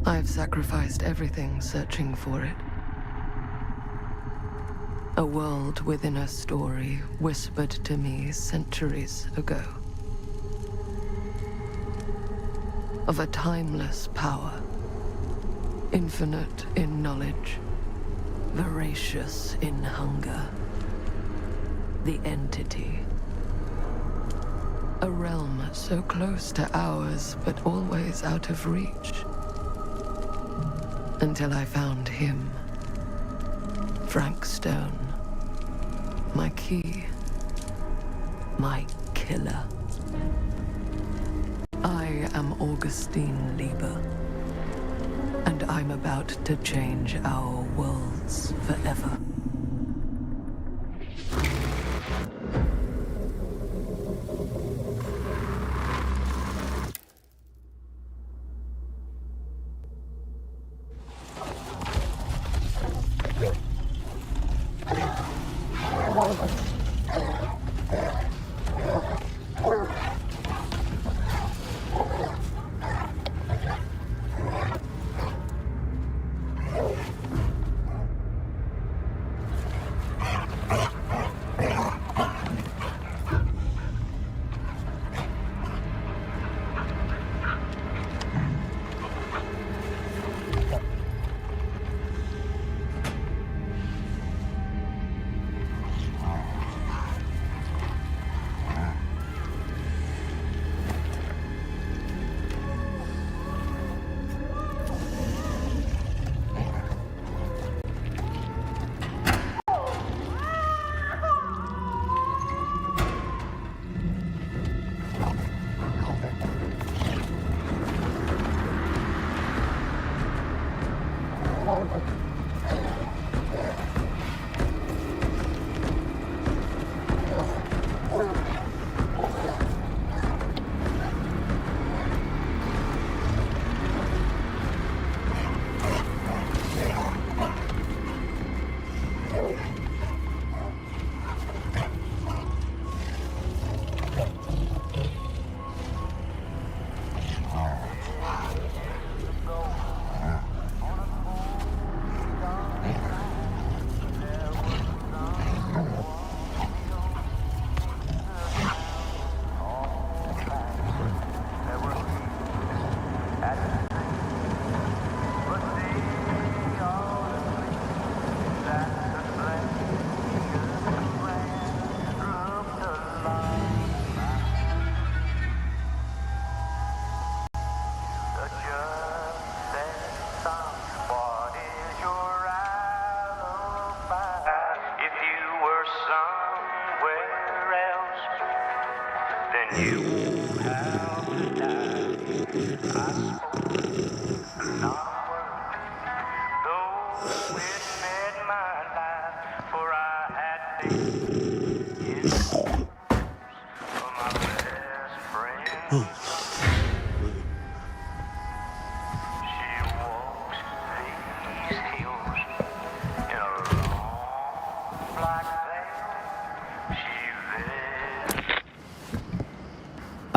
I've sacrificed everything searching for it. A world within a story whispered to me centuries ago. Of a timeless power, infinite in knowledge, voracious in hunger. The Entity. A realm so close to ours, but always out of reach. Until I found him. Frank Stone. My key. My killer. I am Augustine Lieber. And I'm about to change our worlds forever.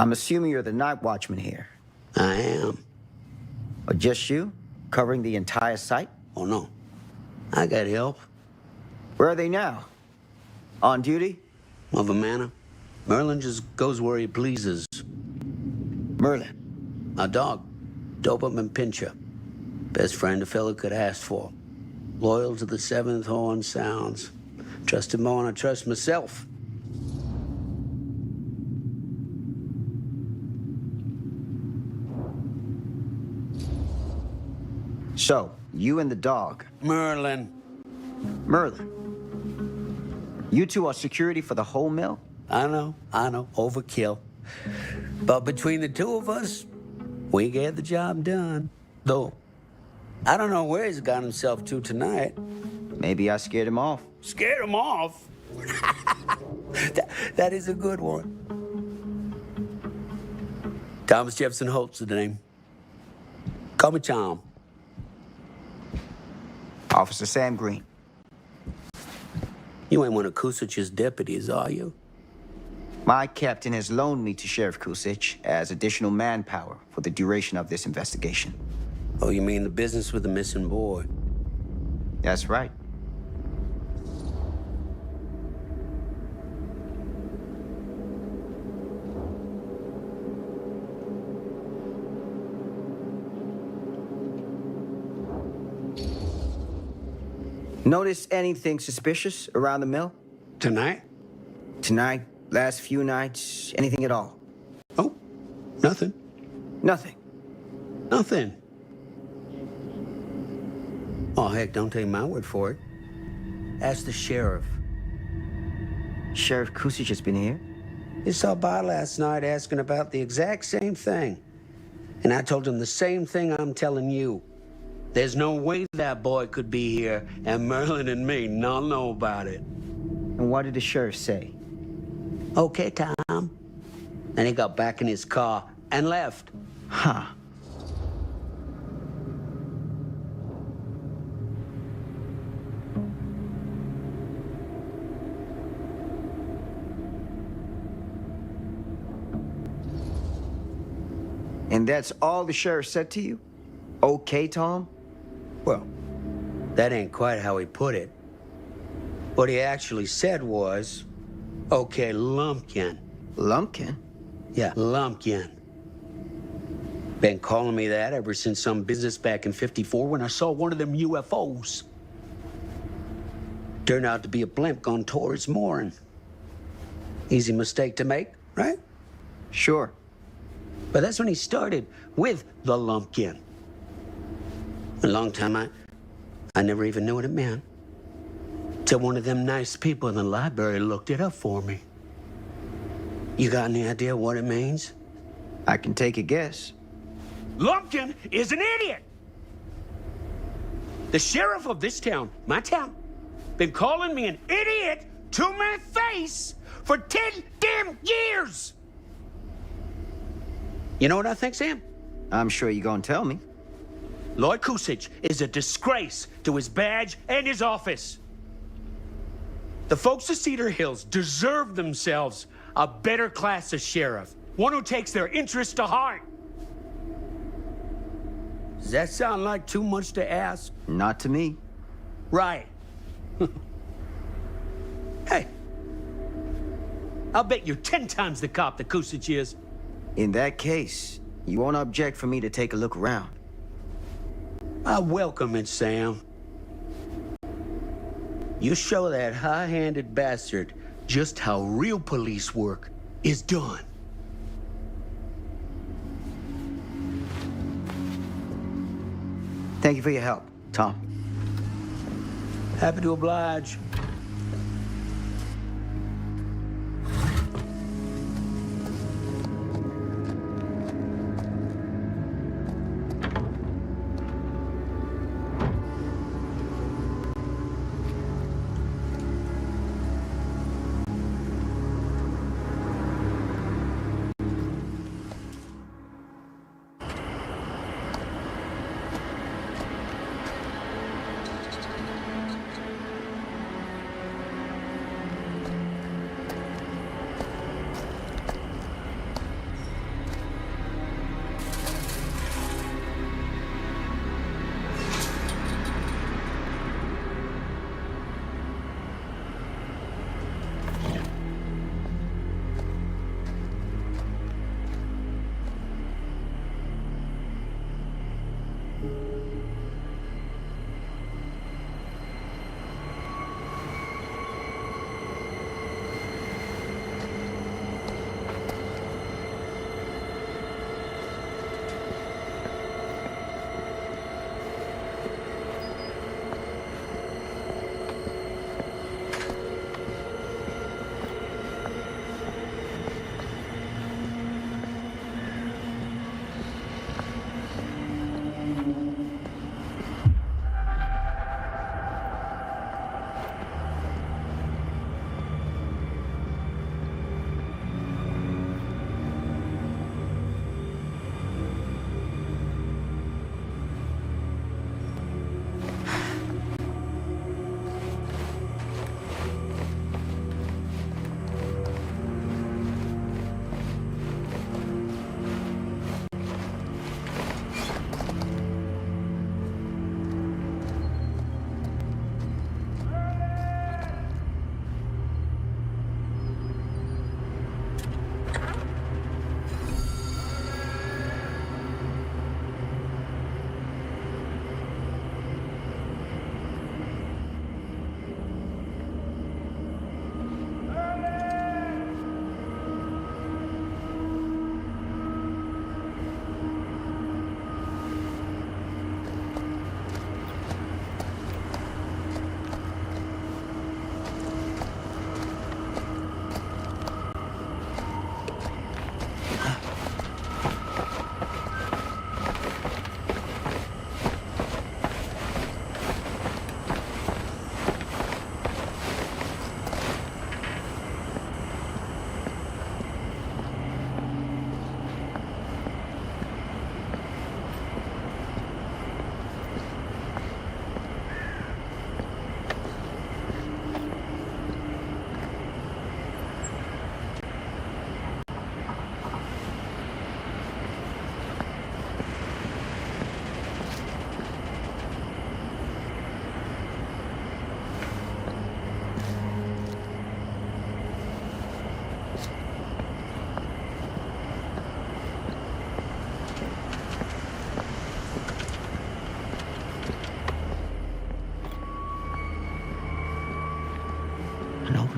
I'm assuming you're the night watchman here. I am. Or just you? Covering the entire site? Oh, no. I got help. Where are they now? On duty? Of a manner. Merlin just goes where he pleases. Merlin? A dog. Doberman Pinscher. Best friend a fellow could ask for. Loyal to the seventh horn sounds. Trust him more than I trust myself. So, you and the dog. Merlin. Merlin. You two are security for the whole mill? I know. Overkill. But between the two of us, we get the job done. Though, I don't know where he's got himself to tonight. Maybe I scared him off. Scared him off? that is a good one. Thomas Jefferson Holt's the name. Call me Tom. Officer Sam Green. You ain't one of Kusich's deputies, are you? My captain has loaned me to Sheriff Kusich as additional manpower for the duration of this investigation. Oh, you mean the business with the missing boy? That's right. Notice anything suspicious around the mill? Tonight? Tonight? Last few nights? Anything at all? Oh, nothing. Nothing. Nothing. Oh, heck, don't take my word for it. Ask the sheriff. Sheriff Kusich has been here? He saw by last night asking about the exact same thing. And I told him the same thing I'm telling you. There's no way that boy could be here and Merlin and me not know about it. And what did the sheriff say? Okay, Tom. Then he got back in his car and left. Huh. And that's all the sheriff said to you? Okay, Tom? Well, that ain't quite how he put it. What he actually said was, okay, Lumpkin. Lumpkin? Yeah, Lumpkin. Been calling me that ever since some business back in '54 when I saw one of them UFOs. Turned out to be a blimp gone towards mooring. Easy mistake to make, right? Sure. But that's when he started with the Lumpkin. A long time I never even knew what it meant. Till one of them nice people in the library looked it up for me. You got any idea what it means? I can take a guess. Lumpkin is an idiot! The sheriff of this town, my town, been calling me an idiot to my face for 10 damn years! You know what I think, Sam? I'm sure you're gonna tell me. Lloyd Kusich is a disgrace to his badge and his office. The folks of Cedar Hills deserve themselves a better class of sheriff, one who takes their interests to heart. Does that sound like too much to ask? Not to me. Right. Hey, I'll bet you're 10 times the cop that Kusich is. In that case, you won't object for me to take a look around. I welcome it, Sam. You show that high-handed bastard just how real police work is done. Thank you for your help, Tom. Happy to oblige.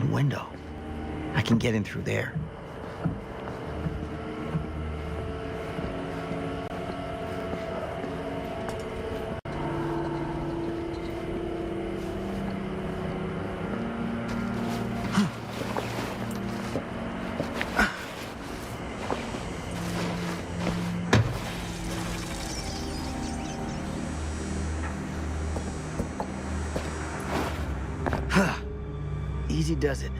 open window. I can get in through there. Easy does it.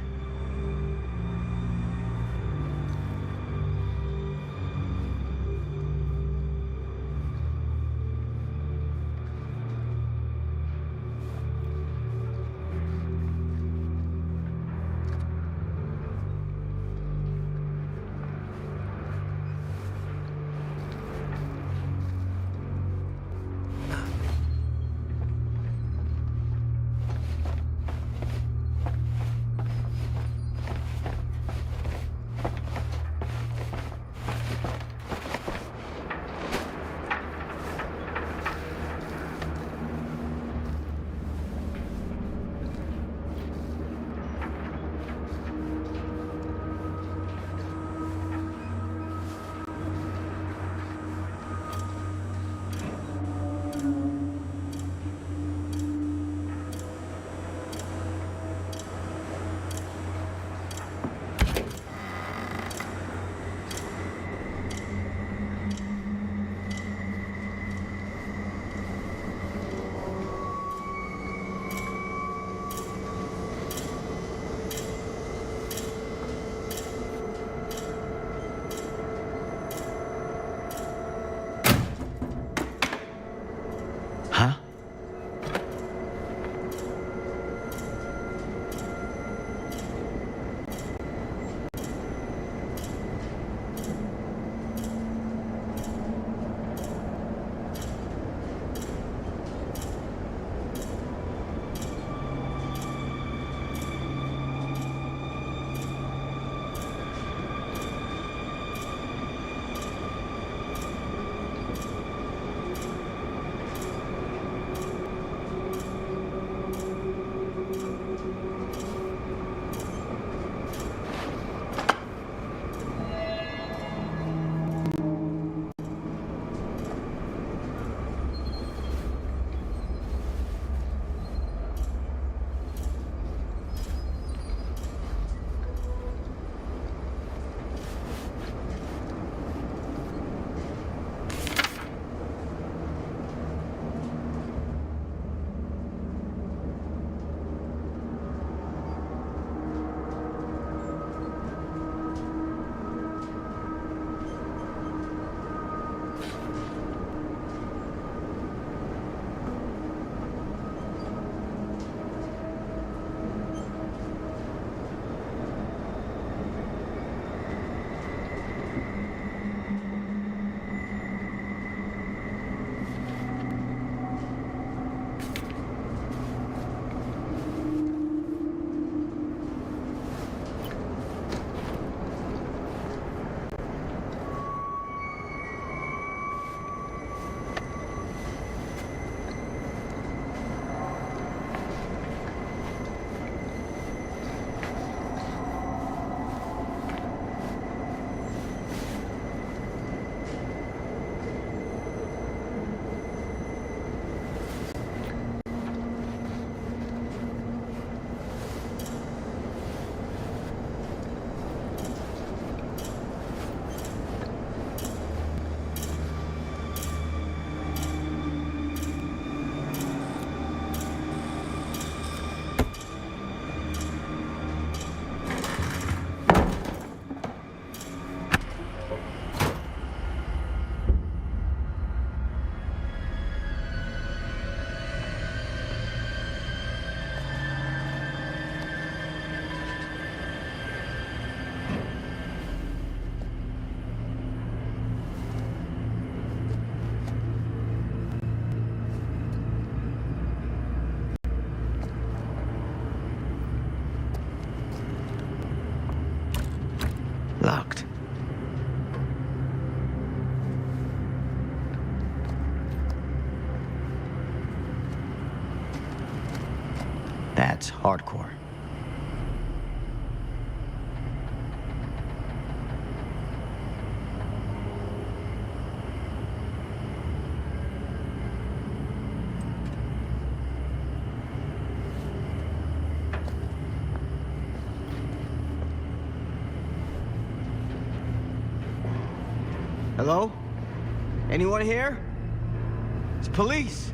Huh? Locked. That's hardcore. Hello? Anyone here? It's police.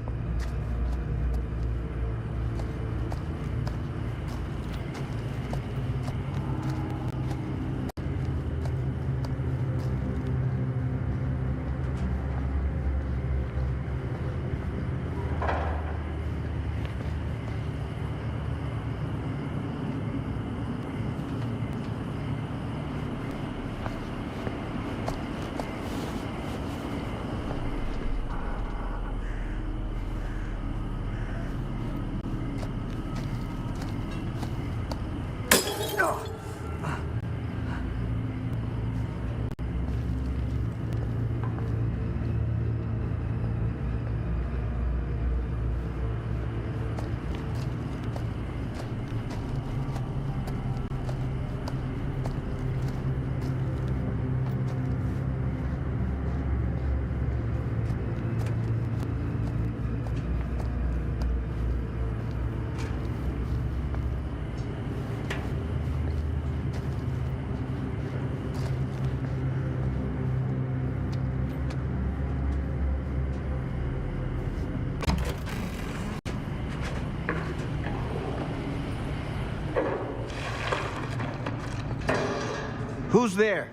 Who's there?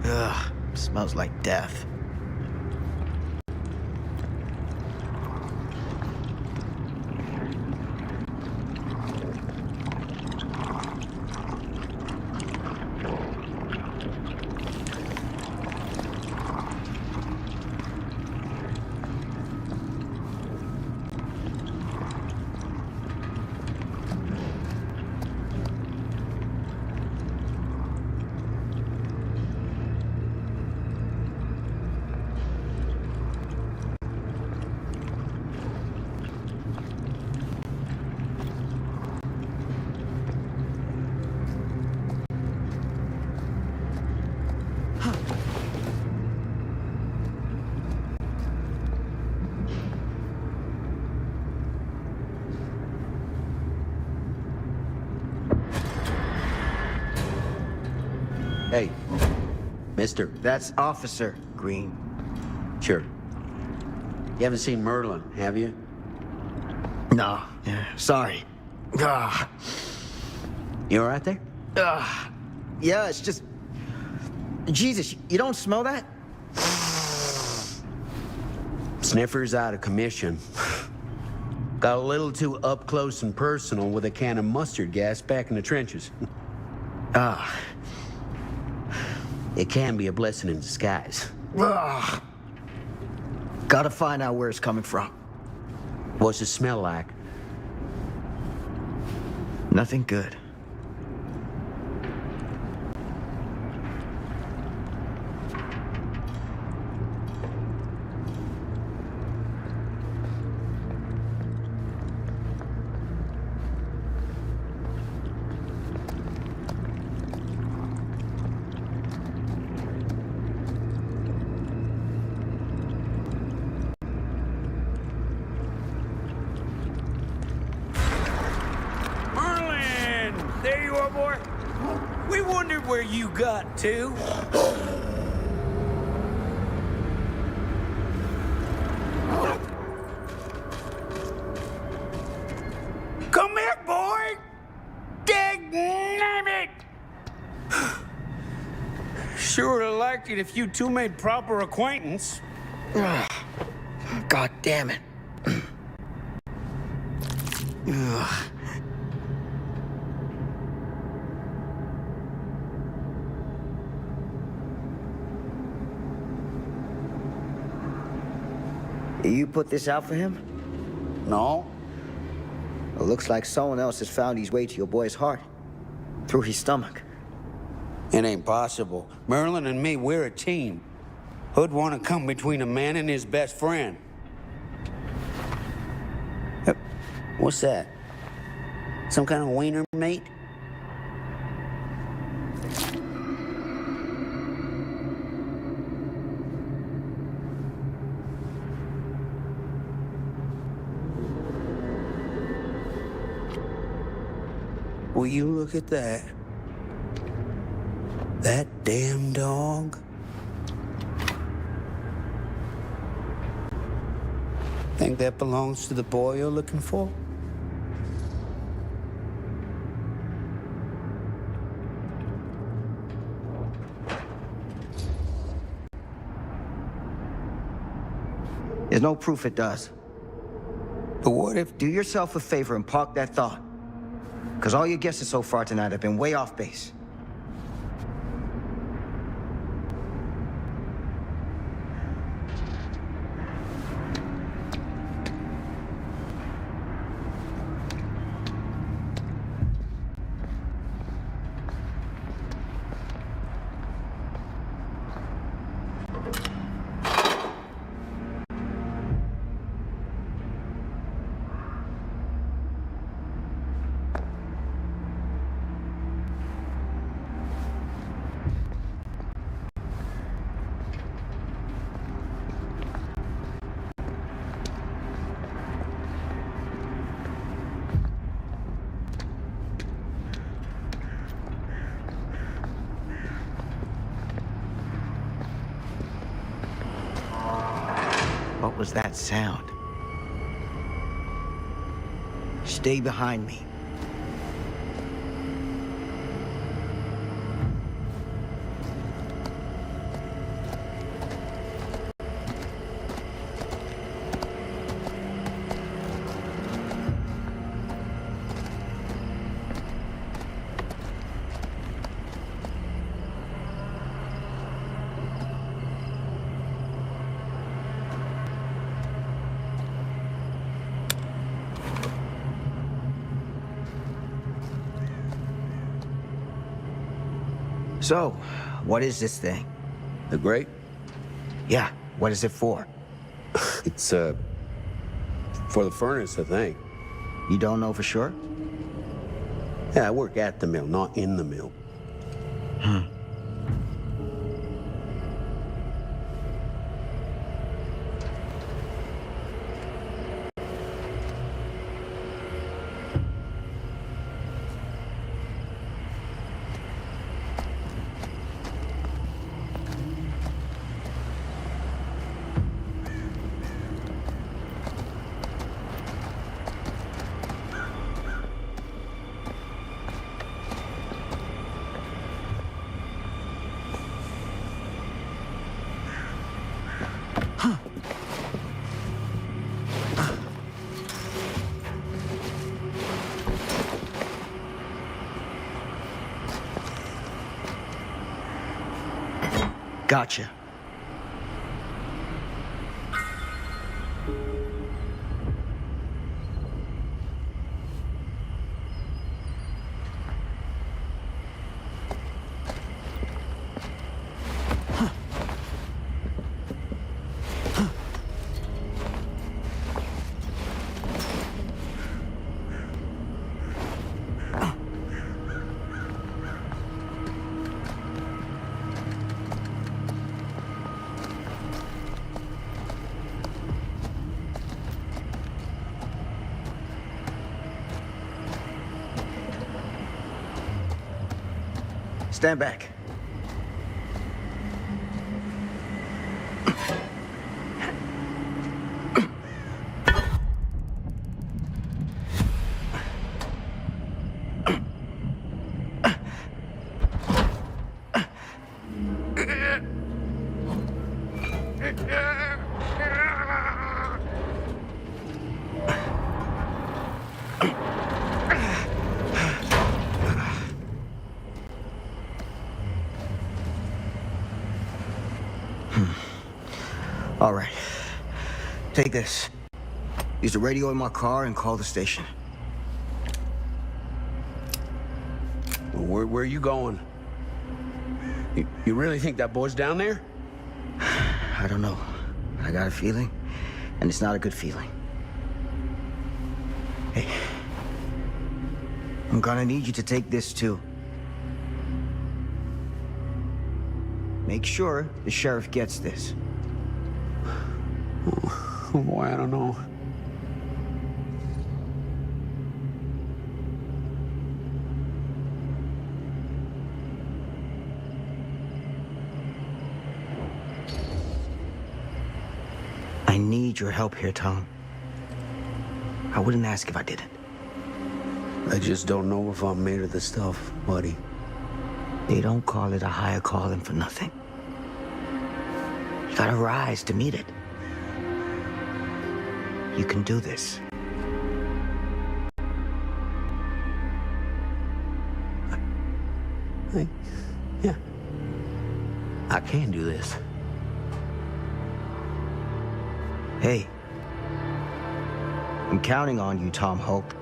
Ugh, smells like death. Hey, mister. That's Officer Green. Sure. You haven't seen Merlin, have you? No, sorry. Ah, You all right there? yeah, it's just... Jesus, you don't smell that? Sniffer's out of commission. Got a little too up close and personal with a can of mustard gas back in the trenches. Ah. It can be a blessing in disguise. Ugh. Gotta find out where it's coming from. What's it smell like? Nothing good. There you are, boy. We wondered where you got to. Come here, boy. Dang it. Sure would have liked it if you two made proper acquaintance. God damn it. Ugh. You put this out for him? No. It looks like someone else has found his way to your boy's heart. Through his stomach. It ain't possible. Merlin and me, we're a team. Who'd want to come between a man and his best friend? What's that? Some kind of wiener, mate? Will you look at that? That damn dog? Think that belongs to the boy you're looking for? There's no proof it does. But what if... Do yourself a favor and park that thought. Because all your guesses so far tonight have been way off base. What was that sound? Stay behind me. So, what is this thing? The grate? Yeah, what is it for? It's, for the furnace, I think. You don't know for sure? Yeah, I work at the mill, not in the mill. Gotcha. Stand back. All right. Take this. Use the radio in my car and call the station. Where are you going? You really think that boy's down there? I don't know. I got a feeling, and it's not a good feeling. Hey, I'm gonna need you to take this too. Make sure the sheriff gets this. Oh boy, I don't know. I need your help here, Tom. I wouldn't ask if I didn't. I just don't know if I'm made of the stuff, buddy. They don't call it a higher calling for nothing. You gotta rise to meet it. You can do this. Yeah. I can do this. Hey, I'm counting on you, Tom Hope.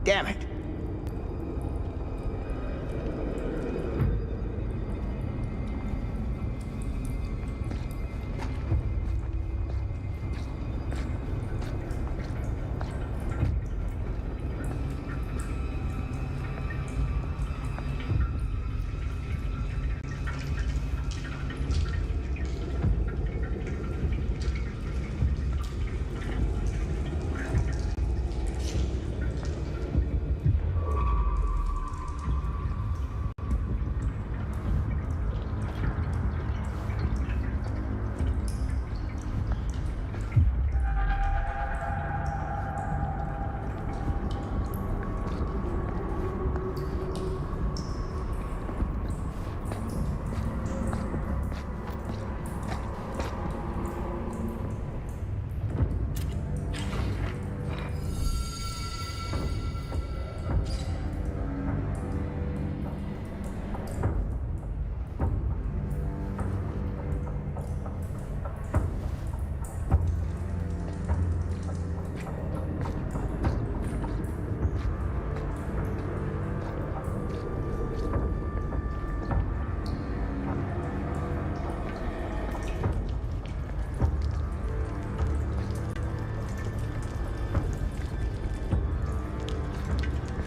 Damn it.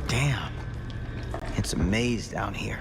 Damn. It's a maze down here.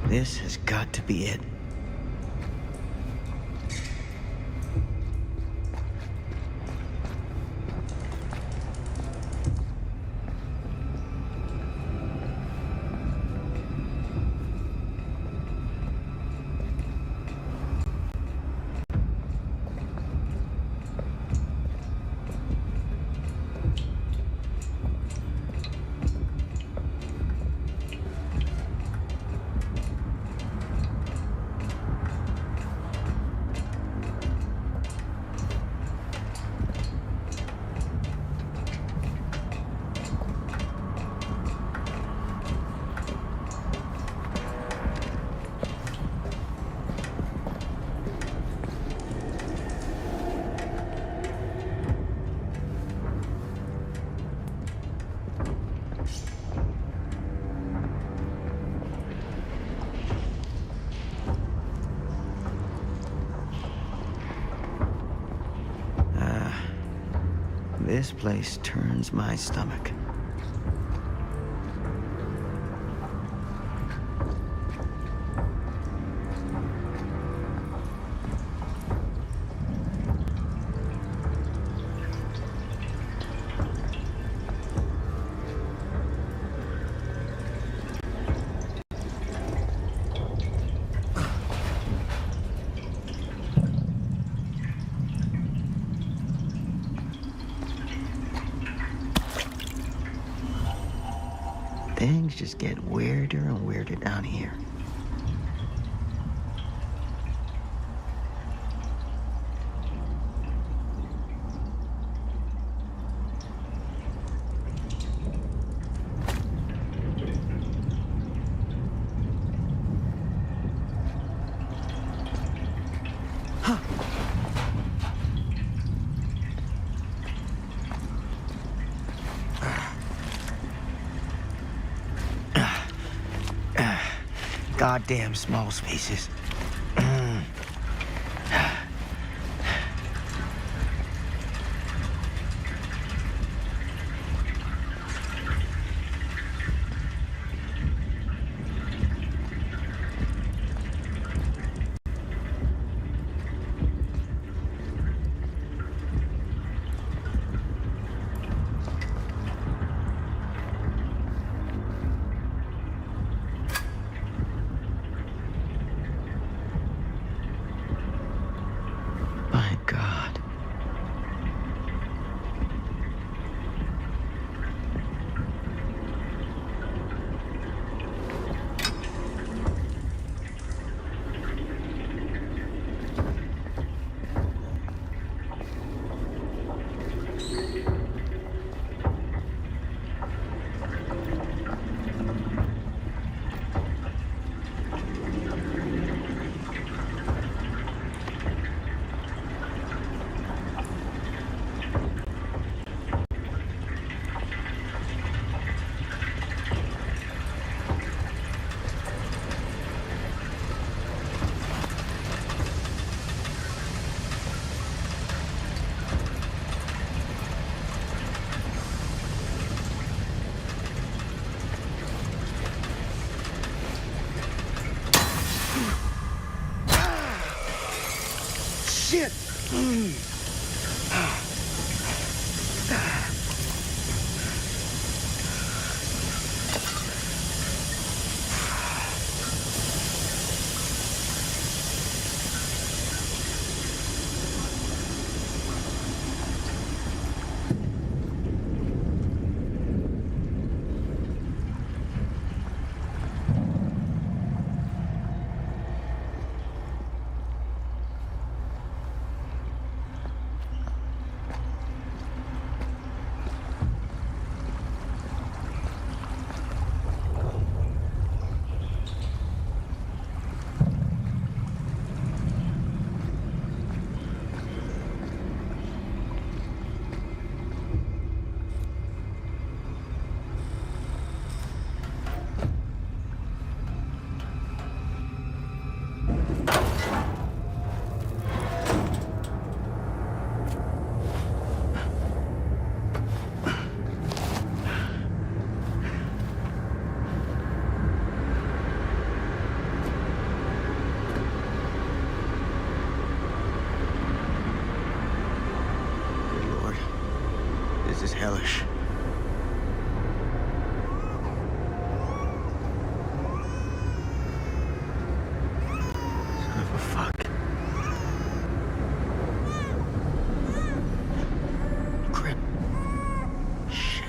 This has got to be it. This place turns my stomach. Things just get weirder and weirder down here. Goddamn small spaces. My God. Shit! hellish. Son of a fuck. Crap. Shit.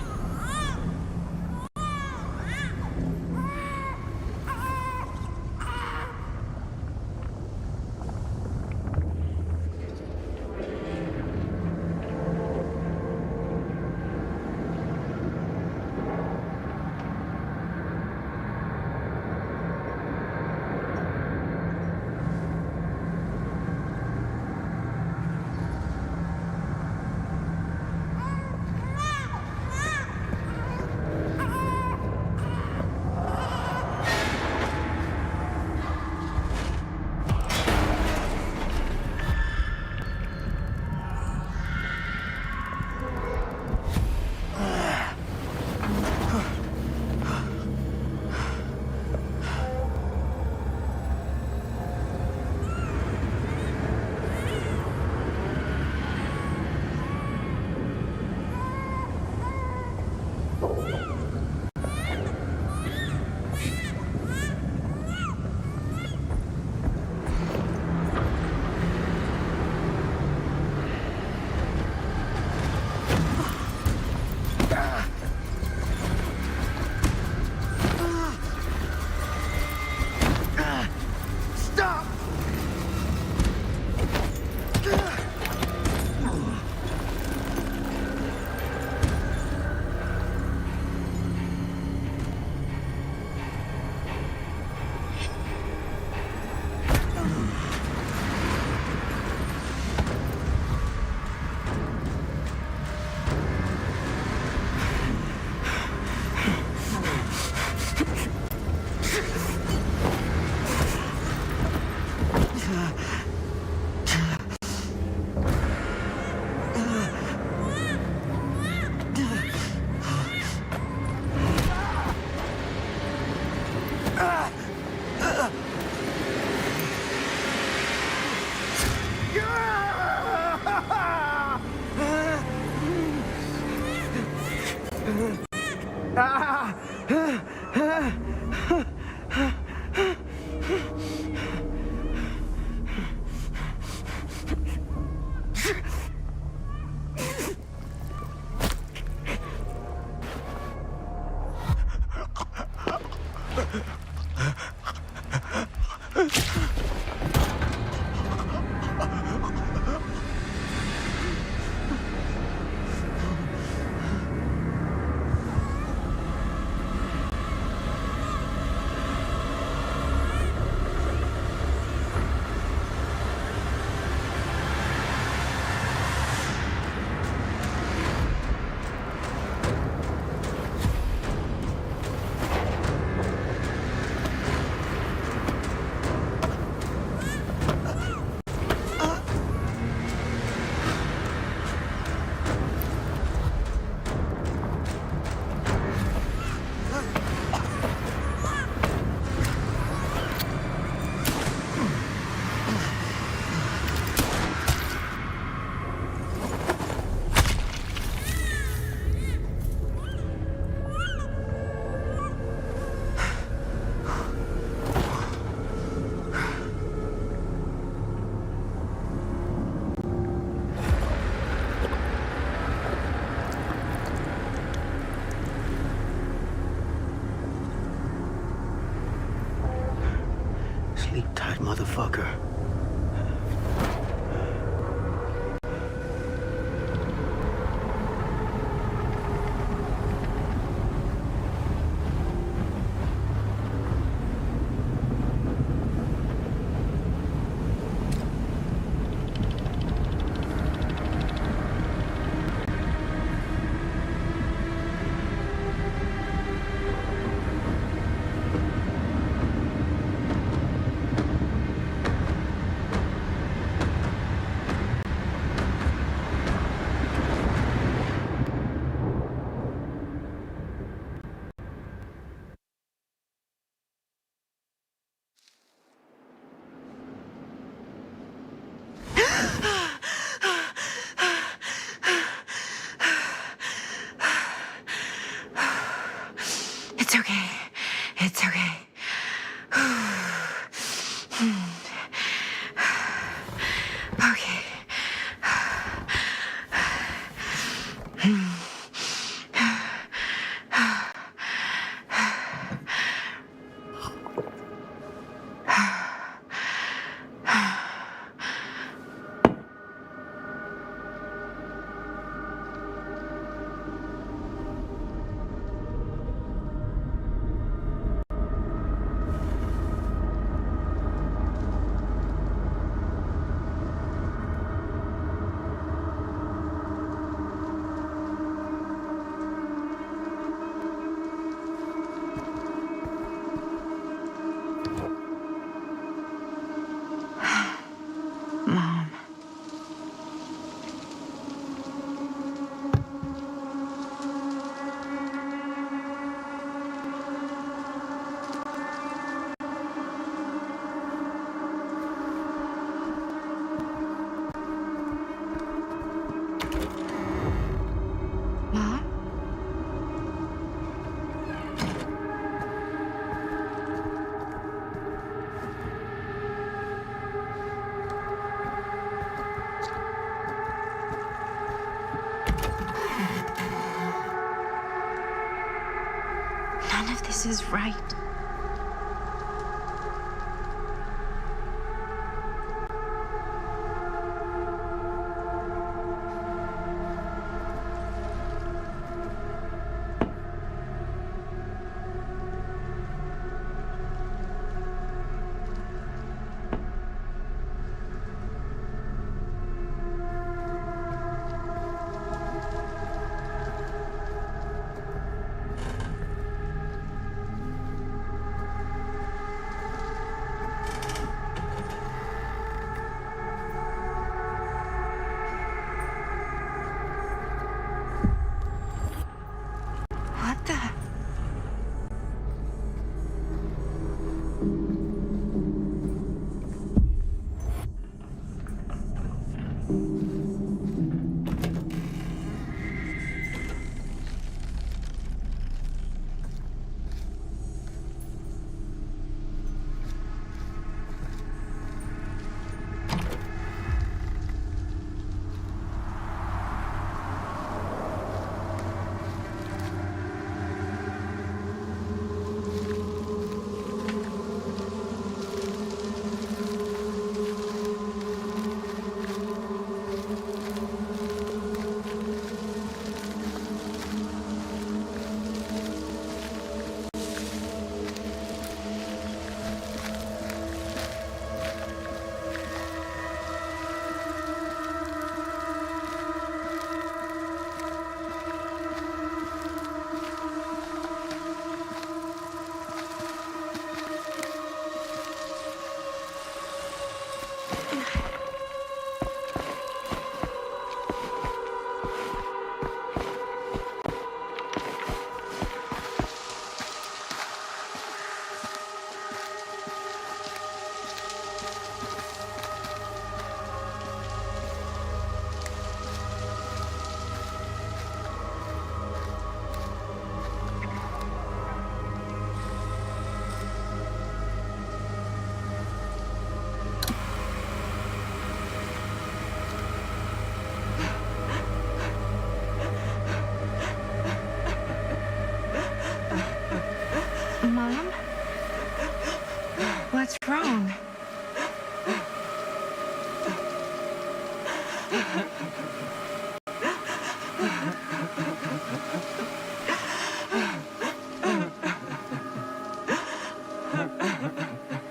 Sleep tight, motherfucker. This is right. What the? Mom? What's wrong?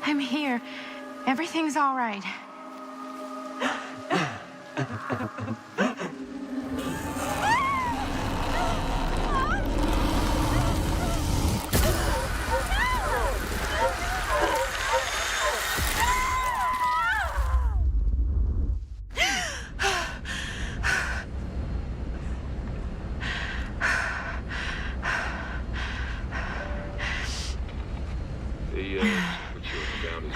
I'm here. Everything's all right. The temperature on the ground is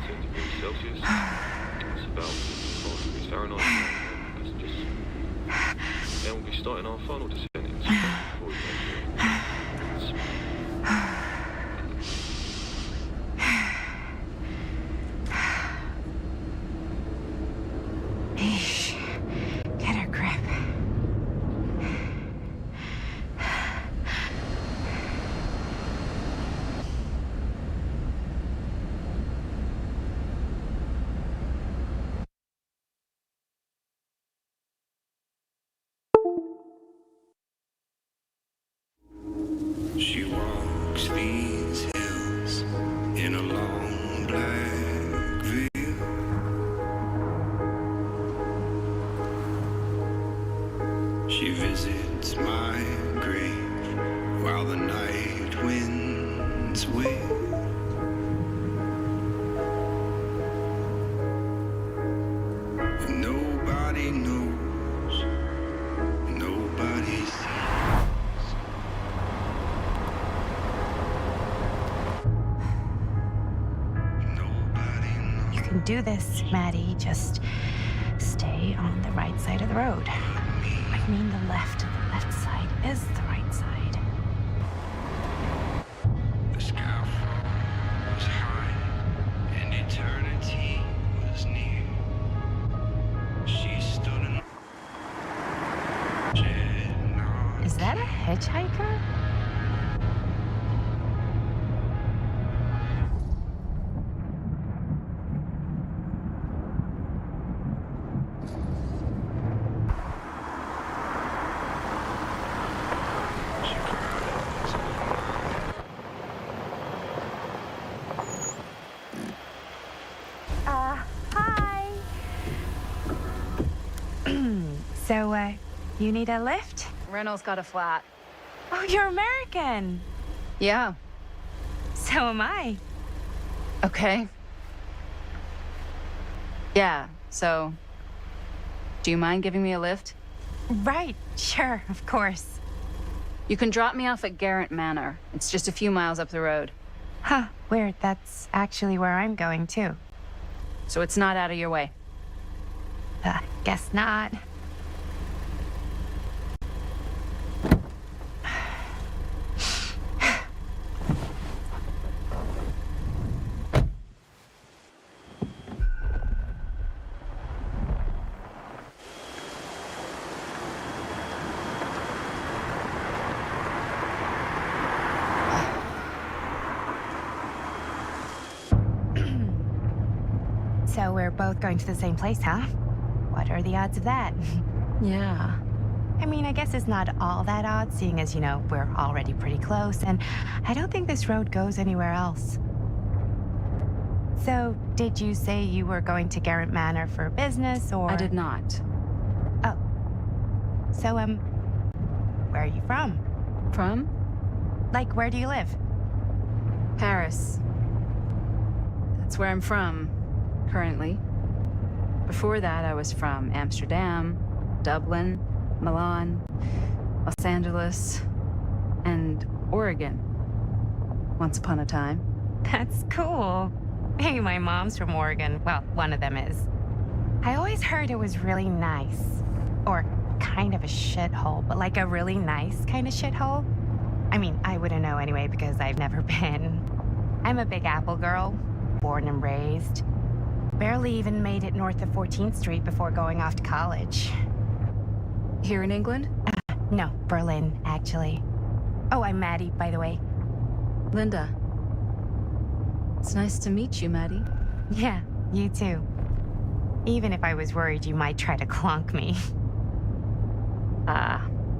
13 degrees Celsius. It's about 5 degrees Fahrenheit. That's just... Then we'll be starting our final descent into before we go Eesh. Get a grip. She walks these hills in a long black veil. She visits my grave while the night winds wail. And nobody knows, nobody sees. You can do this, Maddie. Just stay on the right side of the road. I mean the left. The left side is the right side. The sky was high and eternity was near. She stood in Is that a hitchhiker? You need a lift? Reynolds got a flat. Oh, you're American. Yeah. So am I. Okay. Yeah, so... Do you mind giving me a lift? Right, sure, of course. You can drop me off at Garrett Manor. It's just a few miles up the road. Huh, weird. That's actually where I'm going, too. So it's not out of your way. Guess not. So we're both going to the same place, huh? What are the odds of that? Yeah. I mean, I guess it's not all that odd, seeing as, you know, we're already pretty close, and I don't think this road goes anywhere else. So, did you say you were going to Garrett Manor for business, or...? I did not. Oh. So, where are you from? From? Like, where do you live? Paris. That's where I'm from, currently. Before that, I was from Amsterdam, Dublin, Milan, Los Angeles, and Oregon. Once upon a time. That's cool. Hey, my mom's from Oregon. Well, one of them is. I always heard it was really nice. Or kind of a shithole, but like a really nice kind of shithole. I mean, I wouldn't know anyway because I've never been. I'm a Big Apple girl, born and raised. Barely even made it north of 14th Street before going off to college. Here in England? No, Berlin, actually. Oh, I'm Maddie, by the way. Linda. It's nice to meet you, Maddie. Yeah, you too. Even if I was worried you might try to clonk me.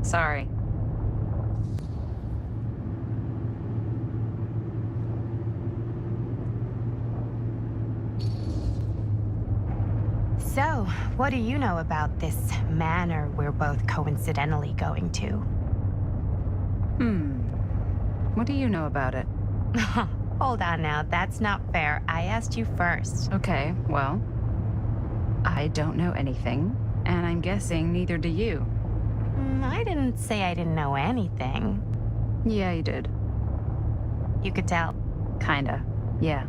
Sorry. So, what do you know about this manor we're both coincidentally going to? What do you know about it? Hold on now, that's not fair. I asked you first. Okay, well, I don't know anything, and I'm guessing neither do you. I didn't say I didn't know anything. Yeah, you did. You could tell. Kinda, yeah.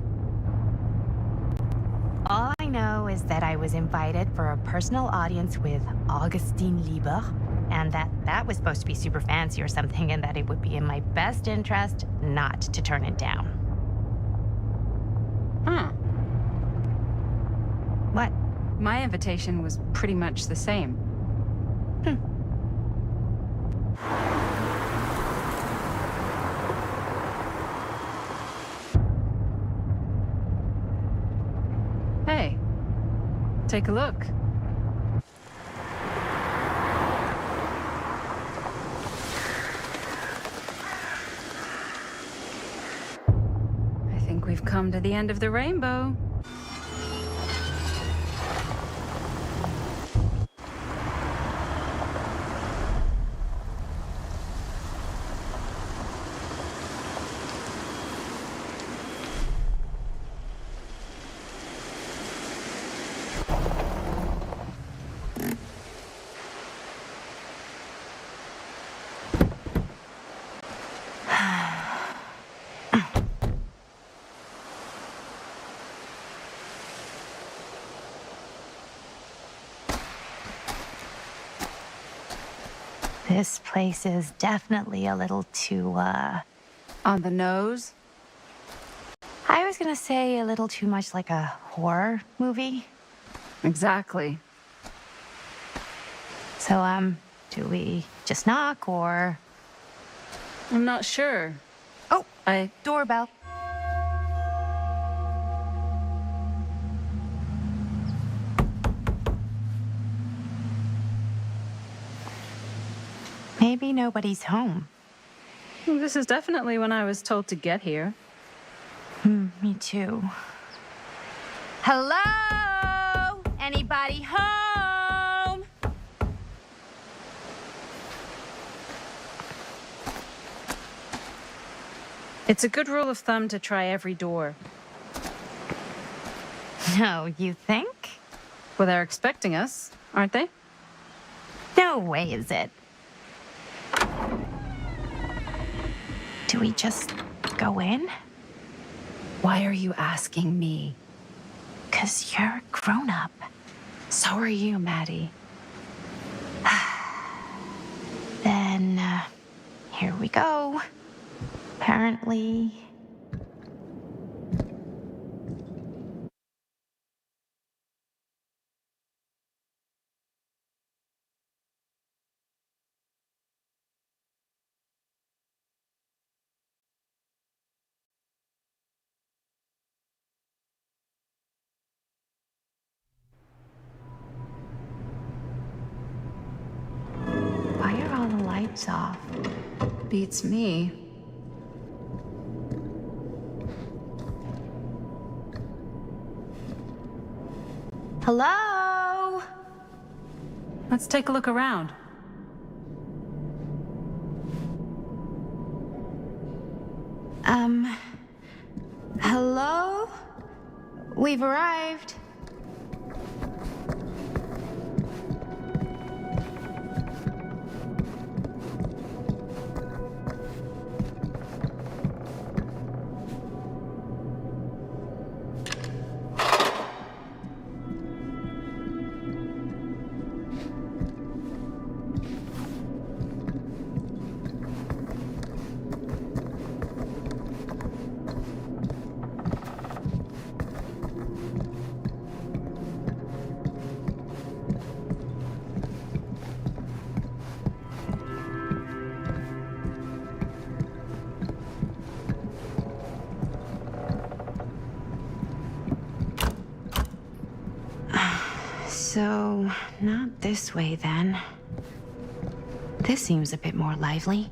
All I know is that I was invited for a personal audience with Augustine Lieber, and that was supposed to be super fancy or something, and that it would be in my best interest not to turn it down. Huh. What? My invitation was pretty much the same. Hey, take a look. I think we've come to the end of the rainbow. This place is definitely a little too, On the nose? I was gonna say a little too much like a horror movie. Exactly. So, do we just knock or... I'm not sure. Oh, doorbell. Maybe nobody's home. This is definitely when I was told to get here. Me too. Hello? Anybody home? It's a good rule of thumb to try every door. No, you think? Well, they're expecting us, aren't they? No way is it. Do we just go in? Why are you asking me? 'Cause you're a grown-up. So are you, Maddie. Then, here we go. Apparently... Why are all the lights off? Beats me. Hello? Let's take a look around. Hello? We've arrived. So, not this way then. This seems a bit more lively.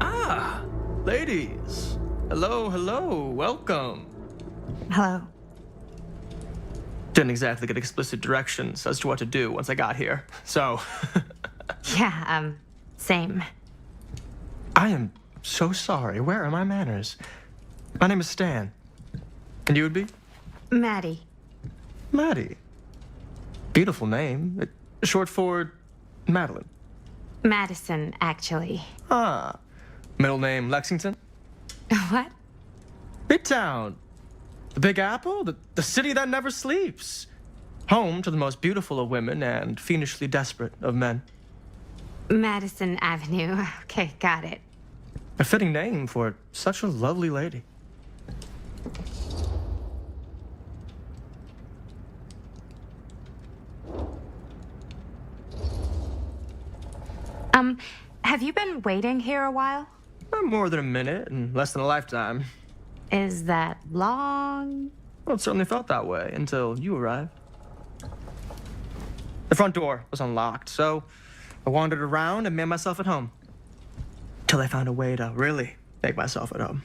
Ah, ladies. Hello, hello, welcome. Hello. Didn't exactly get explicit directions as to what to do once I got here, so. Yeah, same. I am so sorry. Where are my manners? My name is Stan. And you would be? Maddie. Maddie. Beautiful name. Short for Madeline. Madison, actually. Ah. Middle name Lexington? What? Midtown. The Big Apple, the city that never sleeps. Home to the most beautiful of women and fiendishly desperate of men. Madison Avenue. Okay, got it. A fitting name for such a lovely lady. Have you been waiting here a while? Not more than a minute and less than a lifetime. Is that long? Well, it certainly felt that way until you arrived. The front door was unlocked, so I wandered around and made myself at home. Till I found a way to really make myself at home.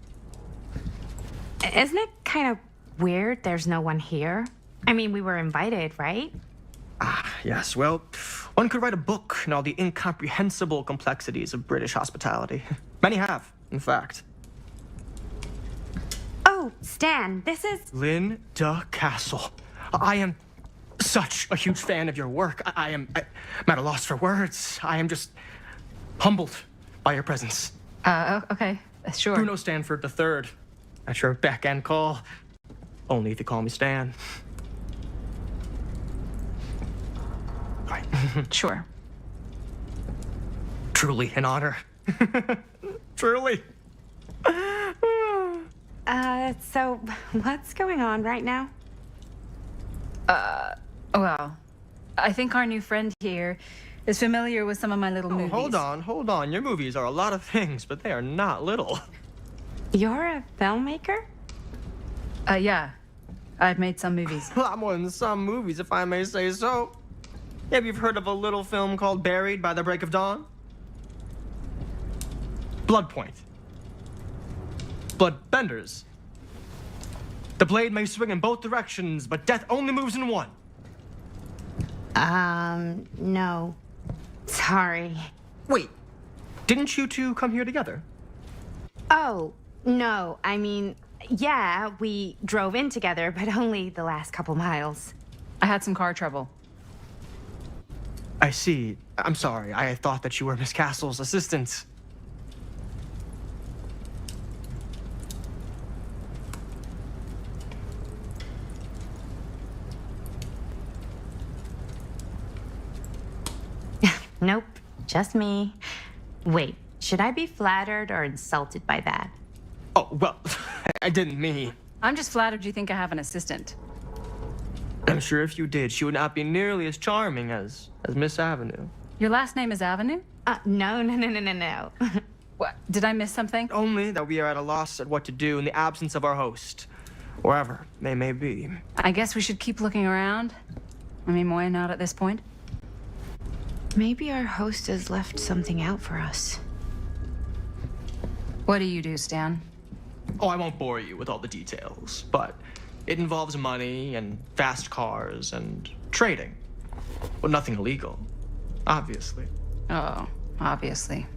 Isn't it kind of weird there's no one here? I mean, we were invited, right? Ah, yes. Well, one could write a book on all the incomprehensible complexities of British hospitality. Many have, in fact. Oh, Stan, this is... Linda Castle. I am such a huge fan of your work. I'm at a loss for words. I am just humbled by your presence. Okay, sure. Bruno Stanford III, at your beck and call. Only if you call me Stan. Right. Sure. Truly an honor. Truly. So what's going on right now? Well, I think our new friend here is familiar with some of my little movies. Hold on. Your movies are a lot of things, but they are not little. You're a filmmaker? Yeah. I've made some movies. A lot more than some movies, if I may say so. Maybe you've heard of a little film called Buried by the Break of Dawn? Blood point. Bloodbenders. The blade may swing in both directions, but death only moves in one. No. Sorry. Wait, didn't you two come here together? Oh, no. I mean, yeah, we drove in together, but only the last couple miles. I had some car trouble. I see. I'm sorry. I thought that you were Miss Castle's assistant. Nope, just me. Wait, should I be flattered or insulted by that? Oh, well, I didn't mean. I'm just flattered you think I have an assistant. I'm sure if you did, she would not be nearly as charming as Miss Avenue. Your last name is Avenue? No. What? Did I miss something? Only that we are at a loss at what to do in the absence of our host, wherever they may be. I guess we should keep looking around. I mean, why not at this point? Maybe our host has left something out for us. What do you do, Stan? Oh, I won't bore you with all the details, but it involves money and fast cars and trading. Well, nothing illegal, obviously. Oh, obviously.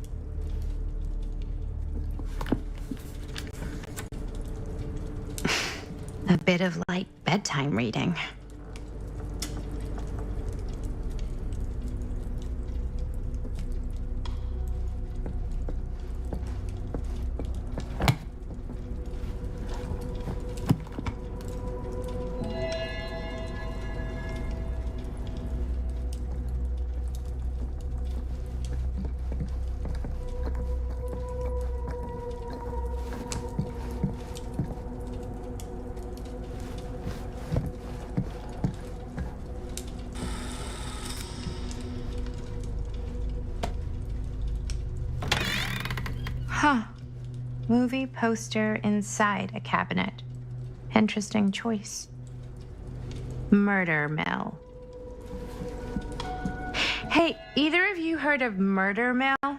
A bit of light bedtime reading. Huh. Movie poster inside a cabinet. Interesting choice. Murder Mill. Hey, either of you heard of Murder Mill?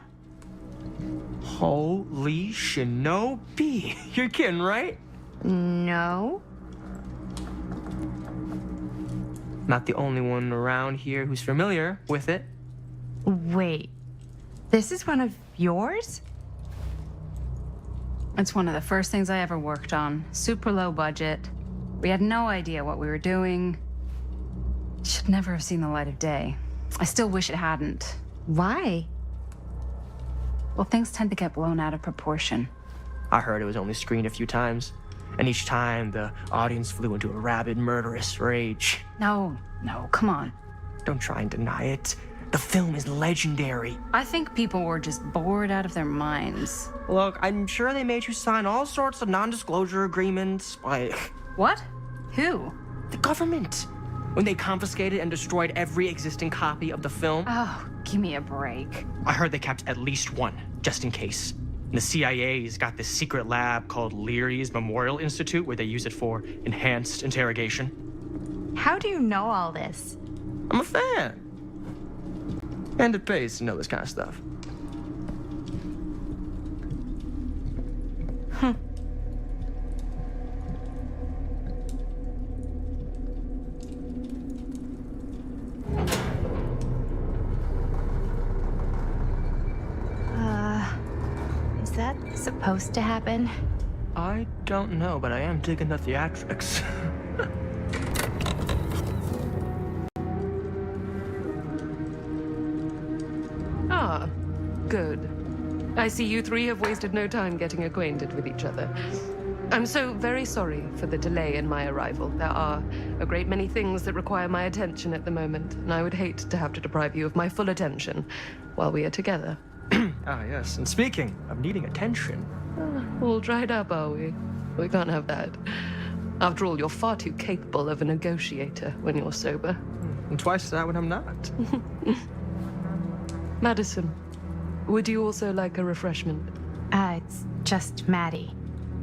Holy shinobi. You're kidding, right? No. Not the only one around here who's familiar with it. Wait. This is one of yours? It's one of the first things I ever worked on. Super low budget. We had no idea what we were doing. Should never have seen the light of day. I still wish it hadn't. Why? Well, things tend to get blown out of proportion. I heard it was only screened a few times, and each time the audience flew into a rabid, murderous rage. No, come on. Don't try and deny it. The film is legendary. I think people were just bored out of their minds. Look, I'm sure they made you sign all sorts of non-disclosure agreements, like... What? Who? The government. When they confiscated and destroyed every existing copy of the film. Oh, give me a break. I heard they kept at least one, just in case. And the CIA's got this secret lab called Leary's Memorial Institute where they use it for enhanced interrogation. How do you know all this? I'm a fan. And it pays to know this kind of stuff. Is that supposed to happen? I don't know, but I am digging the theatrics. Ah, good. I see you three have wasted no time getting acquainted with each other. I'm so very sorry for the delay in my arrival. There are a great many things that require my attention at the moment, and I would hate to have to deprive you of my full attention while we are together. Ah, yes. And speaking of needing attention... All dried up, are we? We can't have that. After all, you're far too capable of a negotiator when you're sober. And twice that when I'm not. Madison, would you also like a refreshment? It's just Maddie.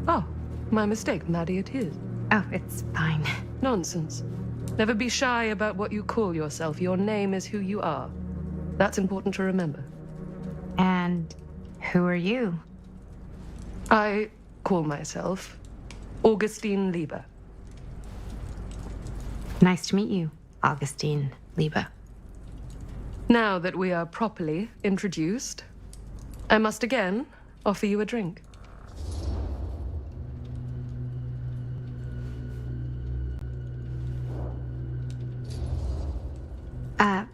Oh, my mistake. Maddie it is. Oh, it's fine. Nonsense. Never be shy about what you call yourself. Your name is who you are. That's important to remember. And who are you? I call myself Augustine Lieber. Nice to meet you, Augustine Lieber. Now that we are properly introduced, I must again offer you a drink.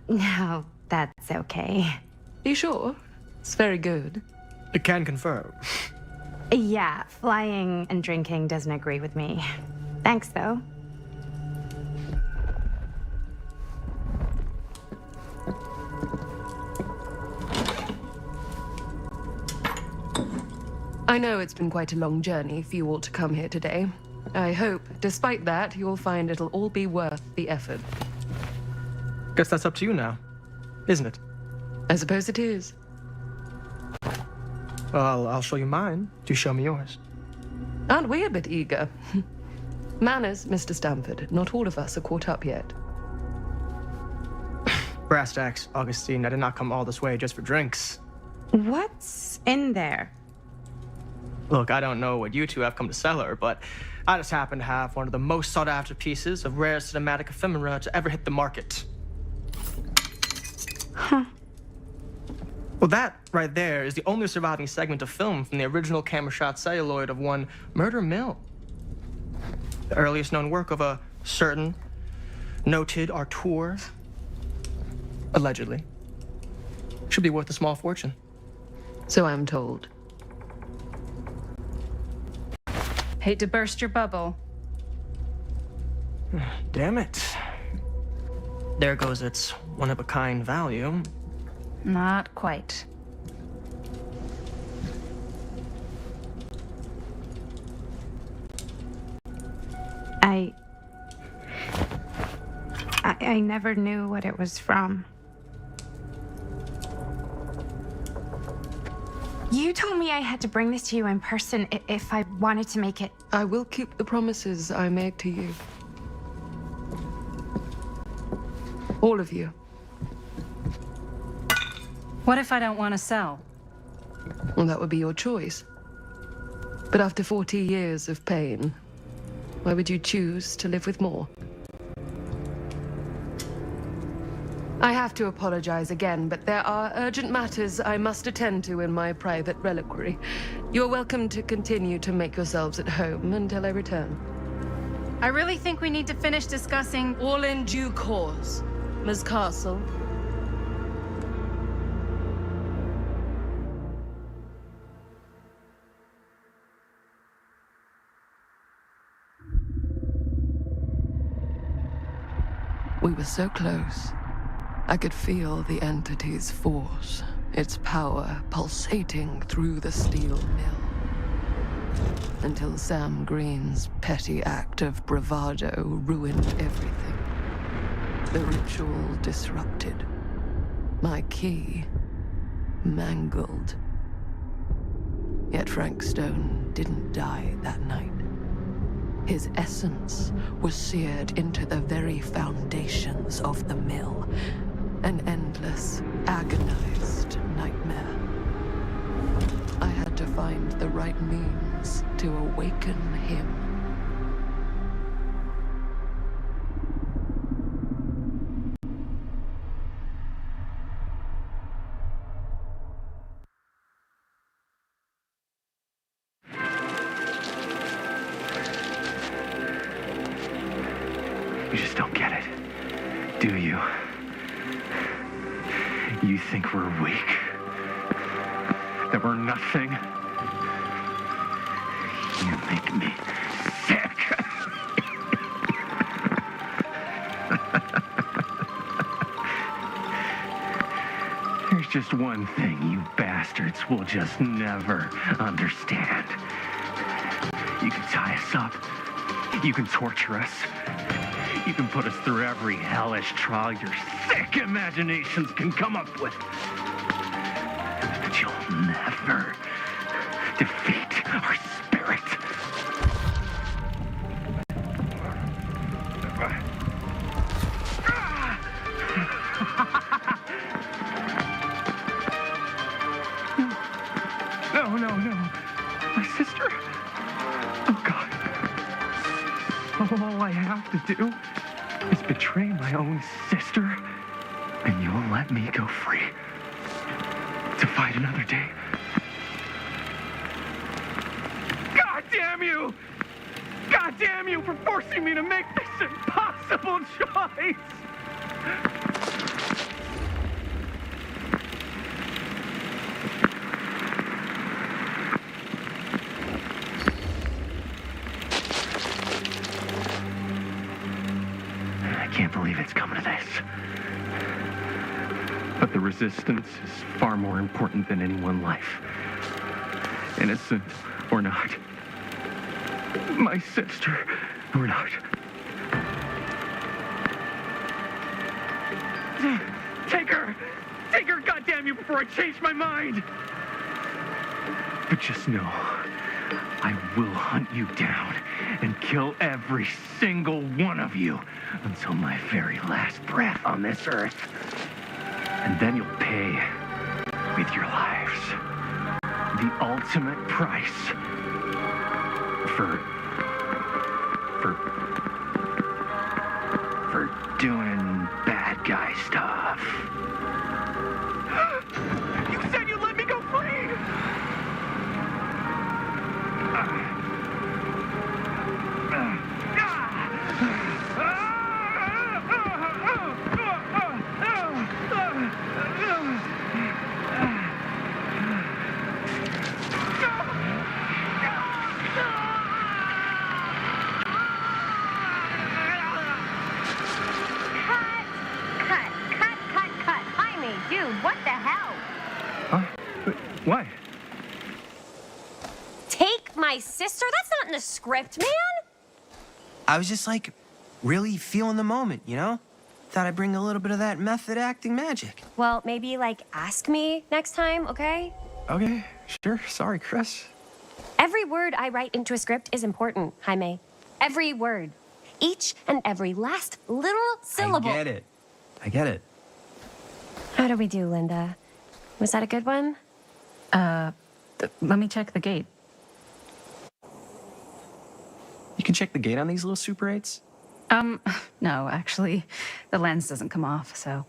No, that's okay. You sure? It's very good. I can confirm. Yeah, flying and drinking doesn't agree with me. Thanks, though. I know it's been quite a long journey for you all to come here today. I hope, despite that, you'll find it'll all be worth the effort. Guess that's up to you now, isn't it? I suppose it is. Well, I'll show you mine. Do show me yours. Aren't we a bit eager? Manners, Mr. Stamford. Not all of us are caught up yet. Brass tacks, Augustine. I did not come all this way just for drinks. What's in there? Look, I don't know what you two have come to sell her, but I just happen to have one of the most sought-after pieces of rare cinematic ephemera to ever hit the market. Huh. Well, that right there is the only surviving segment of film from the original camera shot celluloid of one Murder Mill. The earliest known work of a certain noted auteur, allegedly, should be worth a small fortune. So I'm told. Hate to burst your bubble. Damn it. There goes its one-of-a-kind value. Not quite. I never knew what it was from. You told me I had to bring this to you in person if I wanted to make it. I will keep the promises I made to you. All of you. What if I don't want to sell? Well, that would be your choice. But after 40 years of pain, why would you choose to live with more? I have to apologize again, but there are urgent matters I must attend to in my private reliquary. You're welcome to continue to make yourselves at home until I return. I really think we need to finish discussing. All in due course, Ms. Castle. We were so close. I could feel the entity's force, its power pulsating through the steel mill. Until Sam Green's petty act of bravado ruined everything. The ritual disrupted. My key mangled. Yet Frank Stone didn't die that night. His essence was seared into the very foundations of the mill. An endless, agonized nightmare. I had to find the right means to awaken him. You just don't get it, do you? You think we're weak? That we're nothing? You make me sick. There's just one thing you bastards will just never understand. You can tie us up. You can torture us. You can put us through every hellish trial your sick imaginations can come up with. But you'll never defeat our spirit. No. My sister. all I have to do is betray my own sister, and you'll let me go free to fight another day. God damn you! God damn you for forcing me to make this impossible choice! I can't believe it's coming to this. But the resistance is far more important than any one life. Innocent or not. My sister or not. Take her! Take her, goddamn you, before I change my mind! But just know, I will hunt you down and kill every single one of you until my very last breath on this earth. And then you'll pay with your lives. The ultimate price for doing bad guy stuff. You said you'd let me go free! Cut. Jaime, dude, what the hell? Huh? What? Take my sister? That's not in the script, man. I was just like, really feeling the moment, you know? Thought I'd bring a little bit of that method acting magic. Well, maybe, like, ask me next time, okay? Okay, sure. Sorry, Chris. Every word I write into a script is important, Jaime. Every word. Each and every last little syllable. I get it. How do we do, Linda? Was that a good one? Let me check the gate. You can check the gate on these little Super 8s? No, actually, the lens doesn't come off, so.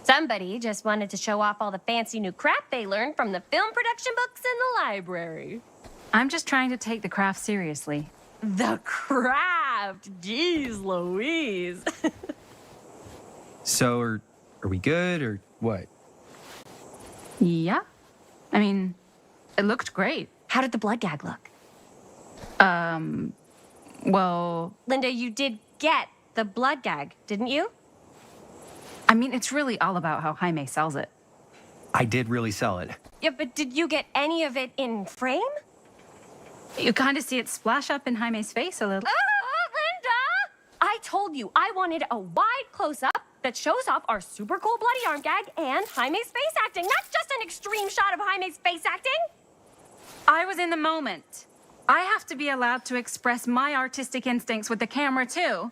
Somebody just wanted to show off all the fancy new crap they learned from the film production books in the library. I'm just trying to take the craft seriously. The craft! Jeez Louise. So, are we good, or what? Yeah. I mean, it looked great. How did the blood gag look? Well... Linda, you did get the blood gag, didn't you? I mean, it's really all about how Jaime sells it. I did really sell it. Yeah, but did you get any of it in frame? You kind of see it splash up in Jaime's face a little. Linda! I told you I wanted a wide close-up that shows off our super cool bloody arm gag and Jaime's face acting, not just an extreme shot of Jaime's face acting. I was in the moment. I have to be allowed to express my artistic instincts with the camera, too.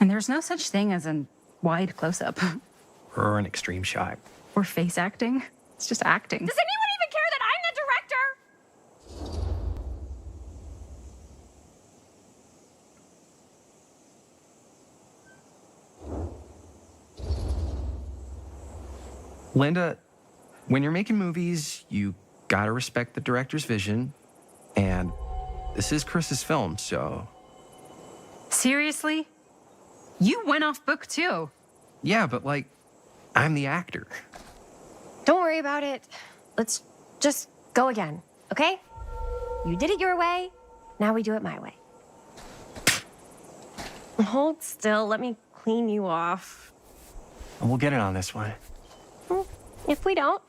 And there's no such thing as a wide close-up. Or an extreme shot. Or face acting. It's just acting. Does anyone even care that I'm the director? Linda, when you're making movies, you gotta respect the director's vision. And this is Chris's film, so... Seriously? You went off book, too. Yeah, but like, I'm the actor. Don't worry about it. Let's just go again, okay? You did it your way, now we do it my way. Hold still, let me clean you off. We'll get it on this one. If we don't,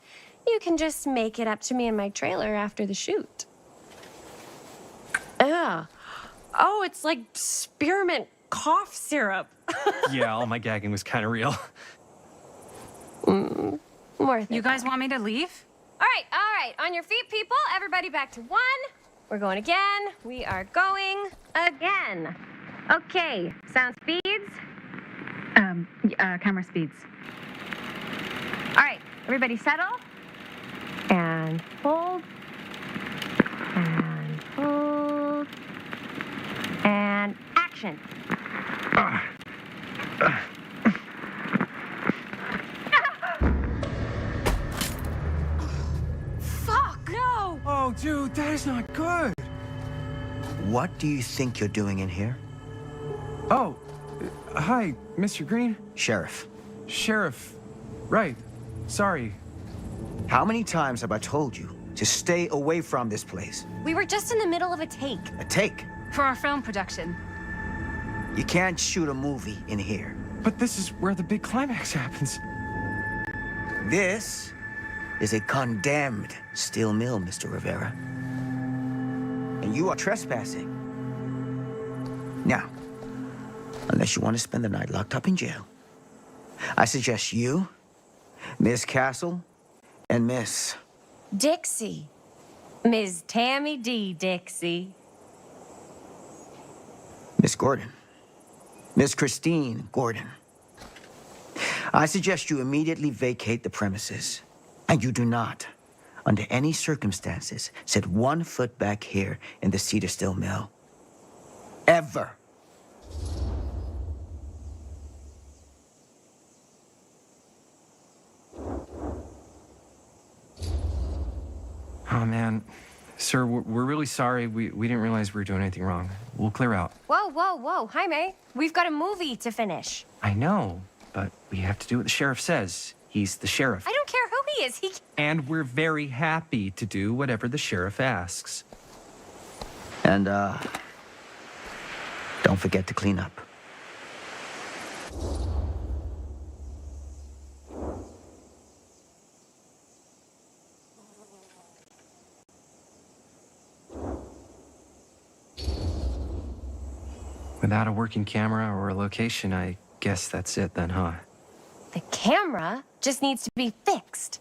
you can just make it up to me in my trailer after the shoot. Ugh. Oh, it's like spearmint cough syrup. Yeah, all my gagging was kind of real. More You guys want me to leave? All right. On your feet, people. Everybody back to one. We're going again. We are going again. Okay, sound speeds. camera speeds. All right, everybody settle. And hold. And hold. And action. Fuck! No! Oh, dude, that is not good. What do you think you're doing in here? Oh, hi, Mr. Green. Sheriff. Sheriff. Right. Sorry. How many times have I told you to stay away from this place? We were just in the middle of a take. A take. For our film production. You can't shoot a movie in here. But this is where the big climax happens. This is a condemned steel mill, Mr. Rivera. And you are trespassing. Now, unless you want to spend the night locked up in jail, I suggest you, Miss Castle, and Miss... Dixie. Ms. Tammy D. Dixie. Miss Gordon. Miss Christine Gordon. I suggest you immediately vacate the premises. And you do not, under any circumstances, set 1 foot back here in the Cedar Steel Mill. Ever. Oh, man. Sir, we're really sorry. We didn't realize we were doing anything wrong. We'll clear out. Whoa, whoa, whoa. Jaime, we've got a movie to finish. I know, but we have to do what the sheriff says. He's the sheriff. I don't care who he is. He... And we're very happy to do whatever the sheriff asks. And, don't forget to clean up. Without a working camera or a location, I guess that's it then, huh? The camera just needs to be fixed.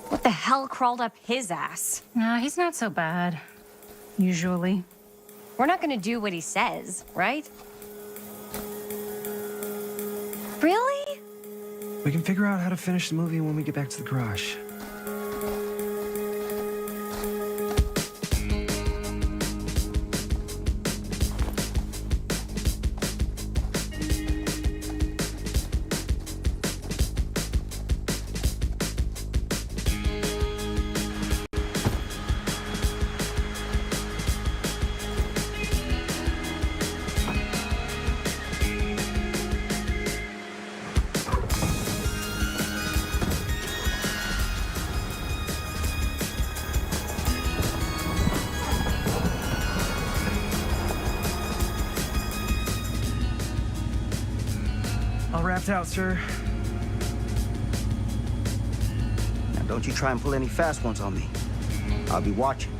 What the hell crawled up his ass? No, he's not so bad. Usually. We're not gonna do what he says, right? Really? We can figure out how to finish the movie when we get back to the garage. All wrapped out, sir. Now, don't you try and pull any fast ones on me. I'll be watching.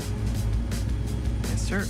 Yes, sir.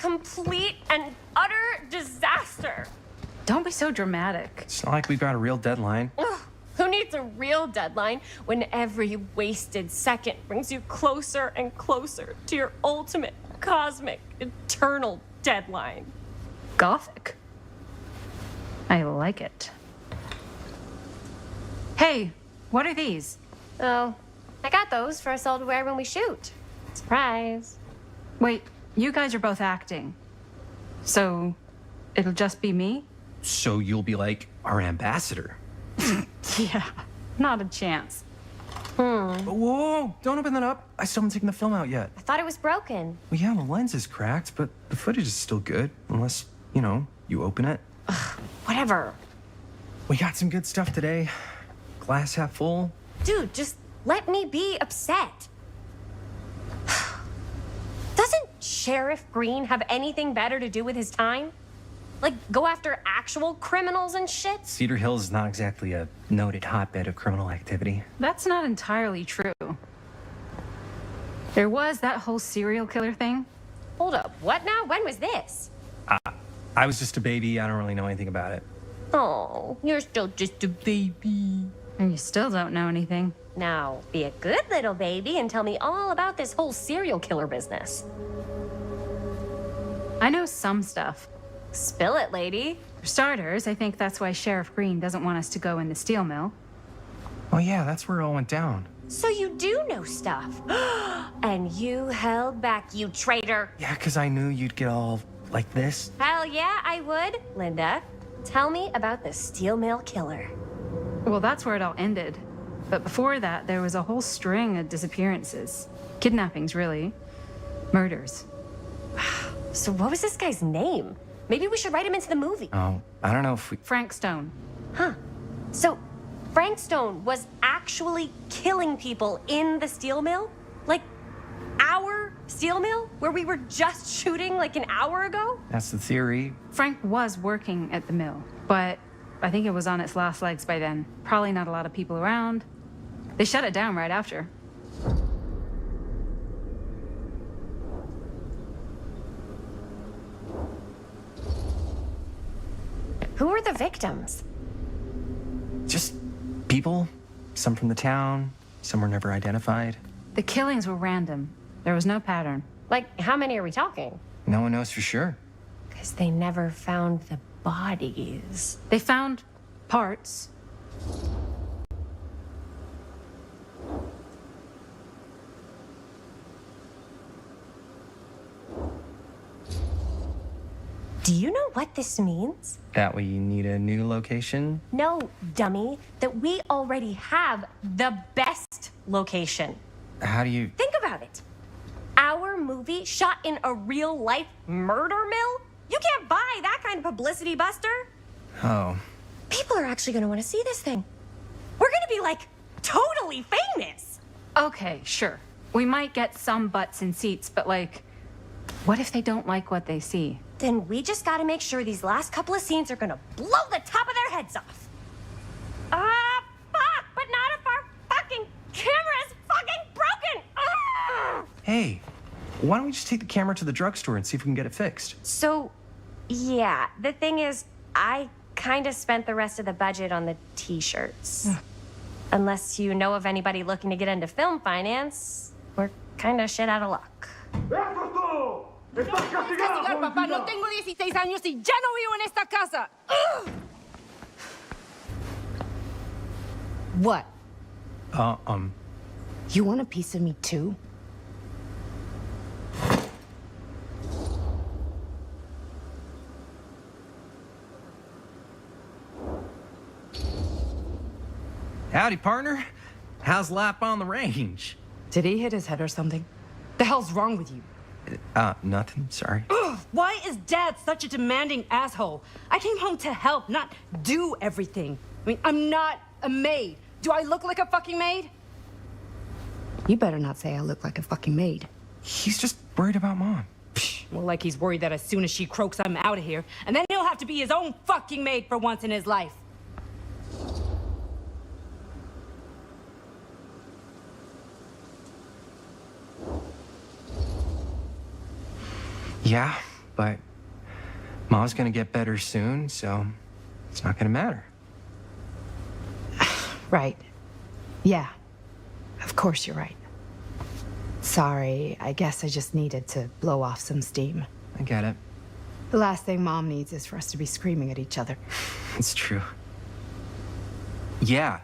complete and utter disaster. Don't be so dramatic. It's not like we've got a real deadline. Ugh, who needs a real deadline when every wasted second brings you closer and closer to your ultimate, cosmic, eternal deadline? Gothic. I like it. Hey, what are these? Oh, I got those for us all to wear when we shoot. Surprise. Wait, you guys are both acting. So, it'll just be me? So you'll be like our ambassador. Yeah, not a chance. Whoa, don't open that up. I still haven't taken the film out yet. I thought it was broken. Well, yeah, the lens is cracked, but the footage is still good. Unless, you know, you open it. Whatever. We got some good stuff today. Glass half full. Dude, just let me be upset. Doesn't Sheriff Green have anything better to do with his time? Like, go after actual criminals and shit? Cedar Hills is not exactly a noted hotbed of criminal activity. That's not entirely true. There was that whole serial killer thing. Hold up, what now? When was this? I was just a baby. I don't really know anything about it. Oh, you're still just a baby. And you still don't know anything. Now, be a good little baby and tell me all about this whole serial killer business. I know some stuff. Spill it, lady. For starters, I think that's why Sheriff Green doesn't want us to go in the steel mill. Oh, yeah, that's where it all went down. So you do know stuff. And you held back, you traitor. Yeah, because I knew you'd get all like this. Hell yeah, I would. Linda, tell me about the steel mill killer. Well, that's where it all ended. But before that, there was a whole string of disappearances. Kidnappings, really. Murders. So what was this guy's name? Maybe we should write him into the movie. Oh, I don't know if we... Frank Stone. Huh. So Frank Stone was actually killing people in the steel mill? Like, our steel mill? Where we were just shooting like an hour ago? That's the theory. Frank was working at the mill, but I think it was on its last legs by then. Probably not a lot of people around. They shut it down right after. Who were the victims? Just people. Some from the town. Some were never identified. The killings were random. There was no pattern. Like, how many are we talking? No one knows for sure. Because they never found the bodies. They found parts. Do you know what this means? That we need a new location? No, dummy. That we already have the best location. How do you... Think about it. Our movie shot in a real-life murder mill? You can't buy that kind of publicity, Buster. Oh. People are actually going to want to see this thing. We're going to be, like, totally famous. Okay, sure. We might get some butts in seats, but, like, what if they don't like what they see? Then we just got to make sure these last couple of scenes are going to blow the top of their heads off. Fuck! But not if our fucking camera is fucking broken! Ugh! Hey, why don't we just take the camera to the drugstore and see if we can get it fixed? So, yeah, the thing is, I kind of spent the rest of the budget on the t-shirts. Unless you know of anybody looking to get into film finance, we're kind of shit out of luck. Castigar, papá. No tengo 16 años y ya no vivo en esta casa. What? You want a piece of me too? Howdy, partner. How's lap on the range? Did he hit his head or something? The hell's wrong with you? Nothing. Sorry. Ugh, why is Dad such a demanding asshole? I came home to help, not do everything. I mean, I'm not a maid. Do I look like a fucking maid? You better not say I look like a fucking maid. He's just worried about Mom. Well, like he's worried that as soon as she croaks, I'm out of here. And then he'll have to be his own fucking maid for once in his life. Yeah, but Mom's gonna get better soon, so it's not gonna matter. Right. Yeah. Of course you're right. Sorry, I guess I just needed to blow off some steam. I get it. The last thing Mom needs is for us to be screaming at each other. It's true. Yeah,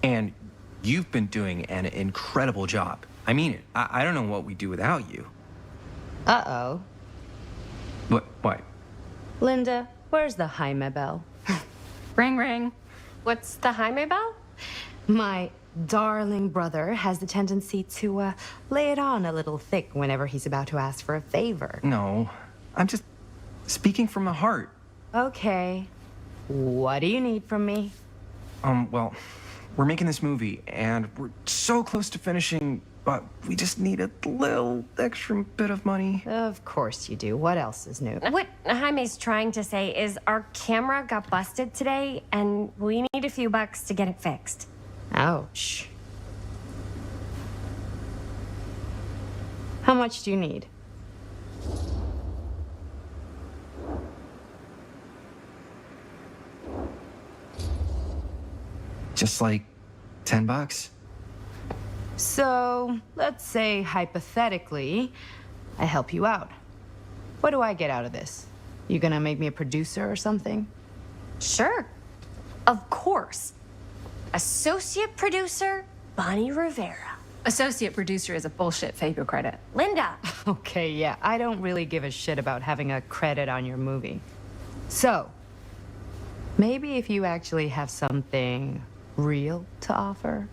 and you've been doing an incredible job. I mean it. I don't know what we'd do without you. Uh-oh. What? Linda, where's the Jaime bell? Ring, ring. What's the Jaime bell? My darling brother has the tendency to lay it on a little thick whenever he's about to ask for a favor. No, I'm just speaking from the heart. Okay. What do you need from me? Well, we're making this movie, and we're so close to finishing, but we just need a little extra bit of money. Of course you do. What else is new? What Jaime's trying to say is our camera got busted today, and we need a few bucks to get it fixed. Ouch. How much do you need? Just like $10. So, let's say hypothetically, I help you out. What do I get out of this? You gonna make me a producer or something? Sure. Of course. Associate producer, Bonnie Rivera. Associate producer is a bullshit figure credit. Linda. Okay, yeah, I don't really give a shit about having a credit on your movie. So, maybe if you actually have something real to offer.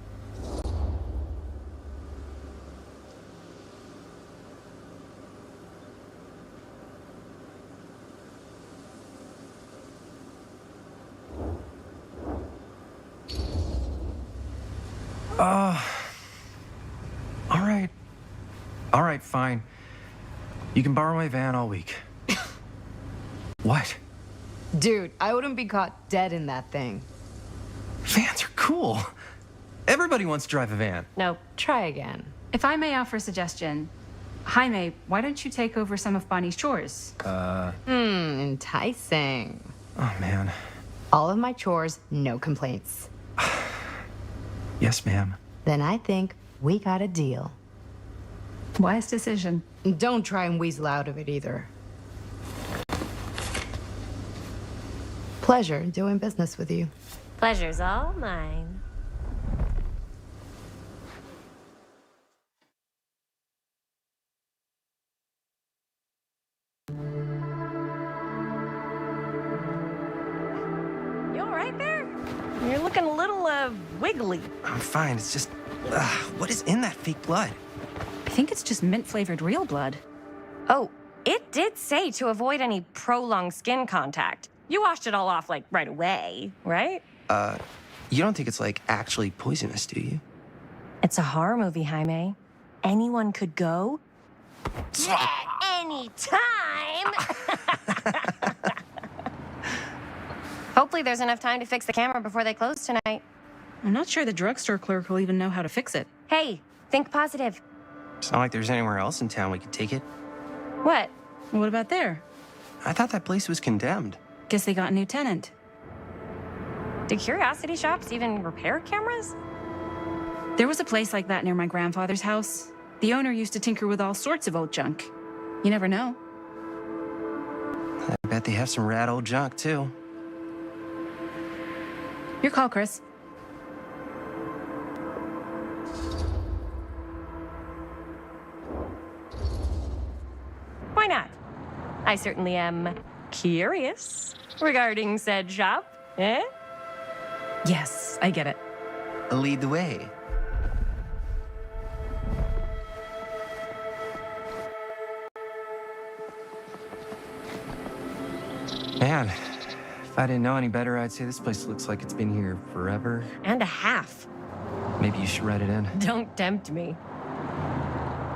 All right, fine. You can borrow my van all week. What? Dude, I wouldn't be caught dead in that thing. Vans are cool. Everybody wants to drive a van. No, try again. If I may offer a suggestion, Jaime, why don't you take over some of Bonnie's chores? Enticing. Oh, man. All of my chores, no complaints. Yes, ma'am. Then I think we got a deal. Wise decision. Don't try and weasel out of it either. Pleasure doing business with you. Pleasure's all mine. You all right there? You're looking a little, wiggly. I'm fine. It's just, what is in that fake blood? I think it's just mint-flavored real blood. Oh, it did say to avoid any prolonged skin contact. You washed it all off, like, right away, right? You don't think it's, like, actually poisonous, do you? It's a horror movie, Jaime. Anyone could go at any time. Hopefully there's enough time to fix the camera before they close tonight. I'm not sure the drugstore clerk will even know how to fix it. Hey, think positive. It's not like there's anywhere else in town we could take it. What? What about there? I thought that place was condemned. Guess they got a new tenant. Do curiosity shops even repair cameras? There was a place like that near my grandfather's house. The owner used to tinker with all sorts of old junk. You never know. I bet they have some rad old junk, too. Your call, Chris. Why not? I certainly am curious regarding said shop, eh? Yes, I get it. Lead the way. Man, if I didn't know any better, I'd say this place looks like it's been here forever. And a half. Maybe you should write it in. Don't tempt me.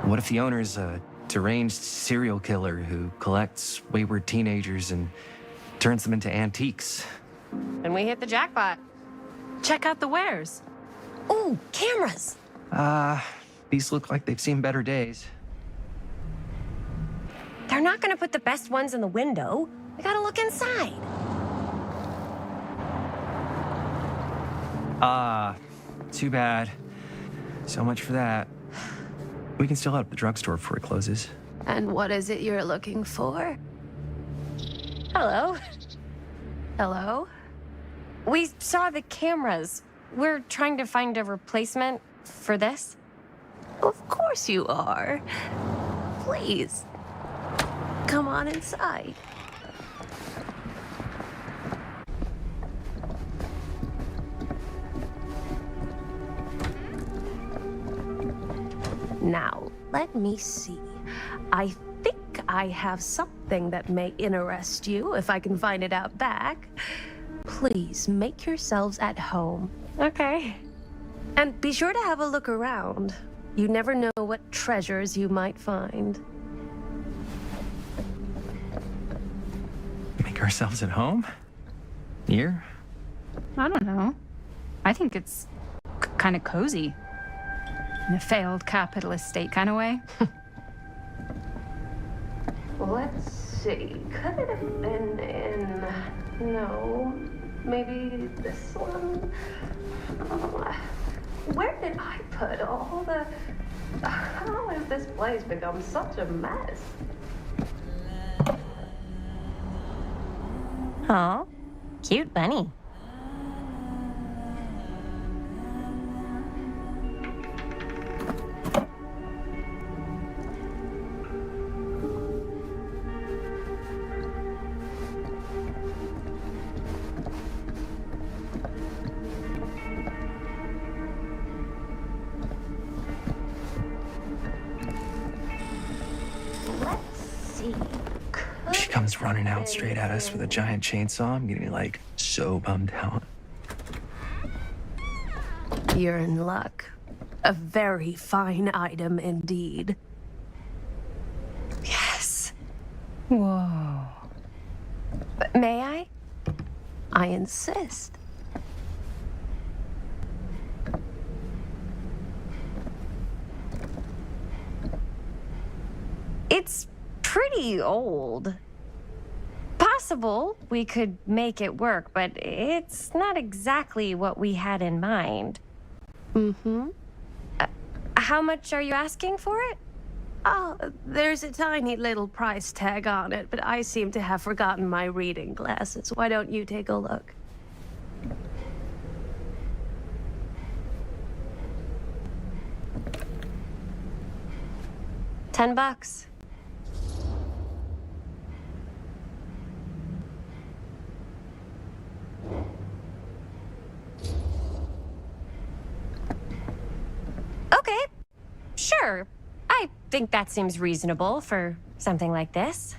What if the owner's a deranged serial killer who collects wayward teenagers and turns them into antiques? And we hit the jackpot. Check out the wares. Ooh, cameras. These look like they've seen better days. They're not gonna put the best ones in the window. We gotta look inside. Too bad. So much for that. We can still head up the drugstore before it closes. And what is it you're looking for? Hello. Hello? We saw the cameras. We're trying to find a replacement for this. Of course you are. Please, come on inside. Now, let me see. I think I have something that may interest you, if I can find it out back. Please make yourselves at home. Okay. And be sure to have a look around. You never know what treasures you might find. Make ourselves at home? Here? I don't know. I think it's kind of cozy. In a failed capitalist state kind of way. Let's see. Could it have been in... No. Maybe this one? Where did I put all the... How has this place become such a mess? Aw, cute bunny. She comes running out straight at us with a giant chainsaw. I'm getting, like, so bummed out. You're in luck. A very fine item indeed. Yes. Whoa. May I? I insist. It's pretty old. Possible we could make it work, but it's not exactly what we had in mind. Mm-hmm. How much are you asking for it? Oh, there's a tiny little price tag on it, but I seem to have forgotten my reading glasses. Why don't you take a look? $10. Okay, sure. I think that seems reasonable for something like this.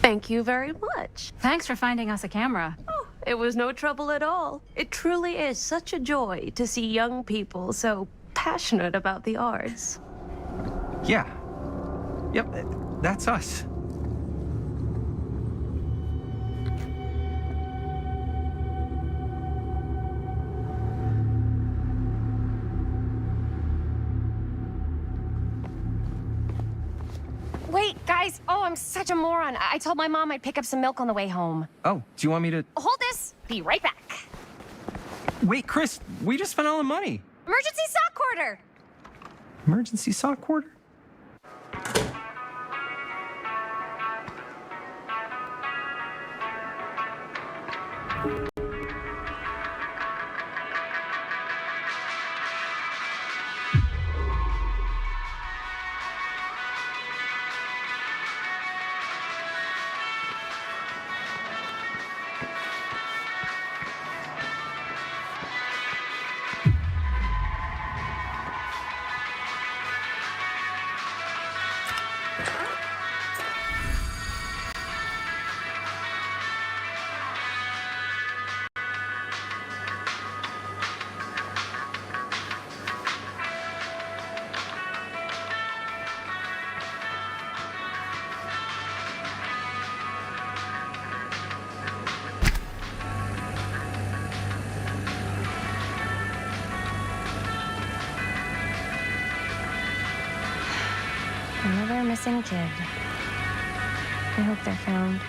Thank you very much. Thanks for finding us a camera. Oh, it was no trouble at all. It truly is such a joy to see young people so passionate about the arts. Yeah. Yep, that's us. Wait, guys. Oh, I'm such a moron. I told my mom I'd pick up some milk on the way home. Oh, do you want me to... Hold this. Be right back. Wait, Chris, we just spent all the money. Emergency sock quarter. Emergency sock quarter? Another missing kid. I hope they're found.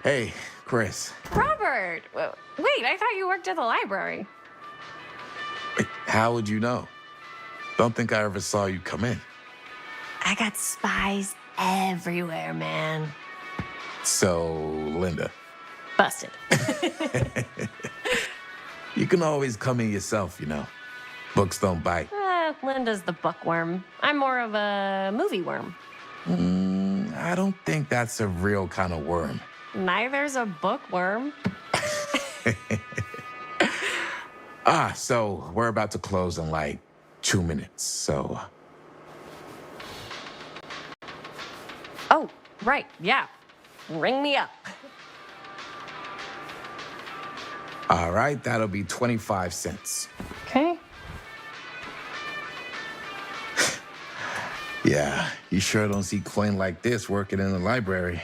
Hey, Chris. Robert! Wait, I thought you worked at the library. Wait, how would you know? Don't think I ever saw you come in. I got spies everywhere, man. So, Linda. Busted. You can always come in yourself, you know. Books don't bite. Linda's the bookworm. I'm more of a movie worm. I don't think that's a real kind of worm. Neither's a bookworm. So we're about to close in like 2 minutes, so... Oh, right, yeah. Ring me up. All right, that'll be 25 cents. Okay. Yeah, you sure don't see coin like this working in the library.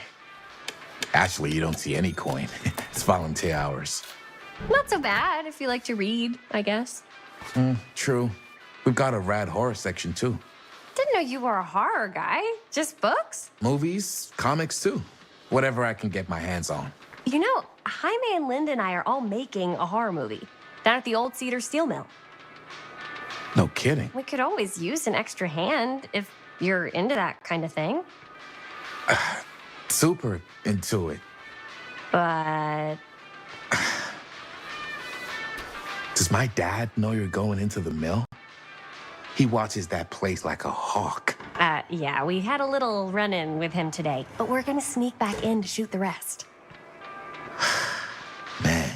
Actually, you don't see any coin. It's volunteer hours. Not so bad if you like to read, I guess. True. We've got a rad horror section, too. Didn't know you were a horror guy. Just books? Movies, comics, too. Whatever I can get my hands on. You know, Jaime and Linda and I are all making a horror movie down at the old Cedar Steel Mill. No kidding. We could always use an extra hand if you're into that kind of thing. Super into it. But... Does my dad know you're going into the mill? He watches that place like a hawk. Yeah, we had a little run-in with him today, but we're gonna sneak back in to shoot the rest. Man.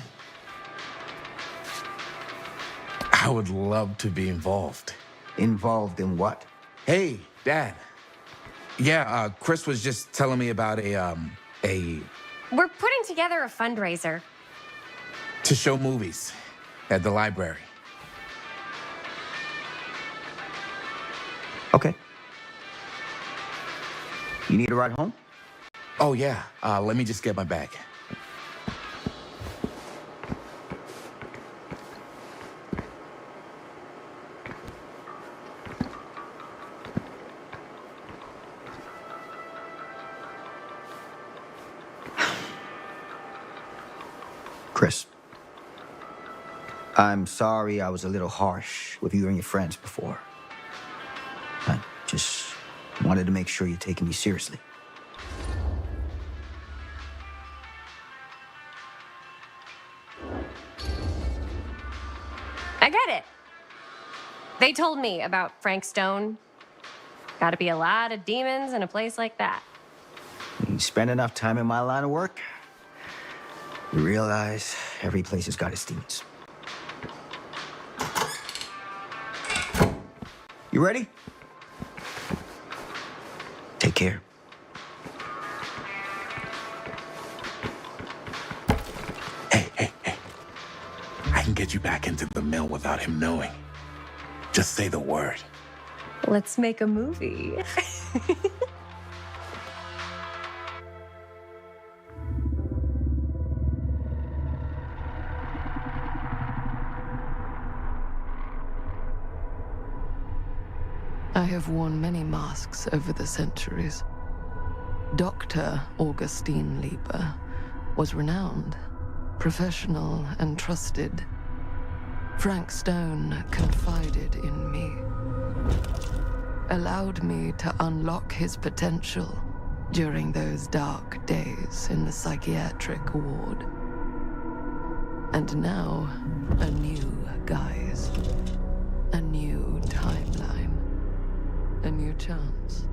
I would love to be involved. Involved in what? Hey, Dad. Yeah, Chris was just telling me about a... We're putting together a fundraiser. to show movies at the library. Okay. You need a ride home? Oh, yeah. Let me just get my bag. Chris, I'm sorry I was a little harsh with you and your friends before. I just wanted to make sure you're taking me seriously. I get it. They told me about Frank Stone. Gotta be a lot of demons in a place like that. You spend enough time in my line of work, you realize every place has got its demons. You ready? Take care. Hey. I can get you back into the mill without him knowing. Just say the word. Let's make a movie. I have worn many masks over the centuries. Dr. Augustine Lieber was renowned, professional, and trusted. Frank Stone confided in me, allowed me to unlock his potential during those dark days in the psychiatric ward. And now, a new guise, a new timeline. A new chance.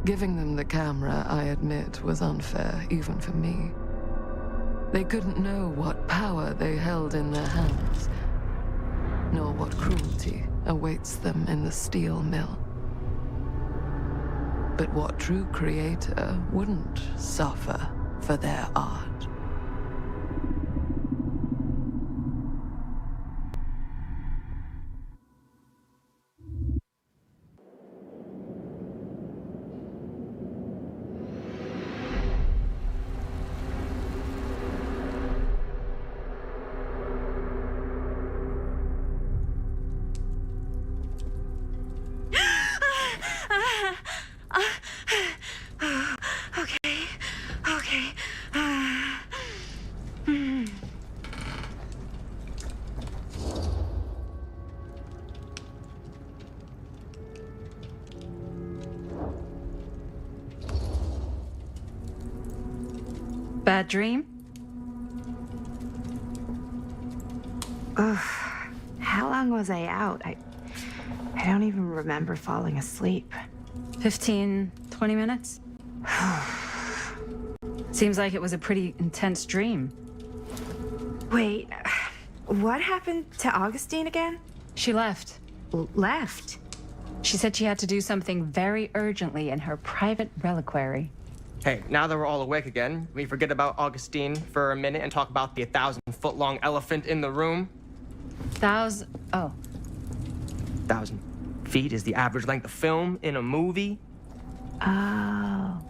Giving them the camera, I admit, was unfair, even for me. They couldn't know what power they held in their hands, nor what cruelty awaits them in the steel mill. But what true creator wouldn't suffer for their art? Bad dream? Ugh. How long was I out? I don't even remember falling asleep. 15, 20 minutes? Seems like it was a pretty intense dream. Wait, what happened to Augustine again? She left. Left? She said she had to do something very urgently in her private reliquary. Hey, now that we're all awake again, we forget about Augustine for a minute and talk about the 1,000-foot-long elephant in the room. 1,000 feet is the average length of film in a movie. Oh.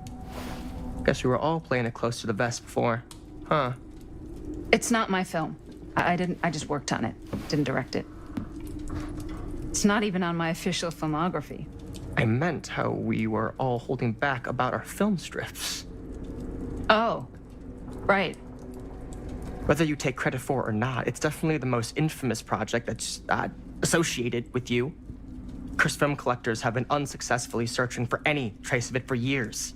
Guess we were all playing it close to the vest before, huh? It's not my film. I just worked on it. Didn't direct it. It's not even on my official filmography. I meant how we were all holding back about our film strips. Oh, right. Whether you take credit for it or not, it's definitely the most infamous project that's associated with you. Cursed film collectors have been unsuccessfully searching for any trace of it for years.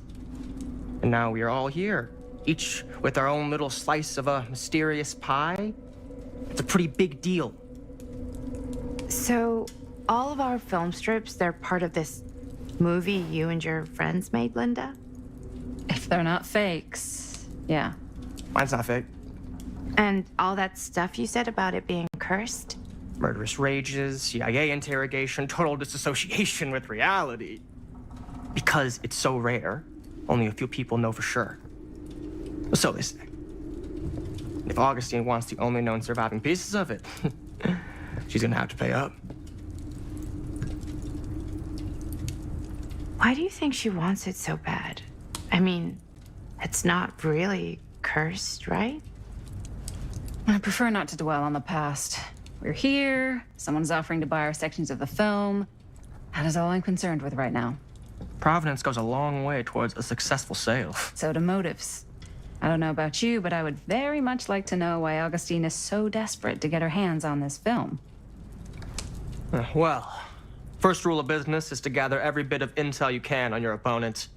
And now we are all here, each with our own little slice of a mysterious pie. It's a pretty big deal. So, all of our film strips, they're part of this movie you and your friends made, Linda? If they're not fakes, yeah. Mine's not fake. And all that stuff you said about it being cursed? Murderous rages, CIA interrogation, total disassociation with reality. Because it's so rare, only a few people know for sure. So they say. If Augustine wants the only known surviving pieces of it, she's gonna have to pay up. Why do you think she wants it so bad? I mean, it's not really cursed, right? I prefer not to dwell on the past. We're here, someone's offering to buy our sections of the film. That is all I'm concerned with right now. Providence goes a long way towards a successful sale. So do motives. I don't know about you, but I would very much like to know why Augustine is so desperate to get her hands on this film. Well, first rule of business is to gather every bit of intel you can on your opponent.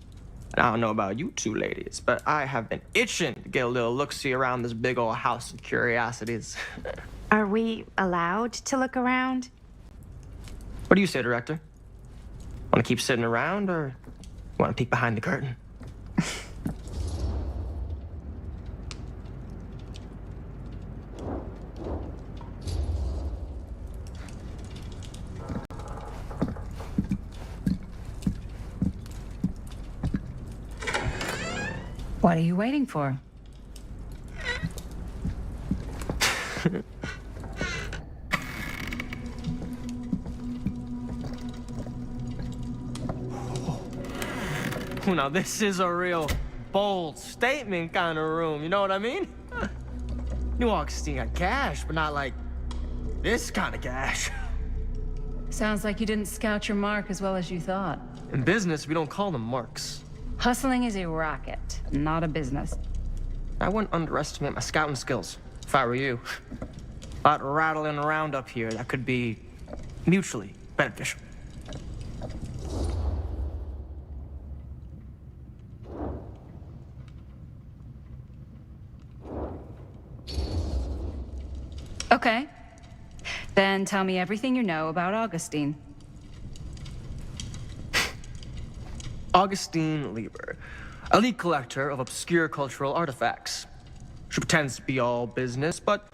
And I don't know about you two ladies, but I have been itching to get a little look-see around this big old house of curiosities. Are we allowed to look around? What do you say, director? Want to keep sitting around, or want to peek behind the curtain? What are you waiting for? Now this is a real bold statement kind of room, you know what I mean? New Augustine got cash, but not like this kind of cash. Sounds like you didn't scout your mark as well as you thought. In business, we don't call them marks. Hustling is a racket, not a business. I wouldn't underestimate my scouting skills, if I were you. A lot rattling around up here that could be mutually beneficial. Okay. Then tell me everything you know about Augustine. Augustine Lieber, elite collector of obscure cultural artifacts. She pretends to be all business, but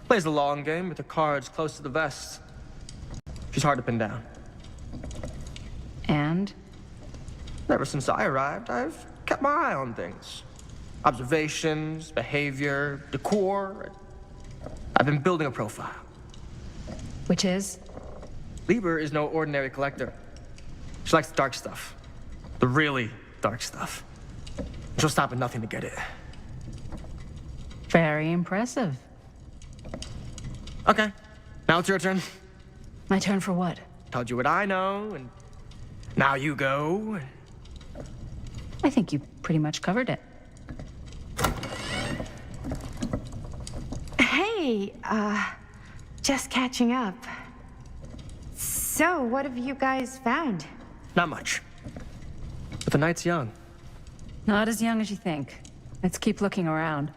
plays the long game with her cards close to the vest. She's hard to pin down. And? Ever since I arrived, I've kept my eye on things. Observations, behavior, decor. I've been building a profile. Which is? Lieber is no ordinary collector. She likes the dark stuff. The really dark stuff. She'll stop at nothing to get it. Very impressive. Okay, now it's your turn. My turn for what? Told you what I know, and now you go. I think you pretty much covered it. Hey, just catching up. So, what have you guys found? Not much. But the night's young. Not as young as you think. Let's keep looking around.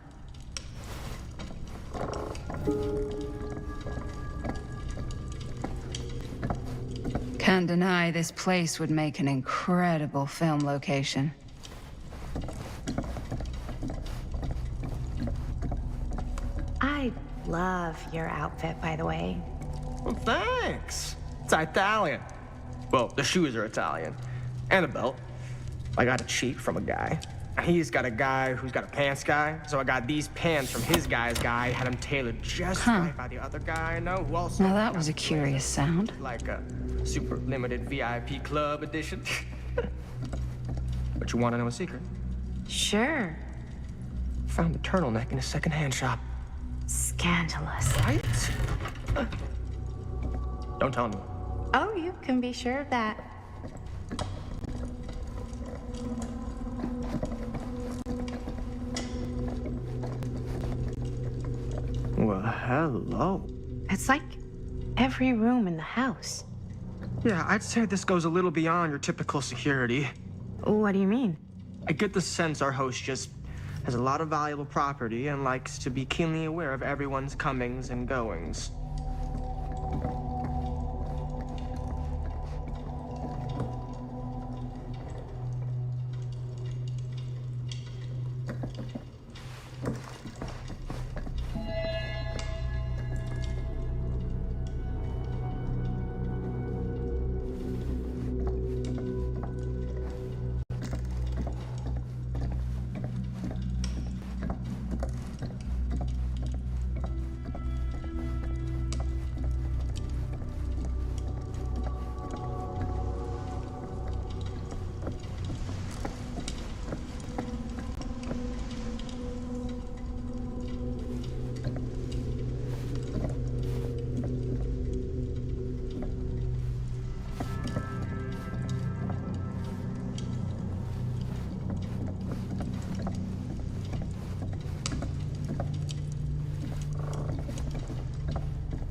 Can't deny this place would make an incredible film location. I love your outfit, by the way. Well, thanks. It's Italian. Well, the shoes are Italian. And a belt. I got a cheat from a guy. He's got a guy who's got a pants guy, so I got these pants from his guy's guy, had them tailored just right by the other guy I know, who also... Now that was a curious sound. Like a super limited VIP club edition. But you want to know a secret? Sure. Found a turtleneck in a secondhand shop. Scandalous. Right? Don't tell anyone. Oh, you can be sure of that. Well, hello. It's like every room in the house. Yeah, I'd say this goes a little beyond your typical security. What do you mean? I get the sense our host just has a lot of valuable property and likes to be keenly aware of everyone's comings and goings.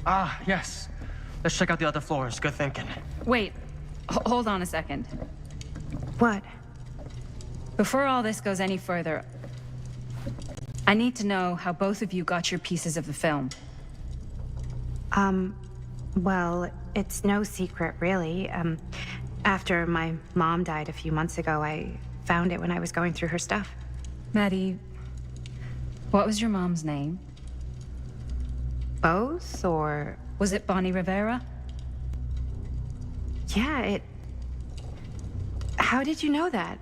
Ah, yes. Let's check out the other floors. Good thinking. Wait, hold on a second. What? Before all this goes any further, I need to know how both of you got your pieces of the film. Well, it's no secret, really. After my mom died a few months ago, I found it when I was going through her stuff. Maddie, what was your mom's name? Both, or... Was it Bonnie Rivera? Yeah, How did you know that?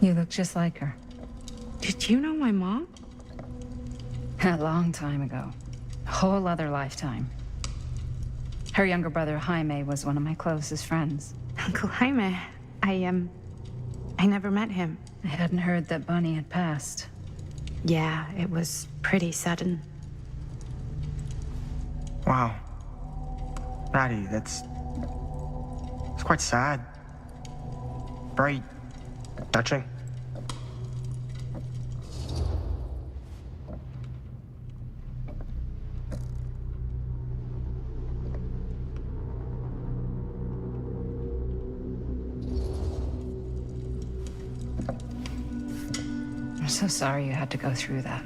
You look just like her. Did you know my mom? A long time ago. A whole other lifetime. Her younger brother, Jaime, was one of my closest friends. Uncle Jaime. I never met him. I hadn't heard that Bonnie had passed. Yeah, it was pretty sudden. Wow. Maddie, it's quite sad. Very touching. I'm so sorry you had to go through that.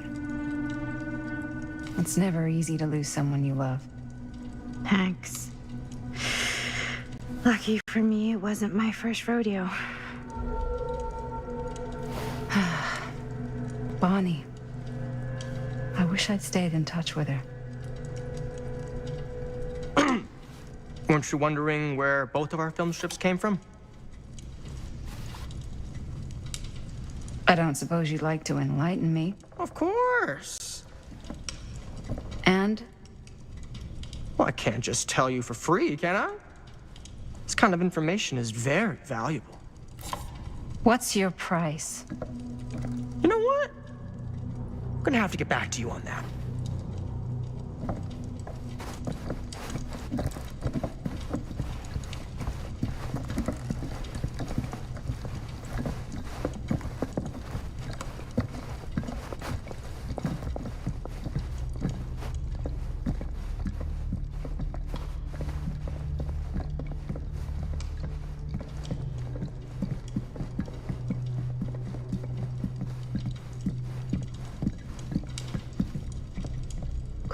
It's never easy to lose someone you love. Thanks. Lucky for me, it wasn't my first rodeo. Bonnie. I wish I'd stayed in touch with her. Weren't you wondering where both of our film strips came from? I don't suppose you'd like to enlighten me. Of course. And? Well, I can't just tell you for free, can I? This kind of information is very valuable. What's your price? You know what? I'm gonna have to get back to you on that.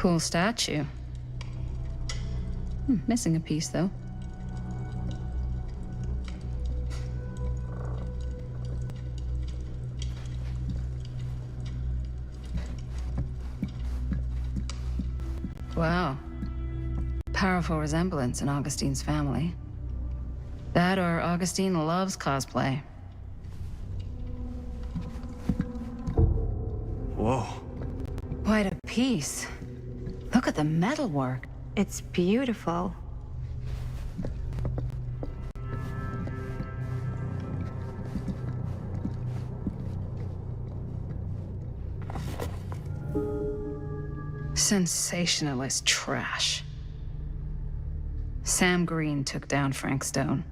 Cool statue. Missing a piece, though. Wow. Powerful resemblance in Augustine's family. That or Augustine loves cosplay. Whoa. Quite a piece. Look at the metalwork. It's beautiful. Sensationalist trash. Sam Green took down Frank Stone.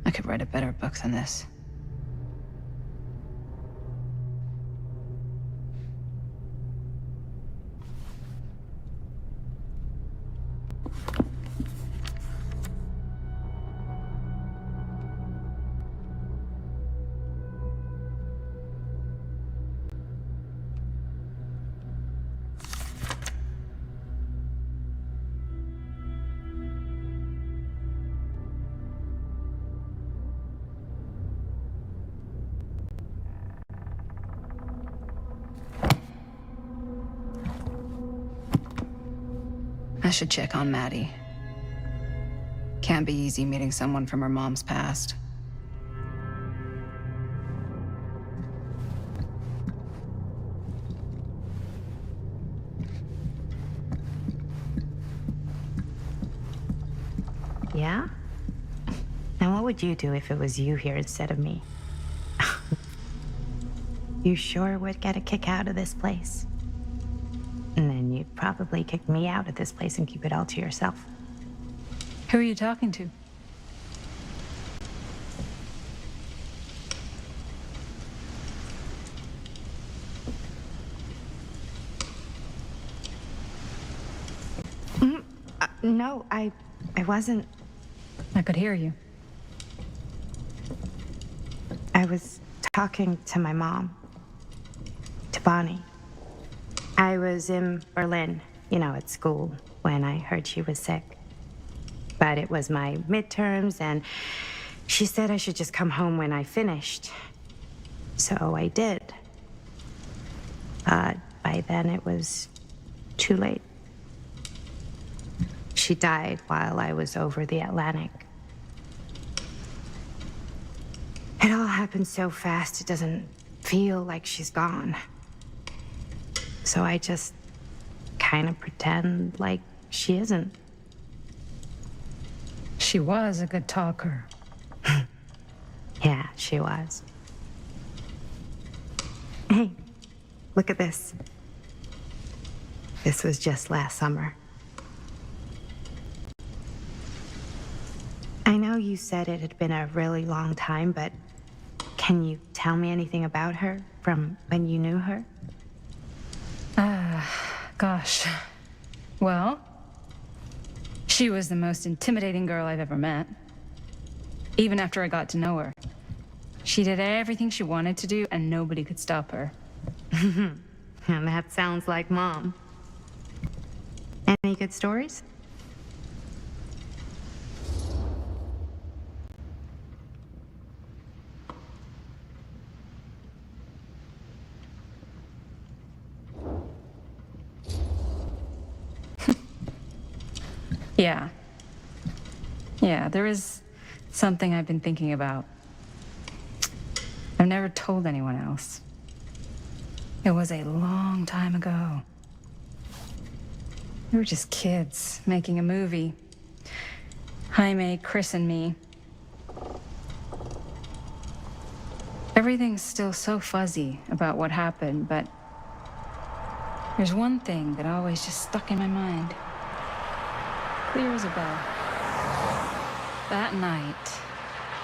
I could write a better book than this. I should check on Maddie. Can't be easy meeting someone from her mom's past. Yeah? And what would you do if it was you here instead of me? You sure would get a kick out of this place. And then you'd probably kick me out of this place and keep it all to yourself. Who are you talking to? No, I wasn't. I could hear you. I was talking to my mom, to Bonnie. I was in Berlin, at school, when I heard she was sick. But it was my midterms, and she said I should just come home when I finished. So I did. But by then it was too late. She died while I was over the Atlantic. It all happened so fast, it doesn't feel like she's gone. So I just kind of pretend like she isn't. She was a good talker. Yeah, she was. Hey, look at this. This was just last summer. I know you said it had been a really long time, but can you tell me anything about her from when you knew her? Gosh. Well, she was the most intimidating girl I've ever met. Even after I got to know her. She did everything she wanted to do, and nobody could stop her. And that sounds like Mom. Any good stories? Yeah, there is something I've been thinking about. I've never told anyone else. It was a long time ago. We were just kids making a movie. Jaime, Chris, and me. Everything's still so fuzzy about what happened, but there's one thing that always just stuck in my mind. Clear as a bell. That night,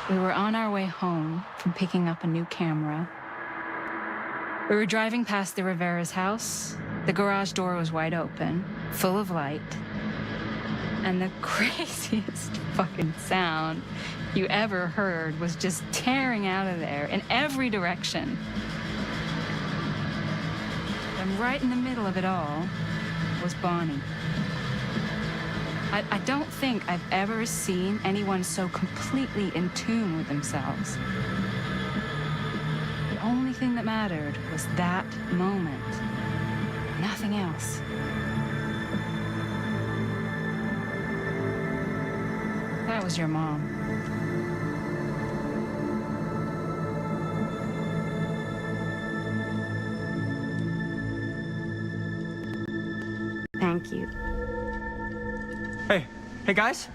we were on our way home from picking up a new camera. We were driving past the Rivera's house. The garage door was wide open, full of light. And the craziest fucking sound you ever heard was just tearing out of there in every direction. And right in the middle of it all, was Bonnie. I don't think I've ever seen anyone so completely in tune with themselves. The only thing that mattered was that moment. Nothing else. That was your mom. Thank you. Hey guys.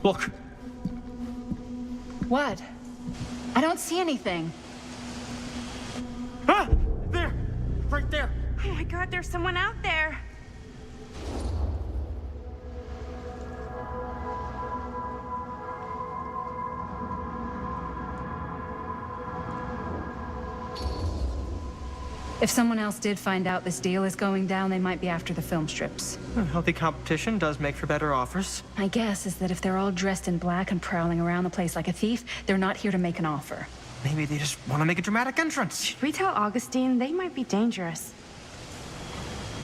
Look. What? I don't see anything. Ah! There! Right there! Oh my God, there's someone out there. If someone else did find out this deal is going down, they might be after the film strips. Healthy competition does make for better offers. My guess is that if they're all dressed in black and prowling around the place like a thief, they're not here to make an offer. Maybe they just want to make a dramatic entrance. Should we tell Augustine? They might be dangerous.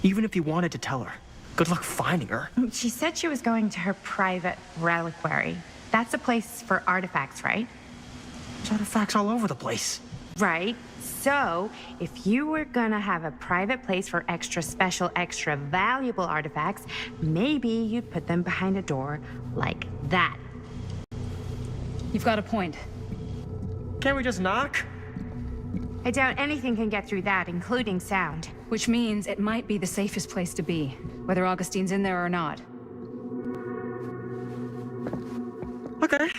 Even if you wanted to tell her, good luck finding her. She said she was going to her private reliquary. That's a place for artifacts, right? There's artifacts all over the place. Right. So, if you were gonna have a private place for extra special, extra valuable artifacts, maybe you'd put them behind a door like that. You've got a point. Can't we just knock? I doubt anything can get through that, including sound. Which means it might be the safest place to be, whether Augustine's in there or not. Okay.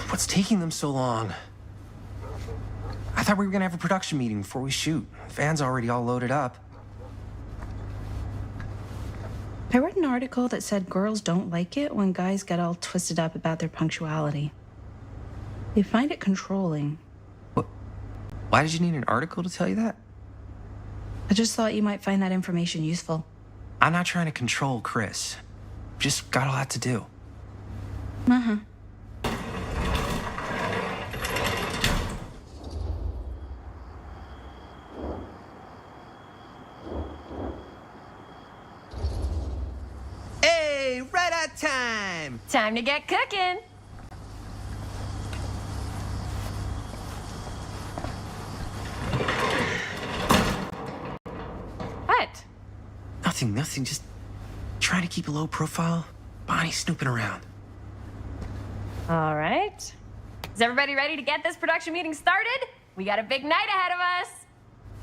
What's taking them so long? I thought we were gonna have a production meeting before we shoot. Van's already all loaded up. I read an article that said girls don't like it when guys get all twisted up about their punctuality. They find it controlling. What? Why did you need an article to tell you that? I just thought you might find that information useful. I'm not trying to control Chris. Just got a lot to do. Uh-huh. Hey, right at time! Time to get cooking. What? Nothing. Just trying to keep a low profile. Bonnie snooping around. All right. Is everybody ready to get this production meeting started? We got a big night ahead of us.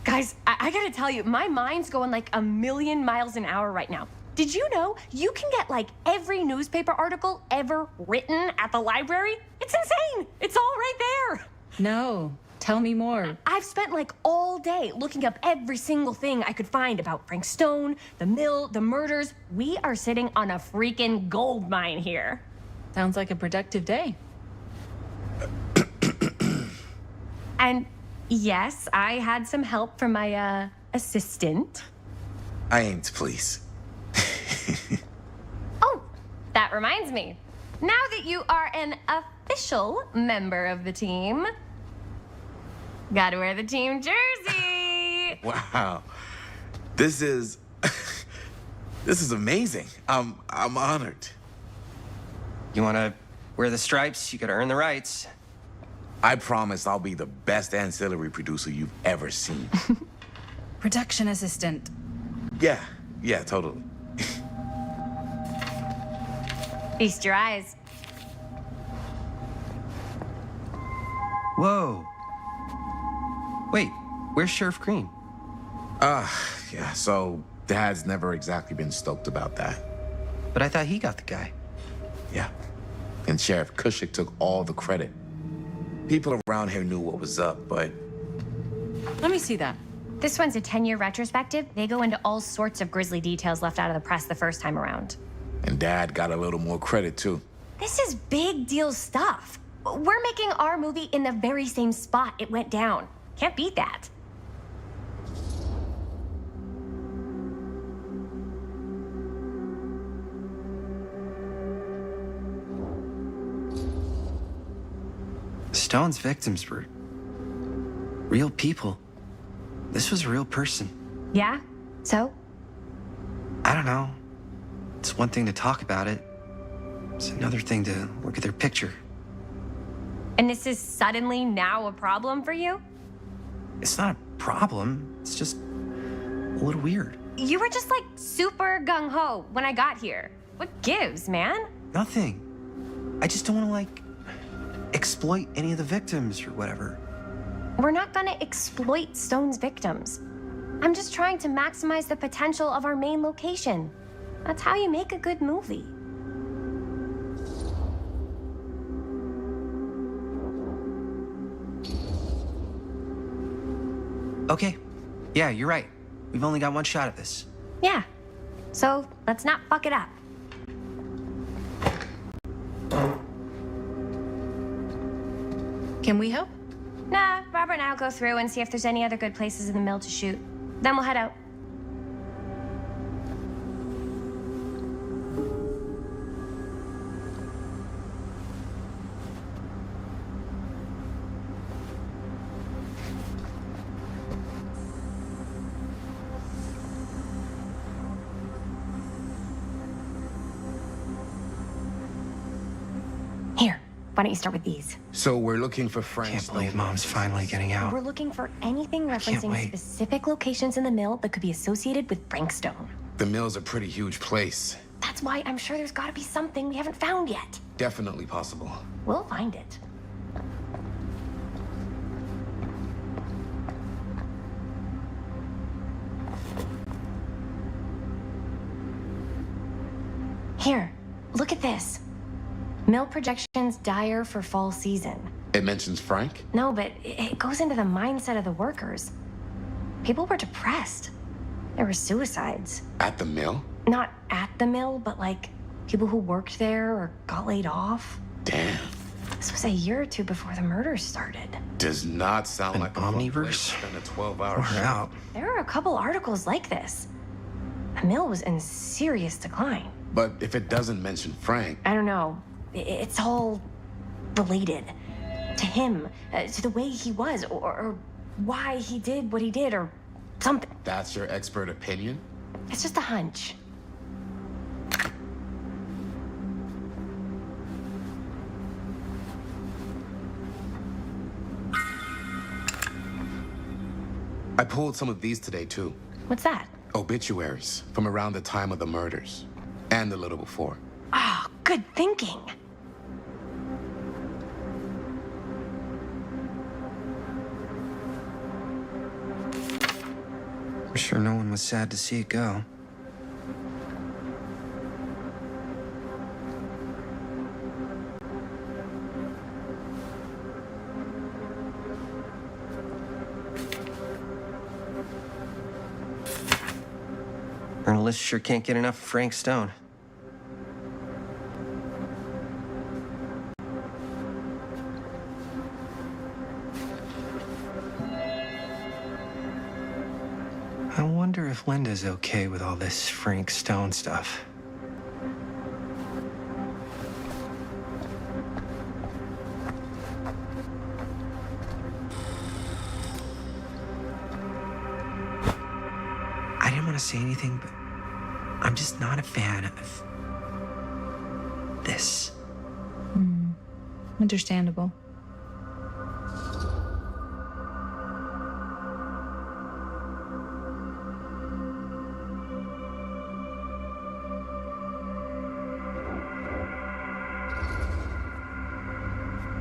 Guys, I gotta tell you, my mind's going like a million miles an hour right now. Did you know you can get like every newspaper article ever written at the library? It's insane. It's all right there. No. Tell me more. I've spent like all day looking up every single thing I could find about Frank Stone, the mill, the murders. We are sitting on a freaking gold mine here. Sounds like a productive day. And yes, I had some help from my assistant. I aim to please. Oh, that reminds me. Now that you are an official member of the team, gotta wear the team jersey. Wow. This is amazing. I'm honored. You wanna wear the stripes? You gotta earn the rights. I promise I'll be the best ancillary producer you've ever seen. Production assistant. Yeah, totally. Feast your eyes. Whoa. Wait, where's Sheriff Green? Yeah, so Dad's never exactly been stoked about that. But I thought he got the guy. Yeah. and Sheriff Cushing took all the credit. People around here knew what was up, but... Let me see that. This one's a 10-year retrospective. They go into all sorts of grisly details left out of the press the first time around. And Dad got a little more credit, too. This is big deal stuff. We're making our movie in the very same spot it went down. Can't beat that. Stone's victims were real people. This was a real person. Yeah? So? I don't know. It's one thing to talk about it. It's another thing to look at their picture. And this is suddenly now a problem for you? It's not a problem. It's just a little weird. You were just like super gung-ho when I got here. What gives, man? Nothing. I just don't want to, like, exploit any of the victims or whatever. We're not gonna exploit Stone's victims. I'm just trying to maximize the potential of our main location. That's how you make a good movie. Okay. Yeah, you're right. We've only got one shot at this. Yeah. So let's not fuck it up. Can we help? Nah, Robert and I'll go through and see if there's any other good places in the mill to shoot. Then we'll head out. Here, why don't you start with these? So we're looking for Frank Can't believe Mom's finally getting out. We're looking for anything referencing wait. specific locations in the mill that could be associated with Frank Stone. The mill's a pretty huge place. That's why I'm sure there's gotta be something we haven't found yet. Definitely possible. We'll find it. Here, look at this. Mill projections dire for fall season. It mentions Frank? No, but it goes into the mindset of the workers. People were depressed. There were suicides. At the mill? Not at the mill, but like people who worked there or got laid off. Damn. This was a year or two before the murders started. Does not sound like a omniverse? Spend a 12-hour We're shift. out. There are a couple articles like this. The mill was in serious decline. But if it doesn't mention Frank, I don't know. It's all related to him, to the way he was, or why he did what he did, or something. that's your expert opinion? It's just a hunch. I pulled some of these today, too. What's that? Obituaries from around the time of the murders. And a little before. Ah, good thinking. I'm sure no one was sad to see it go. Journalists sure can't get enough of Frank Stone. I wonder if Linda's okay with all this Frank Stone stuff. I didn't want to say anything, but I'm just not a fan of this. Understandable.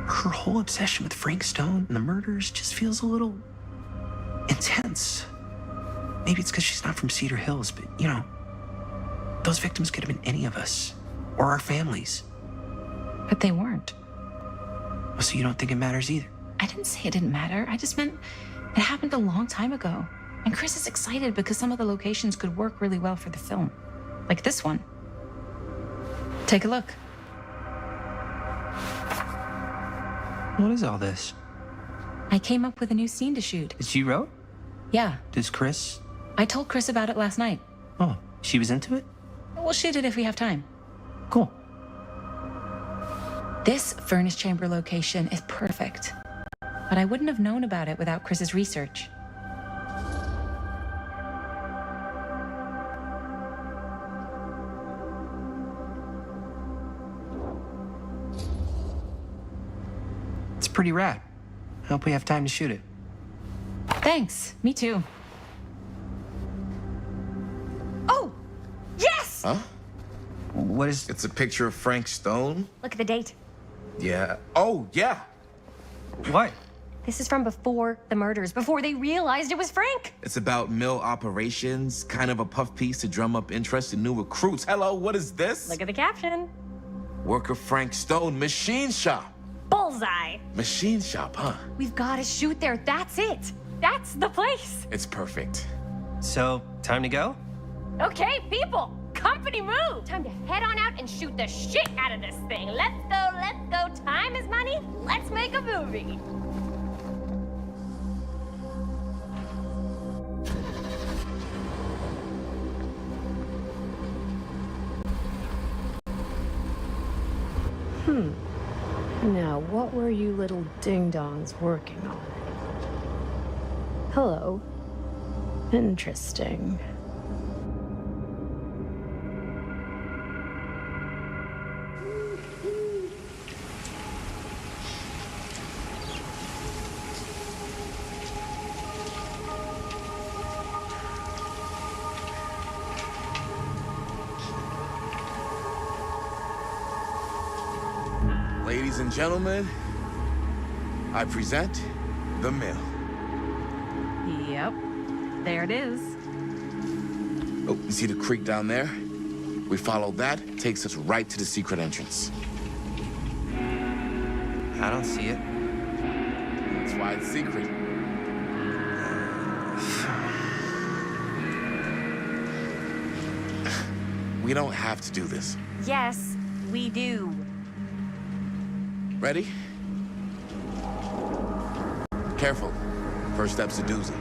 Her whole obsession with Frank Stone and the murders just feels a little intense. Maybe it's because she's not from Cedar Hills, but, you know, those victims could have been any of us or our families. But they weren't. So you don't think it matters either? I didn't say it didn't matter. I just meant it happened a long time ago. And Chris is excited because some of the locations could work really well for the film. Like this one. Take a look. What is all this? I came up with a new scene to shoot. That you wrote? Yeah. Does Chris? I told Chris about it last night. Oh, she was into it? We'll shoot it if we have time. Cool. This furnace chamber location is perfect. But I wouldn't have known about it without Chris's research. It's pretty rad. I hope we have time to shoot it. Thanks. Me too. Oh! Yes! Huh? What is... It's a picture of Frank Stone? Look at the date. Yeah. Oh, yeah. What? This is from before the murders, before they realized it was Frank. It's about mill operations, kind of a puff piece to drum up interest in new recruits. Hello, what is this? Look at the caption. Worker Frank Stone, machine shop. Bullseye. Machine shop, huh? We've got to shoot there. That's it. That's the place. It's perfect. So, time to go? Okay, people. Company move. Time to head on out and shoot the shit out of this thing. Let's go, let's go. Time is money. Let's make a movie. Now, what were you little ding-dongs working on? Hello. Interesting. Ladies and gentlemen, I present The Mill. Yep. There it is. Oh, you see the creek down there? We follow that, takes us right to the secret entrance. I don't see it. That's why it's secret. We don't have to do this. Yes, we do. Ready? Careful. First step's a doozy.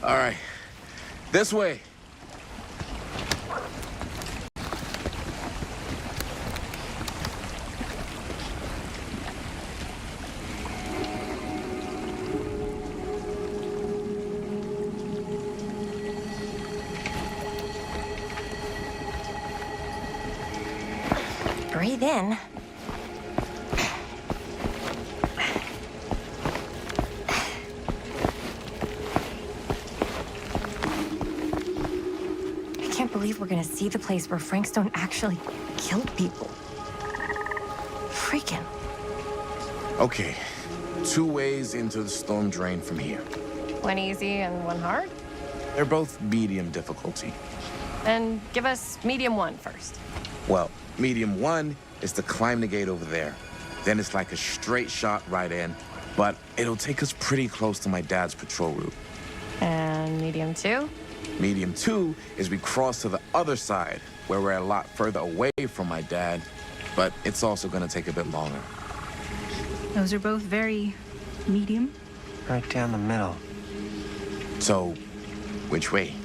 All right. This way. Breathe in. I can't believe we're gonna see the place where Frank Stone actually killed people. Freaking. Okay. 2 ways into the storm drain from here. One easy and one hard? They're both medium difficulty. Then give us medium one first. Well, medium 1 is to climb the gate over there. Then it's like a straight shot right in, but it'll take us pretty close to my dad's patrol route. And medium two? Medium 2 is we cross to the other side, where we're a lot further away from my dad, but it's also gonna take a bit longer. Those are both very medium. Right down the middle. So, which way?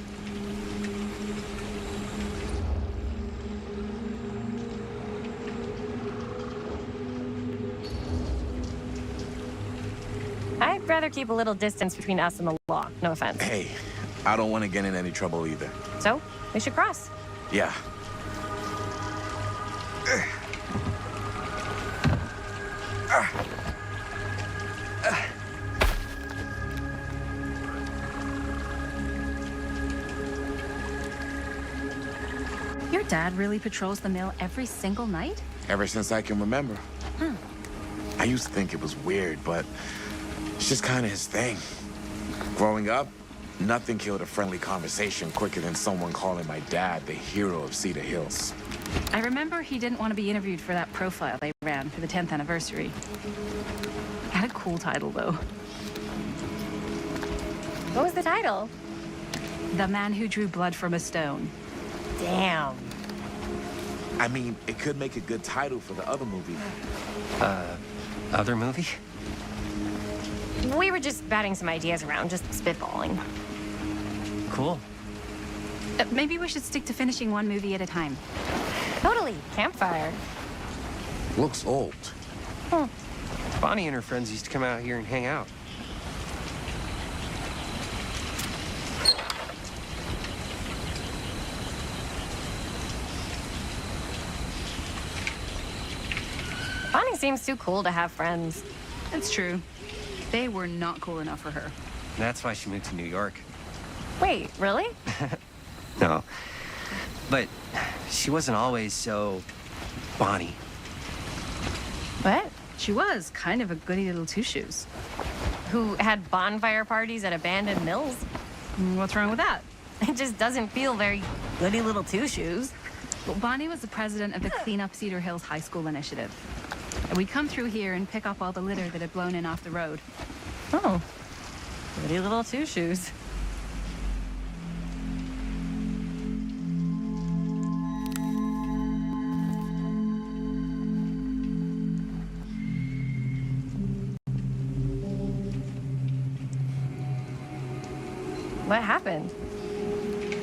I'd rather keep a little distance between us and the law. No offense. Hey, I don't want to get in any trouble either. So, we should cross. Yeah. Your dad really patrols the mill every single night? Ever since I can remember. Huh. I used to think it was weird, but it's just kind of his thing. Growing up, nothing killed a friendly conversation quicker than someone calling my dad the hero of Cedar Hills. I remember he didn't want to be interviewed for that profile they ran for the 10th anniversary. Had a cool title, though. What was the title? The Man Who Drew Blood from a Stone. Damn. I mean, it could make a good title for the other movie. Other movie? We were just batting some ideas around, just spitballing. Cool. Maybe we should stick to finishing one movie at a time. Totally. Campfire. Looks old. Bonnie and her friends used to come out here and hang out. Bonnie seems too cool to have friends. That's true. They were not cool enough for her. That's why she moved to New York. Wait, really? No. But she wasn't always so Bonnie. What? She was kind of a goody little two-shoes. Who had bonfire parties at abandoned mills? What's wrong with that? It just doesn't feel very goody little two-shoes. Well, Bonnie was the president of the Clean Up Cedar Hills High School Initiative. And we'd come through here and pick up all the litter that had blown in off the road. Oh. Goody little two-shoes. What happened?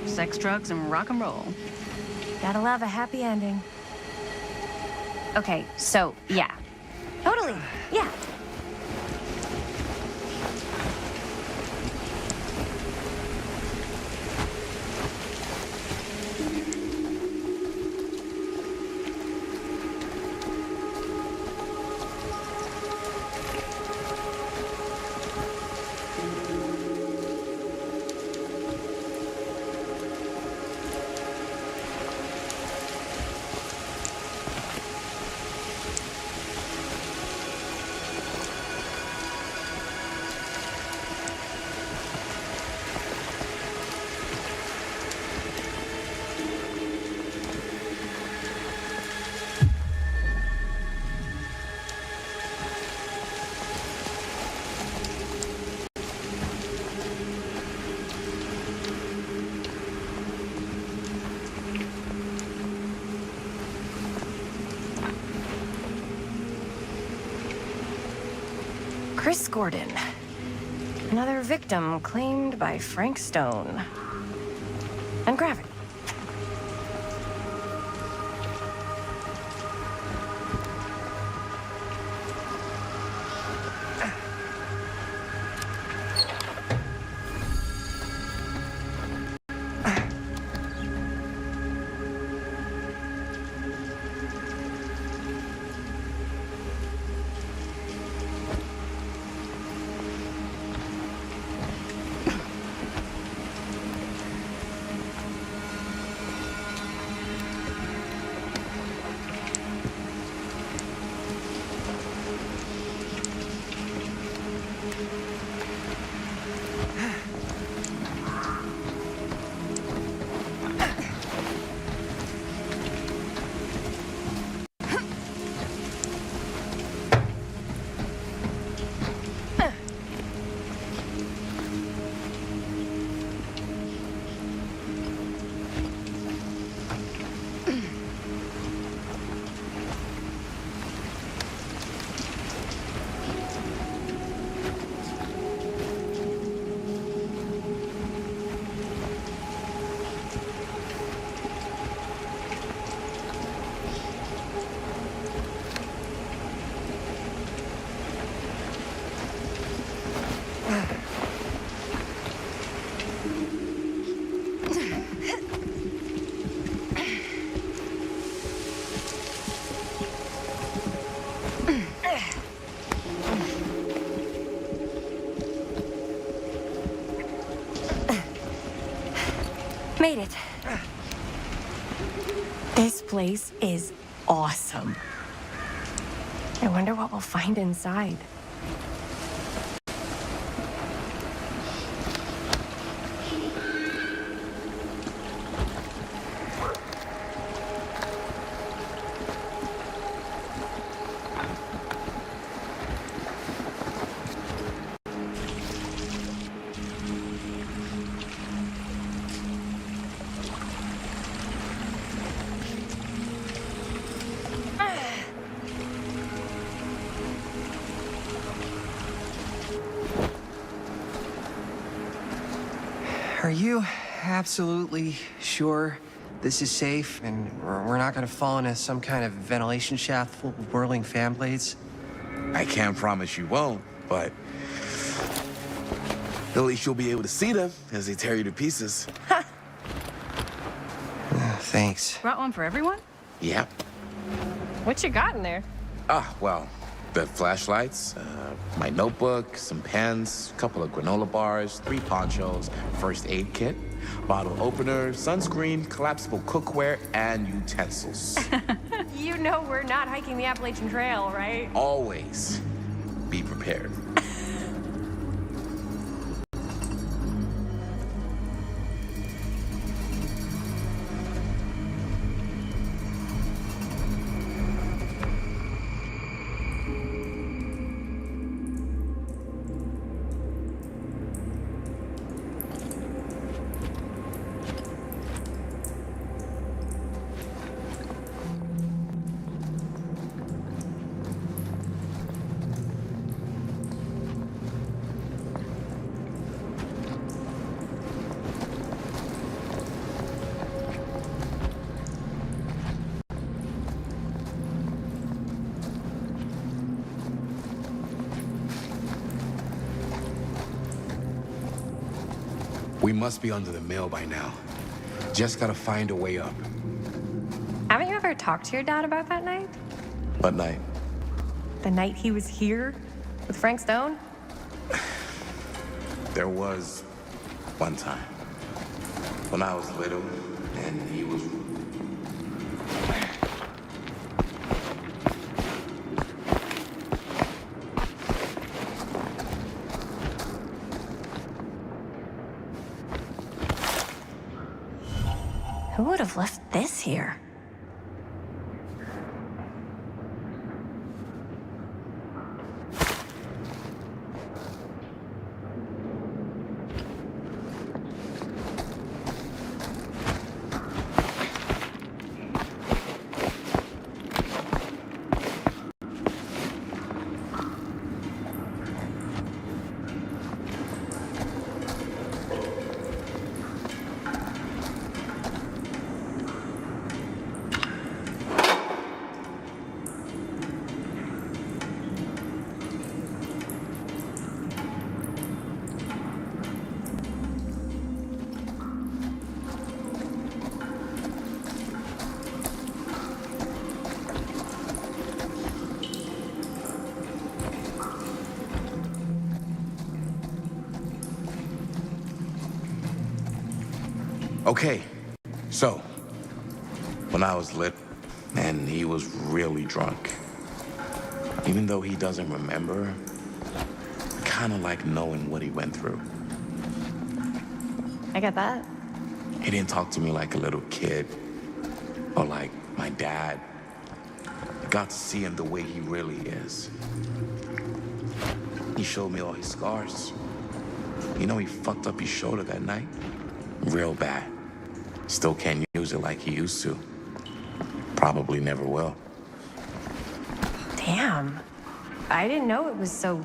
Sex, drugs, and rock and roll. Gotta love a happy ending. Okay, so, yeah. Totally, yeah. Chris Gordon. Another victim claimed by Frank Stone. And Gravity. Made it. This place is awesome. I wonder what we'll find inside. Are you absolutely sure this is safe and we're not gonna fall into some kind of ventilation shaft full of whirling fan blades? I can't promise you won't, but at least you'll be able to see them as they tear you to pieces. Thanks. Brought one for everyone? Yep. What you got in there? Well, the flashlights, my notebook, some pens, a couple of granola bars, 3 ponchos, first aid kit, bottle opener, sunscreen, collapsible cookware, and utensils. You know we're not hiking the Appalachian Trail, right? Always be prepared. We must be under the mill by now. Just gotta find a way up. Haven't you ever talked to your dad about that night? What night? The night he was here with Frank Stone? There was one time when I was little and he was... Who would have left this here? Okay, so, when I was lit, and he was really drunk, even though he doesn't remember, I kind of like knowing what he went through. I get that. He didn't talk to me like a little kid, or like my dad. I got to see him the way he really is. He showed me all his scars. You know, he fucked up his shoulder that night. Real bad. Still can't use it like he used to. Probably never will. Damn. I didn't know it was so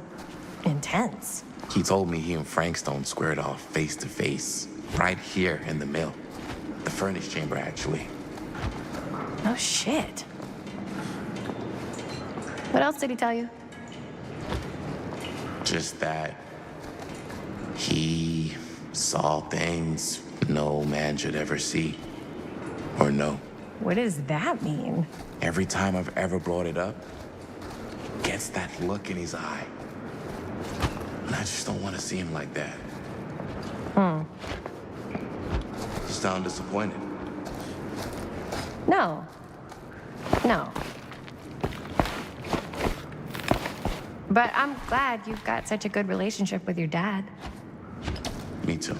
intense. He told me he and Frank Stone squared off face to face, right here in the mill. The furnace chamber, actually. Oh, shit. What else did he tell you? Just that he saw things no man should ever see or know. What does that mean? Every time I've ever brought it up, gets that look in his eye. And I just don't want to see him like that. You sound disappointed. No. No. But I'm glad you've got such a good relationship with your dad. Me too.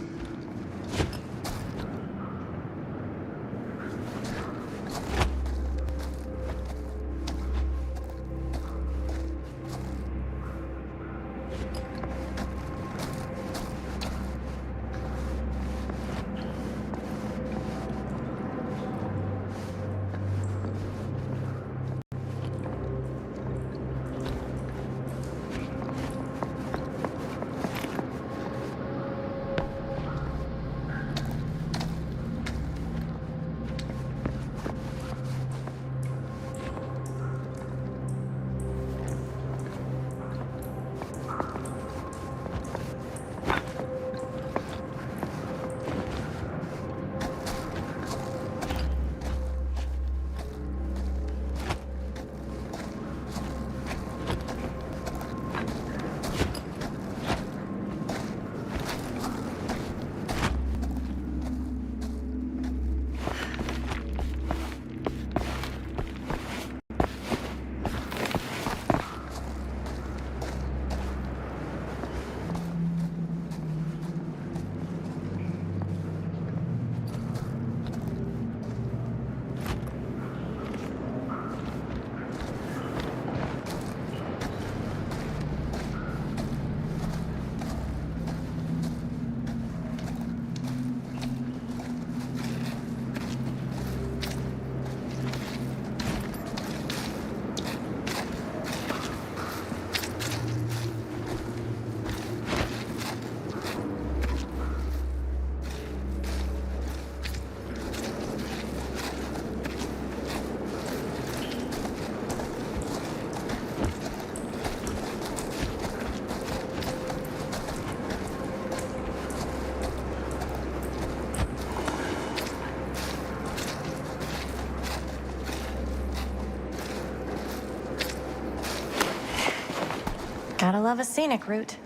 Gotta love a scenic route.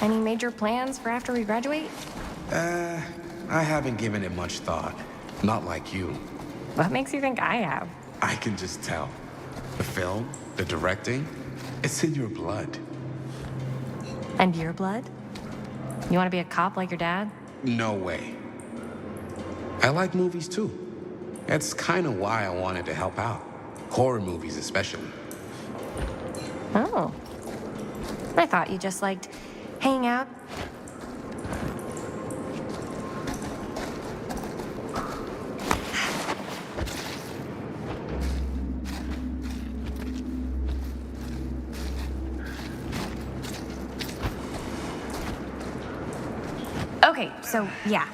Any major plans for after we graduate? I haven't given it much thought. Not like you. What makes you think I have? I can just tell. The film, the directing, it's in your blood. And your blood? You want to be a cop like your dad? No way. I like movies too. That's kind of why I wanted to help out. Horror movies especially. Oh. I thought you just liked hanging out. Okay, so yeah.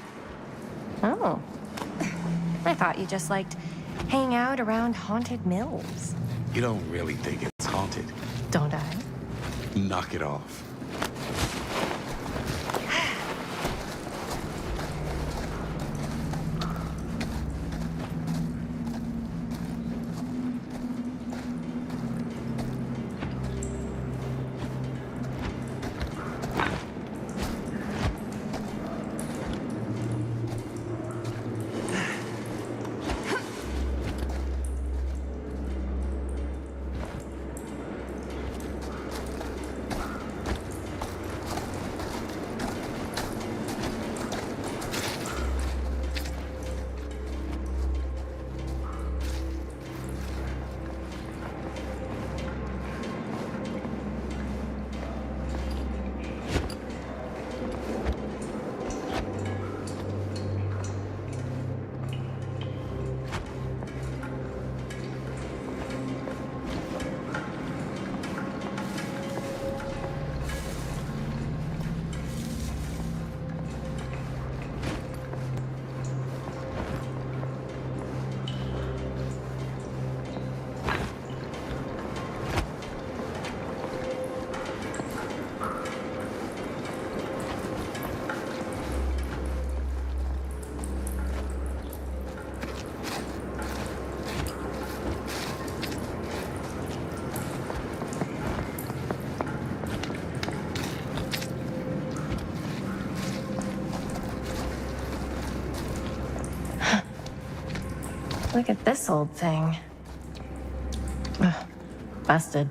Oh. I thought you just liked hanging out around haunted mills. You don't really think it's haunted. Don't I? Knock it off. Look at this old thing. Ugh, busted.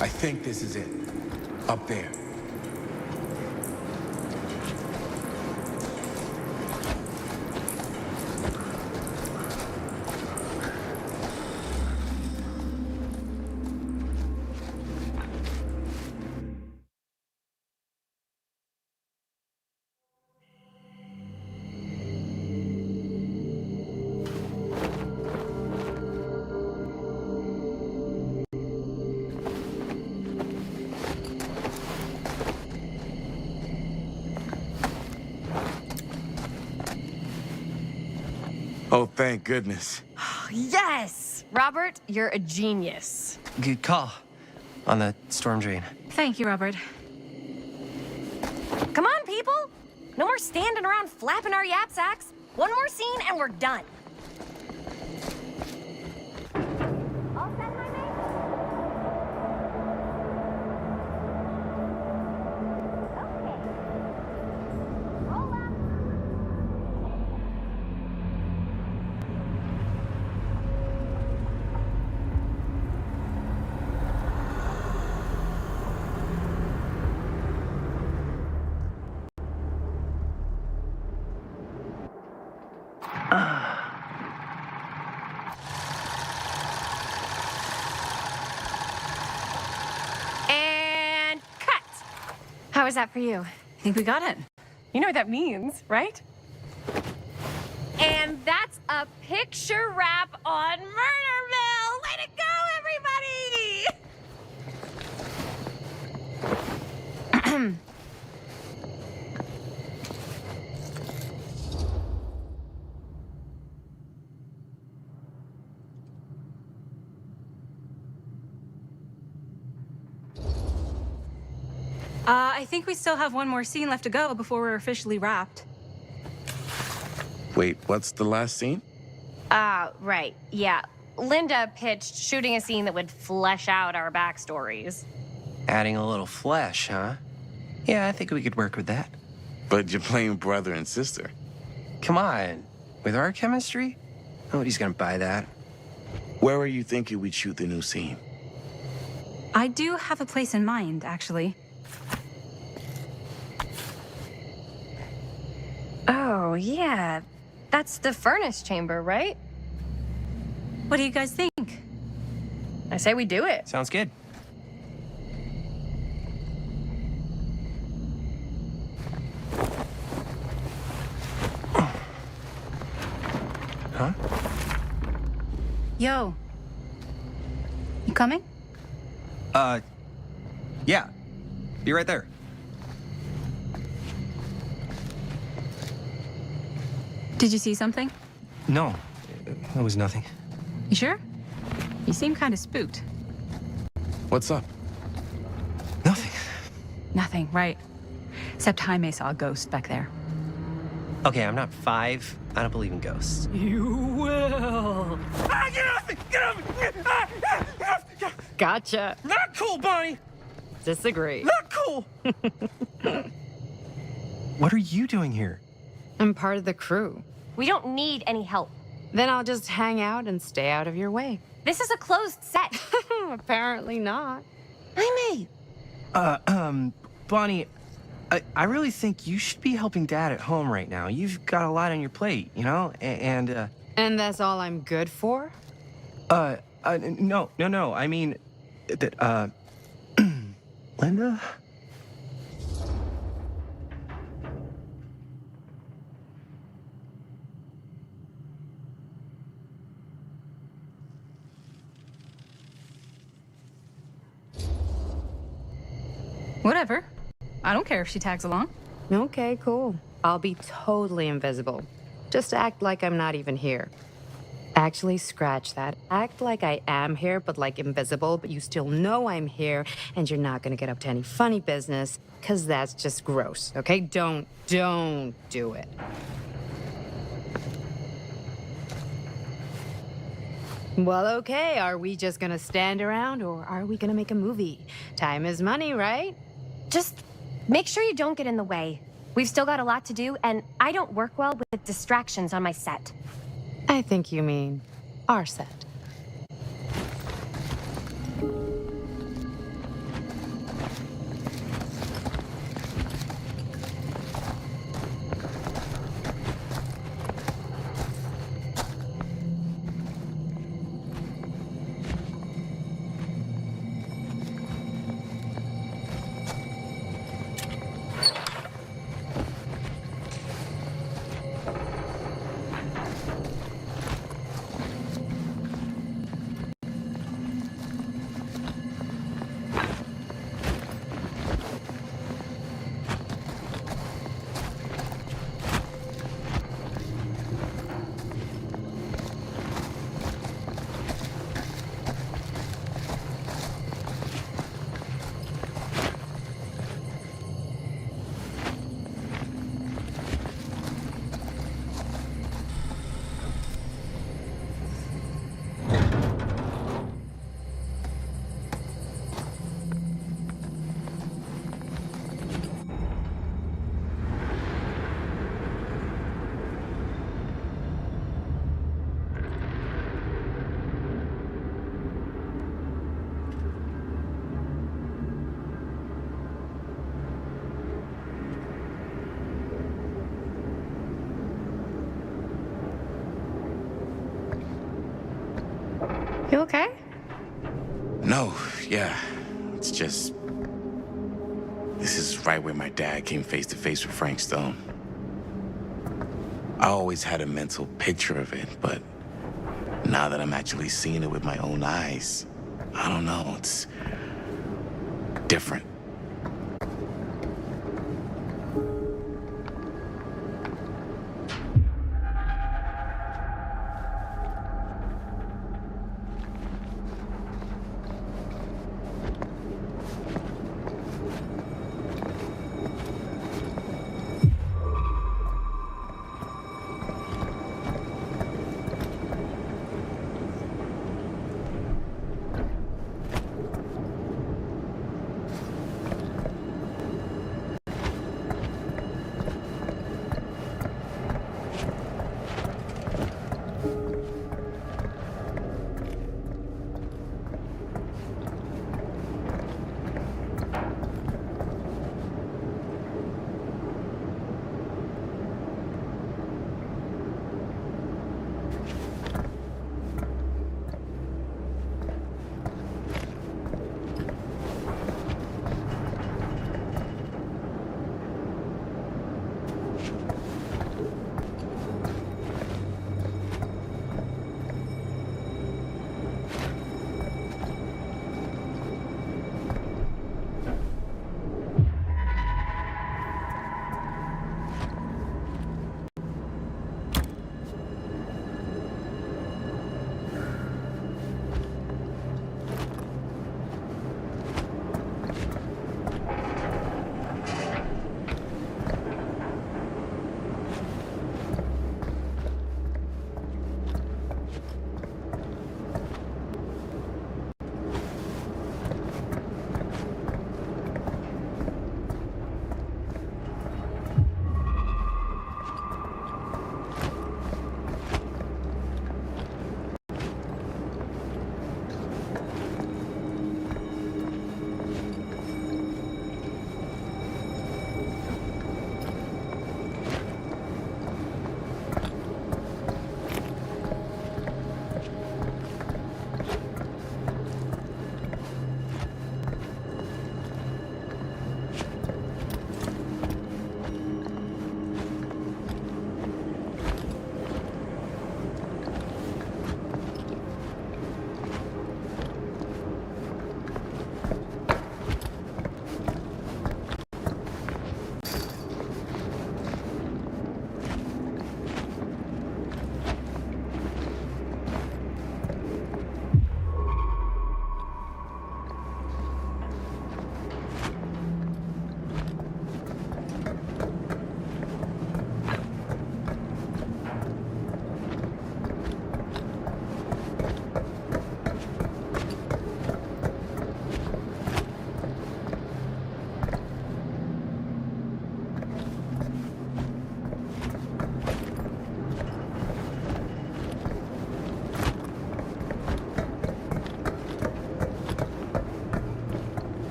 I think this is it. Up there. Oh, thank goodness. Yes! Robert, you're a genius. Good call on the storm drain. Thank you, Robert. Come on, people! No more standing around flapping our yap sacks. One more scene and we're done. All set, my mate? Okay. Roll up. And cut! How was that for you? I think we got it. You know what that means, right? And that's a picture wrap on Murder Mill! Way to go, everybody! I think we still have one more scene left to go before we're officially wrapped. Wait, what's the last scene? Right. Yeah. Linda pitched shooting a scene that would flesh out our backstories. Adding a little flesh, huh? Yeah, I think we could work with that. But you're playing brother and sister. Come on. With our chemistry? Nobody's gonna buy that. Where are you thinking we'd shoot the new scene? I do have a place in mind, actually. Oh, yeah. That's the furnace chamber, right? What do you guys think? I say we do it. Sounds good. Huh? Yo. You coming? Yeah. Be right there. Did you see something? No, it was nothing. You sure? You seem kind of spooked. What's up? Nothing, right? Except Jaime saw a ghost back there. Okay, I'm not 5. I don't believe in ghosts. You will. Ah, get off me! Get off me! Gotcha. Not cool, Bonnie! Disagree. Not cool! What are you doing here? I'm part of the crew. We don't need any help. Then I'll just hang out and stay out of your way. This is a closed set. Apparently not. Jaime! Bonnie, I really think you should be helping Dad at home right now. You've got a lot on your plate, you know? And that's all I'm good for? No. I mean, Linda? Whatever. I don't care if she tags along. Okay, cool. I'll be totally invisible. Just act like I'm not even here. Actually, scratch that. Act like I am here, but like invisible, but you still know I'm here, and you're not gonna get up to any funny business, because that's just gross, okay? Don't do it. Well, okay, are we just gonna stand around, or are we gonna make a movie? Time is money, right? Just make sure you don't get in the way. We've still got a lot to do, and I don't work well with distractions on my set. I think you mean our set. You okay? No, yeah. It's just... This is right where my dad came face to face with Frank Stone. I always had a mental picture of it, but now that I'm actually seeing it with my own eyes, I don't know, it's different.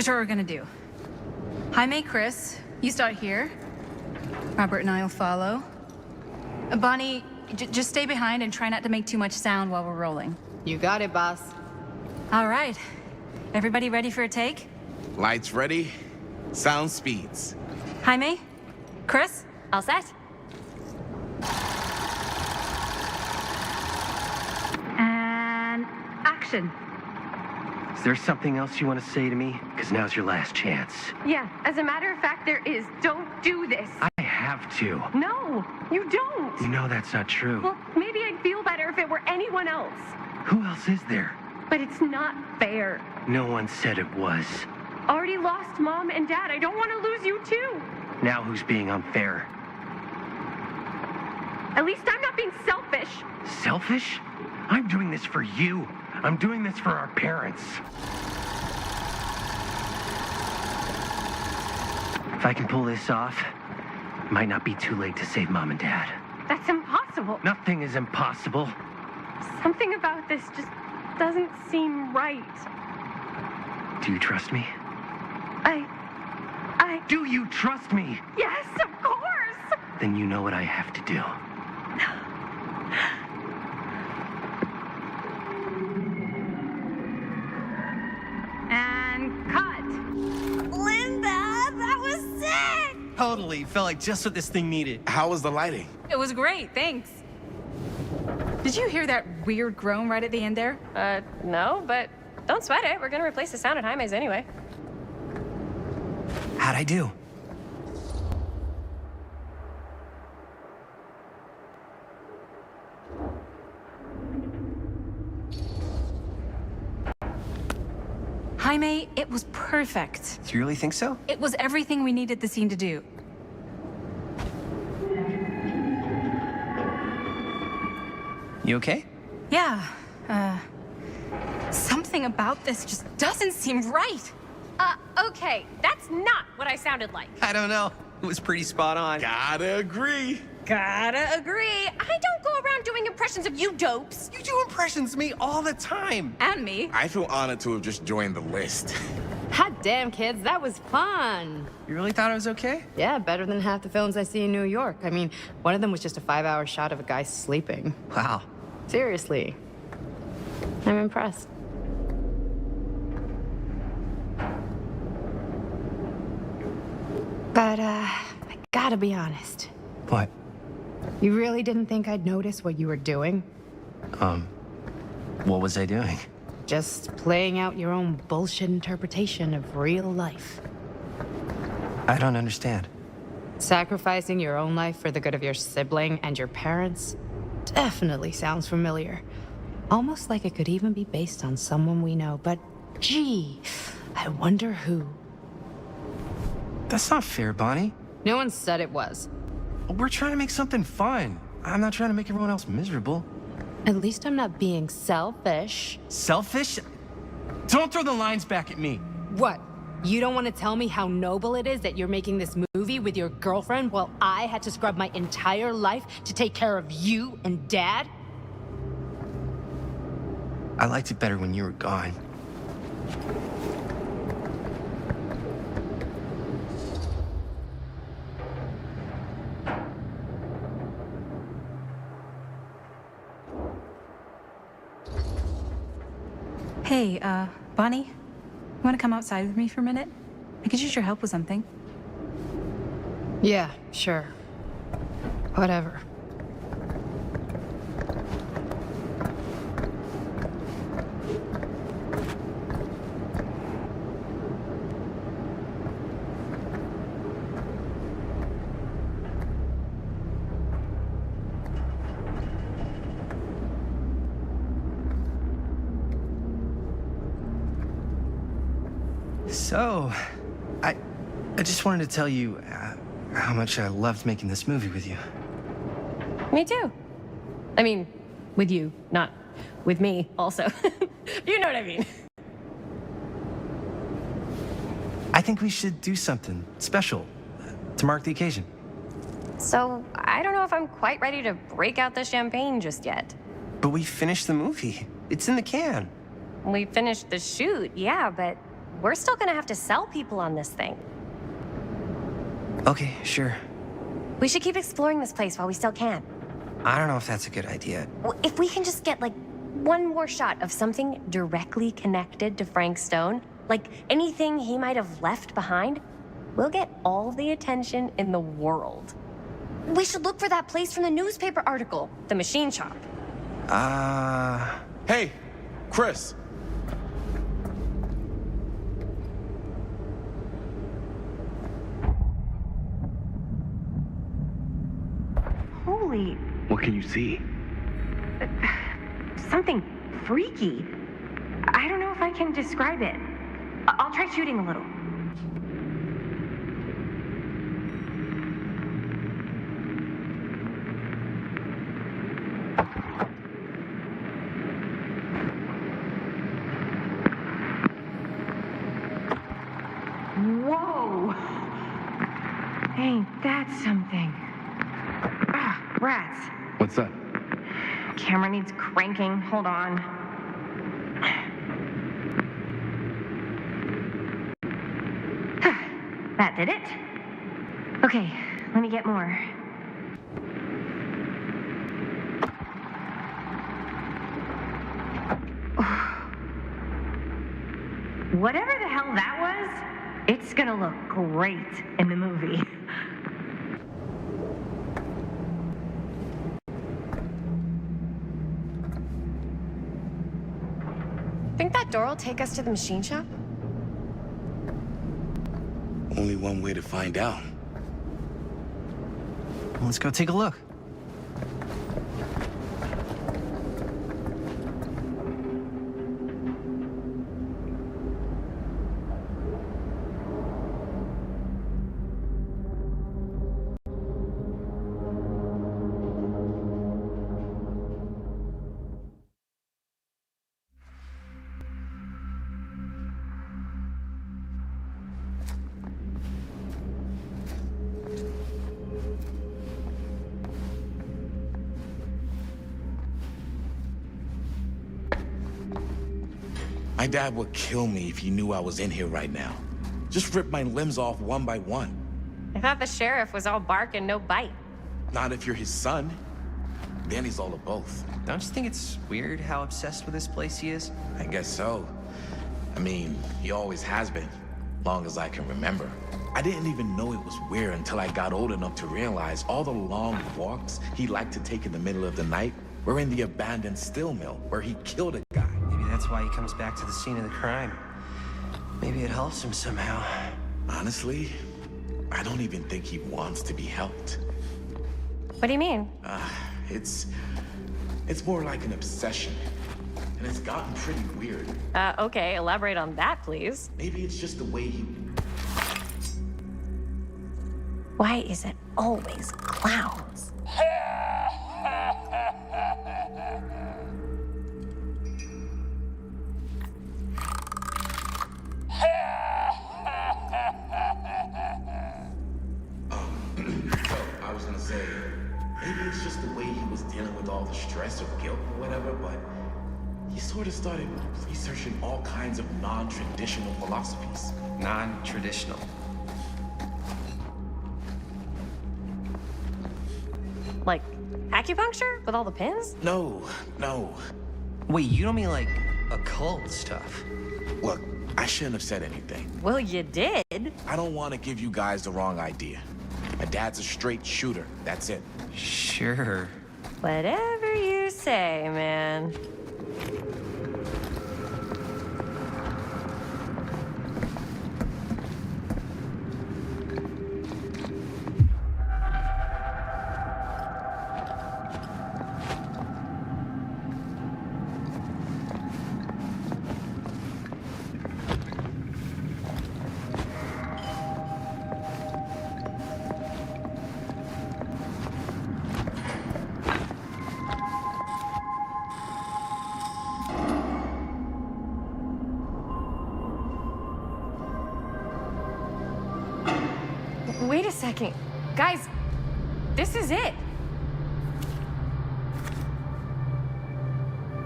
Here's what we're gonna do. Jaime, Chris, you start here. Robert and I will follow. Bonnie, just stay behind and try not to make too much sound while we're rolling. You got it, boss. All right. Everybody ready for a take? Lights ready, sound speeds. Jaime? Chris? All set? And action. Is there something else you want to say to me? Because now's your last chance. Yeah, as a matter of fact, there is. Don't do this. I have to. No, you don't. You know that's not true. Well, maybe I'd feel better if it were anyone else. Who else is there? But it's not fair. No one said it was. Already lost Mom and Dad. I don't want to lose you too. Now who's being unfair? At least I'm not being selfish. Selfish? I'm doing this for you. I'm doing this for our parents. If I can pull this off, it might not be too late to save Mom and Dad. That's impossible. Nothing is impossible. Something about this just doesn't seem right. Do you trust me? I... Do you trust me? Yes, of course! Then you know what I have to do. And cut. Linda, that was sick! Totally. Felt like just what this thing needed. How was the lighting? It was great, thanks. Did you hear that weird groan right at the end there? No, but don't sweat it. We're gonna replace the sound at Jaime's anyway. How'd I do? Jaime, it was perfect. Do you really think so? It was everything we needed the scene to do. You okay? Yeah, something about this just doesn't seem right. Okay, that's not what I sounded like. I don't know. It was pretty spot on. Gotta agree. Gotta agree. I don't go around doing impressions of you dopes. You do impressions of me all the time. And me. I feel honored to have just joined the list. Hot damn, kids, that was fun. You really thought it was okay? Yeah, better than half the films I see in New York. I mean, one of them was just a 5-hour shot of a guy sleeping. Wow. Seriously. I'm impressed. But, I gotta be honest. What? You really didn't think I'd notice what you were doing? What was I doing? Just playing out your own bullshit interpretation of real life. I don't understand. Sacrificing your own life for the good of your sibling and your parents definitely sounds familiar. Almost like it could even be based on someone we know, but gee, I wonder who. That's not fair, Bonnie. No one said it was. We're trying to make something fun. I'm not trying to make everyone else miserable. At least I'm not being selfish. Selfish? Don't throw the lines back at me. What? You don't want to tell me how noble it is that you're making this movie with your girlfriend while I had to scrub my entire life to take care of you and Dad? I liked it better when you were gone. Hey, Bonnie, you want to come outside with me for a minute? I could use your help with something. Yeah, sure. Whatever. So, I just wanted to tell you how much I loved making this movie with you. Me too. I mean, with you, not with me, also. You know what I mean. I think we should do something special to mark the occasion. So, I don't know if I'm quite ready to break out the champagne just yet. But we finished the movie. It's in the can. We finished the shoot, yeah, but we're still gonna have to sell people on this thing. Okay, sure. We should keep exploring this place while we still can. I don't know if that's a good idea. If we can just get, like, one more shot of something directly connected to Frank Stone, like anything he might have left behind, we'll get all the attention in the world. We should look for that place from the newspaper article, the machine shop. Hey, Chris. Holy, What can you see? something freaky. I don't know if I can describe it. I'll try shooting a little. Whoa! Ain't that something? Ah, rats. What's that? Camera needs cranking. Hold on. That did it. Okay, let me get more. Whatever the hell that was, it's gonna look great in the movie. Think that door will take us to the machine shop? Only one way to find out. Let's go take a look. My dad would kill me if he knew I was in here right now. Just rip my limbs off one by one. I thought the sheriff was all bark and no bite. Not if you're his son. Then he's all of both. Don't you think it's weird how obsessed with this place he is? I guess so. I mean, he always has been, long as I can remember. I didn't even know it was weird until I got old enough to realize all the long walks he liked to take in the middle of the night were in the abandoned steel mill where he killed a guy. Maybe that's why he comes back to the scene of the crime. Maybe it helps him somehow. Honestly, I don't even think he wants to be helped. What do you mean? It's more like an obsession. And it's gotten pretty weird. Okay, elaborate on that, please. Maybe it's just the way he... Why is it always clowns? I was gonna say, maybe it's just the way he was dealing with all the stress or guilt or whatever, but he sort of started researching all kinds of non-traditional philosophies. Non-traditional. Like acupuncture with all the pins? No. Wait, you don't mean like occult stuff? Look, I shouldn't have said anything. Well, you did. I don't want to give you guys the wrong idea. My dad's a straight shooter, that's it. Sure. Whatever you say, man. Wait a second. Guys, this is it.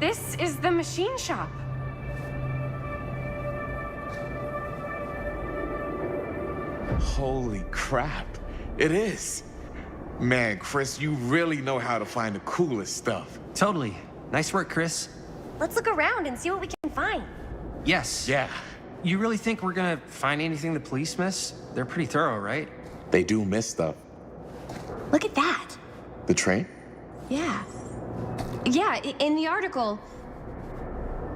This is the machine shop. Holy crap. It is. Man, Chris, you really know how to find the coolest stuff. Totally. Nice work, Chris. Let's look around and see what we can find. Yes. Yeah. You really think we're gonna find anything the police miss? They're pretty thorough, right? They do miss stuff. Look at that. The train? Yeah. Yeah, in the article,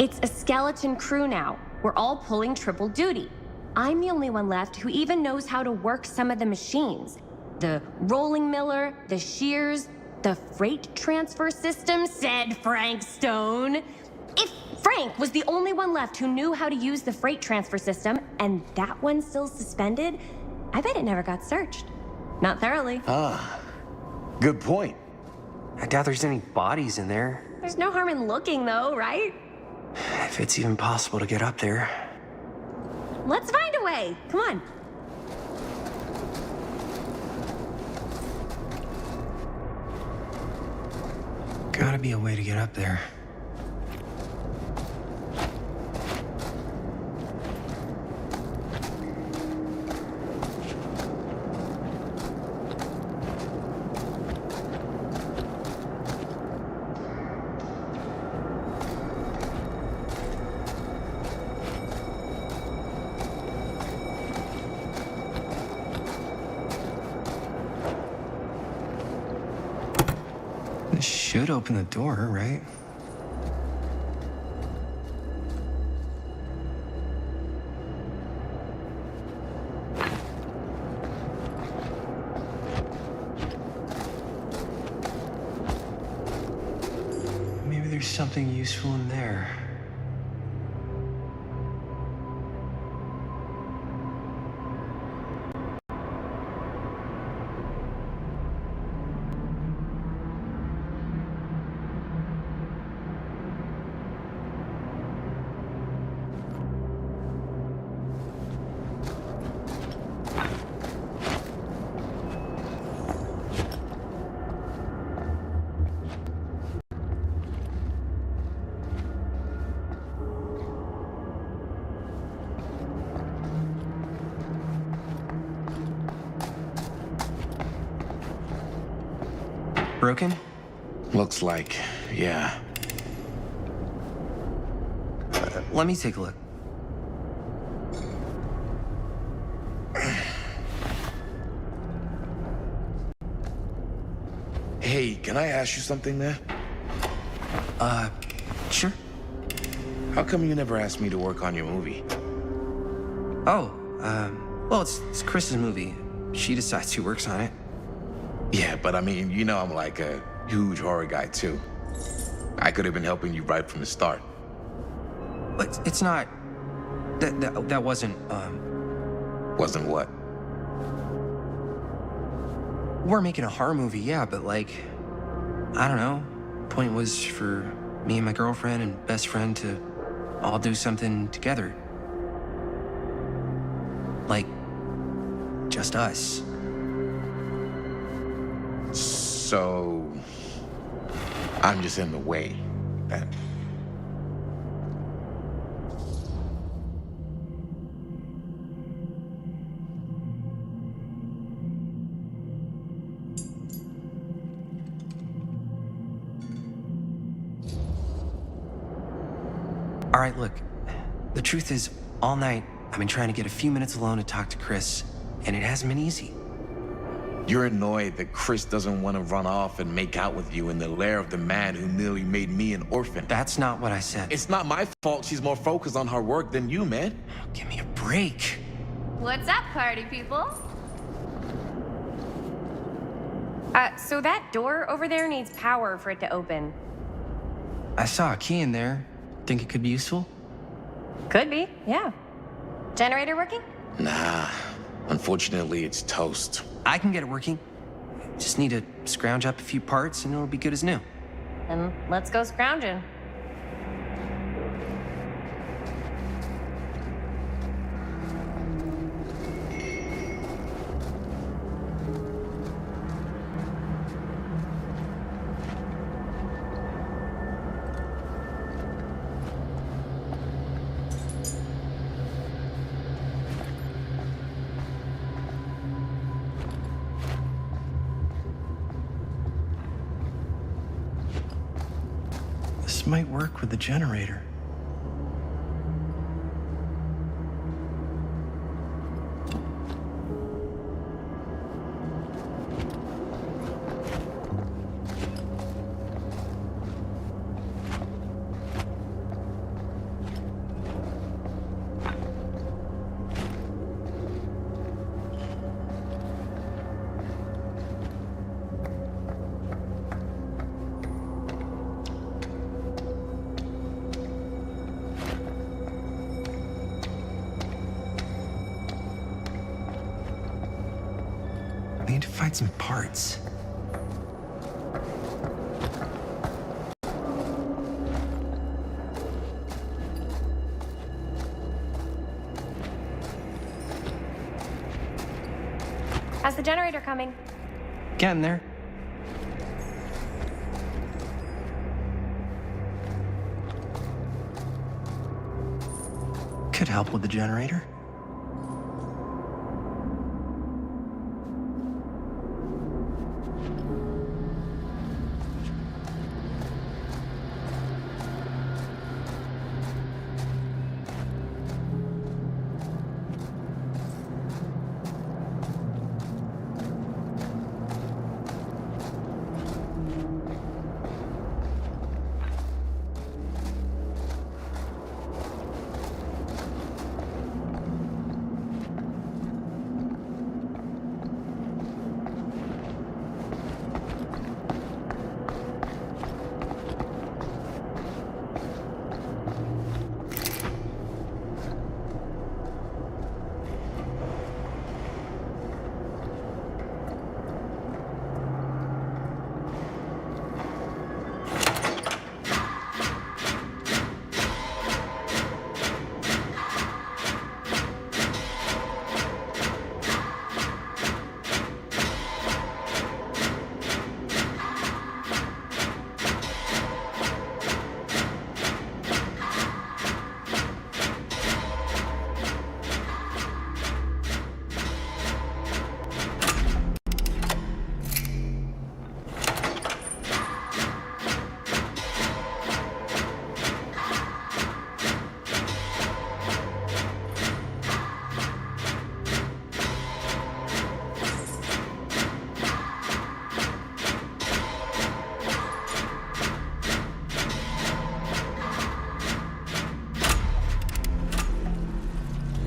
it's a skeleton crew now. We're all pulling triple duty. I'm the only one left who even knows how to work some of the machines. The rolling miller, the shears, the freight transfer system, said Frank Stone. If Frank was the only one left who knew how to use the freight transfer system, and that one's still suspended, I bet it never got searched. Not thoroughly. Ah, good point. I doubt there's any bodies in there. There's no harm in looking, though, right? If it's even possible to get up there. Let's find a way. Come on. Gotta be a way to get up there. This should open the door, right? Maybe there's something useful in there. Broken? Looks like, yeah. Let me take a look. Hey, can I ask you something, man? Sure. How come you never asked me to work on your movie? Oh, well, it's Chris's movie. She decides who works on it. Yeah, but I mean, you know I'm like a huge horror guy, too. I could have been helping you right from the start. But it's not... That wasn't, Wasn't what? We're making a horror movie, yeah, but like... I don't know. Point was for me and my girlfriend and best friend to all do something together. Like... just us. So... I'm just in the way, then. All right, look. The truth is, all night, I've been trying to get a few minutes alone to talk to Chris, and it hasn't been easy. You're annoyed that Chris doesn't want to run off and make out with you in the lair of the man who nearly made me an orphan. That's not what I said. It's not my fault she's more focused on her work than you, man. Give me a break. What's up, party people? So that door over there needs power for it to open. I saw a key in there. Think it could be useful? Could be, yeah. Generator working? Nah. Unfortunately, it's toast. I can get it working. Just need to scrounge up a few parts and it'll be good as new. Then let's go scrounging. might work with the generator. I need to find some parts. How's the generator coming? Getting there. Could help with the generator.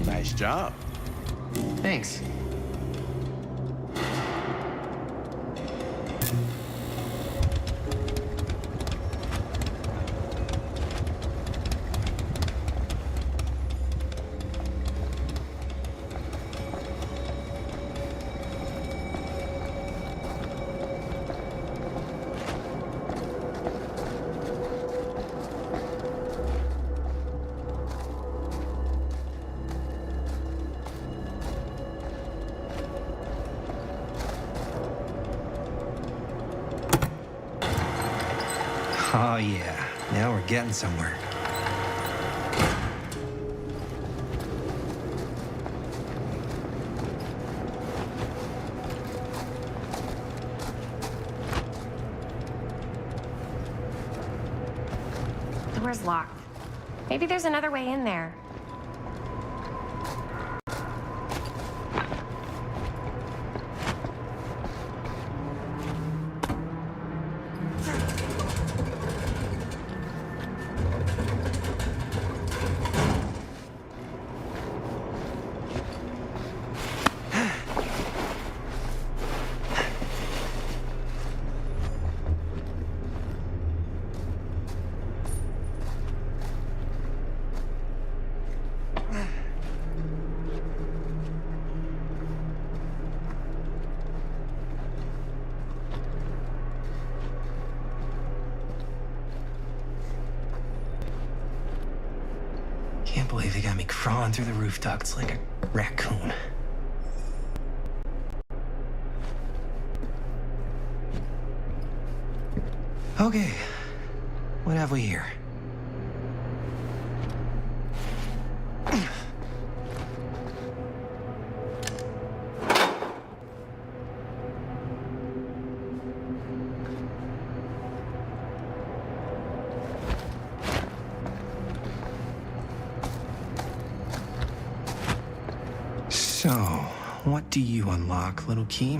Nice job. Thanks. Oh yeah, now we're getting somewhere. Door's locked. Maybe there's another way in there. Can't believe they got me crawling through the roof ducts like a raccoon. Okay, what have we here? What do you unlock, little key?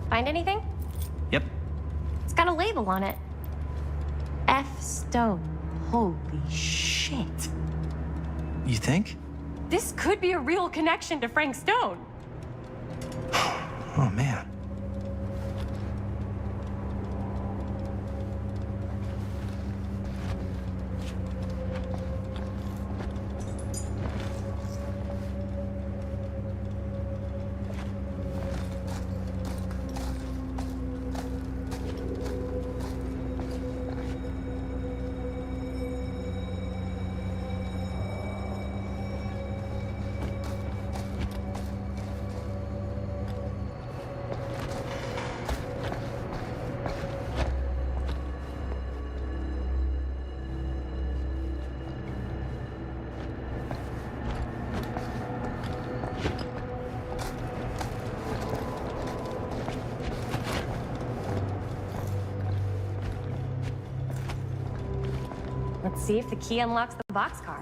Find anything? Yep. It's got a label on it. F. Stone. Holy shit. You think? This could be a real connection to Frank Stone. Oh, man. Let's see if the key unlocks the boxcar.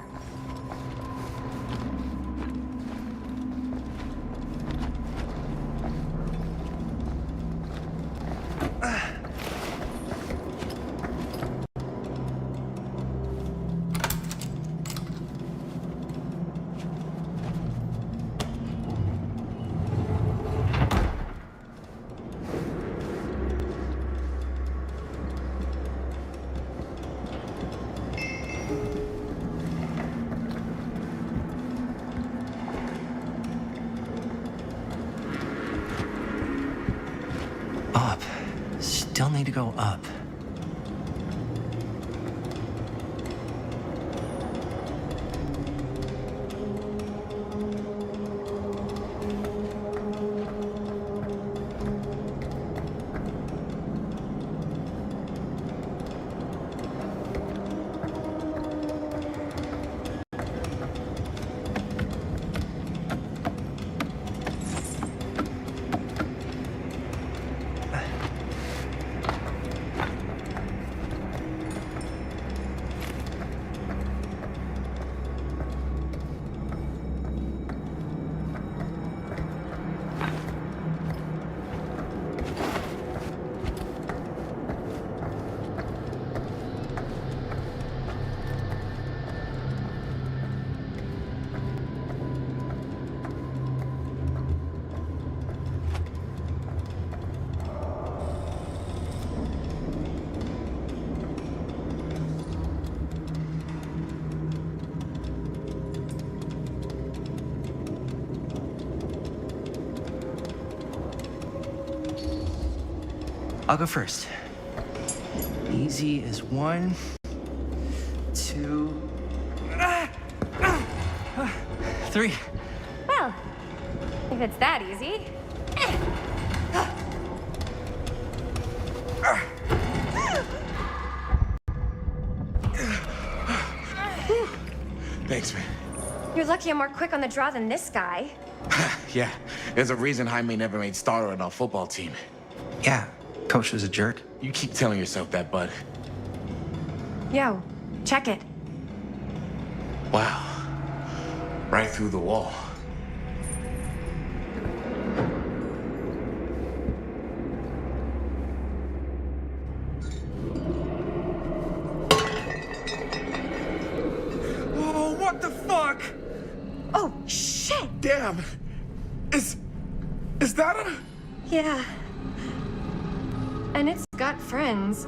Up. Still need to go up. I'll go first. Easy as 1, 2, 3. Well, if it's that easy. Thanks, man. You're lucky I'm more quick on the draw than this guy. Yeah, there's a reason Jaime never made starter on our football team. Yeah, coach was a jerk. You keep telling yourself that, bud. Yo, check it. Wow. Right through the wall. Oh, what the fuck? Oh, shit! Damn. Is that a... Yeah. And it's got friends.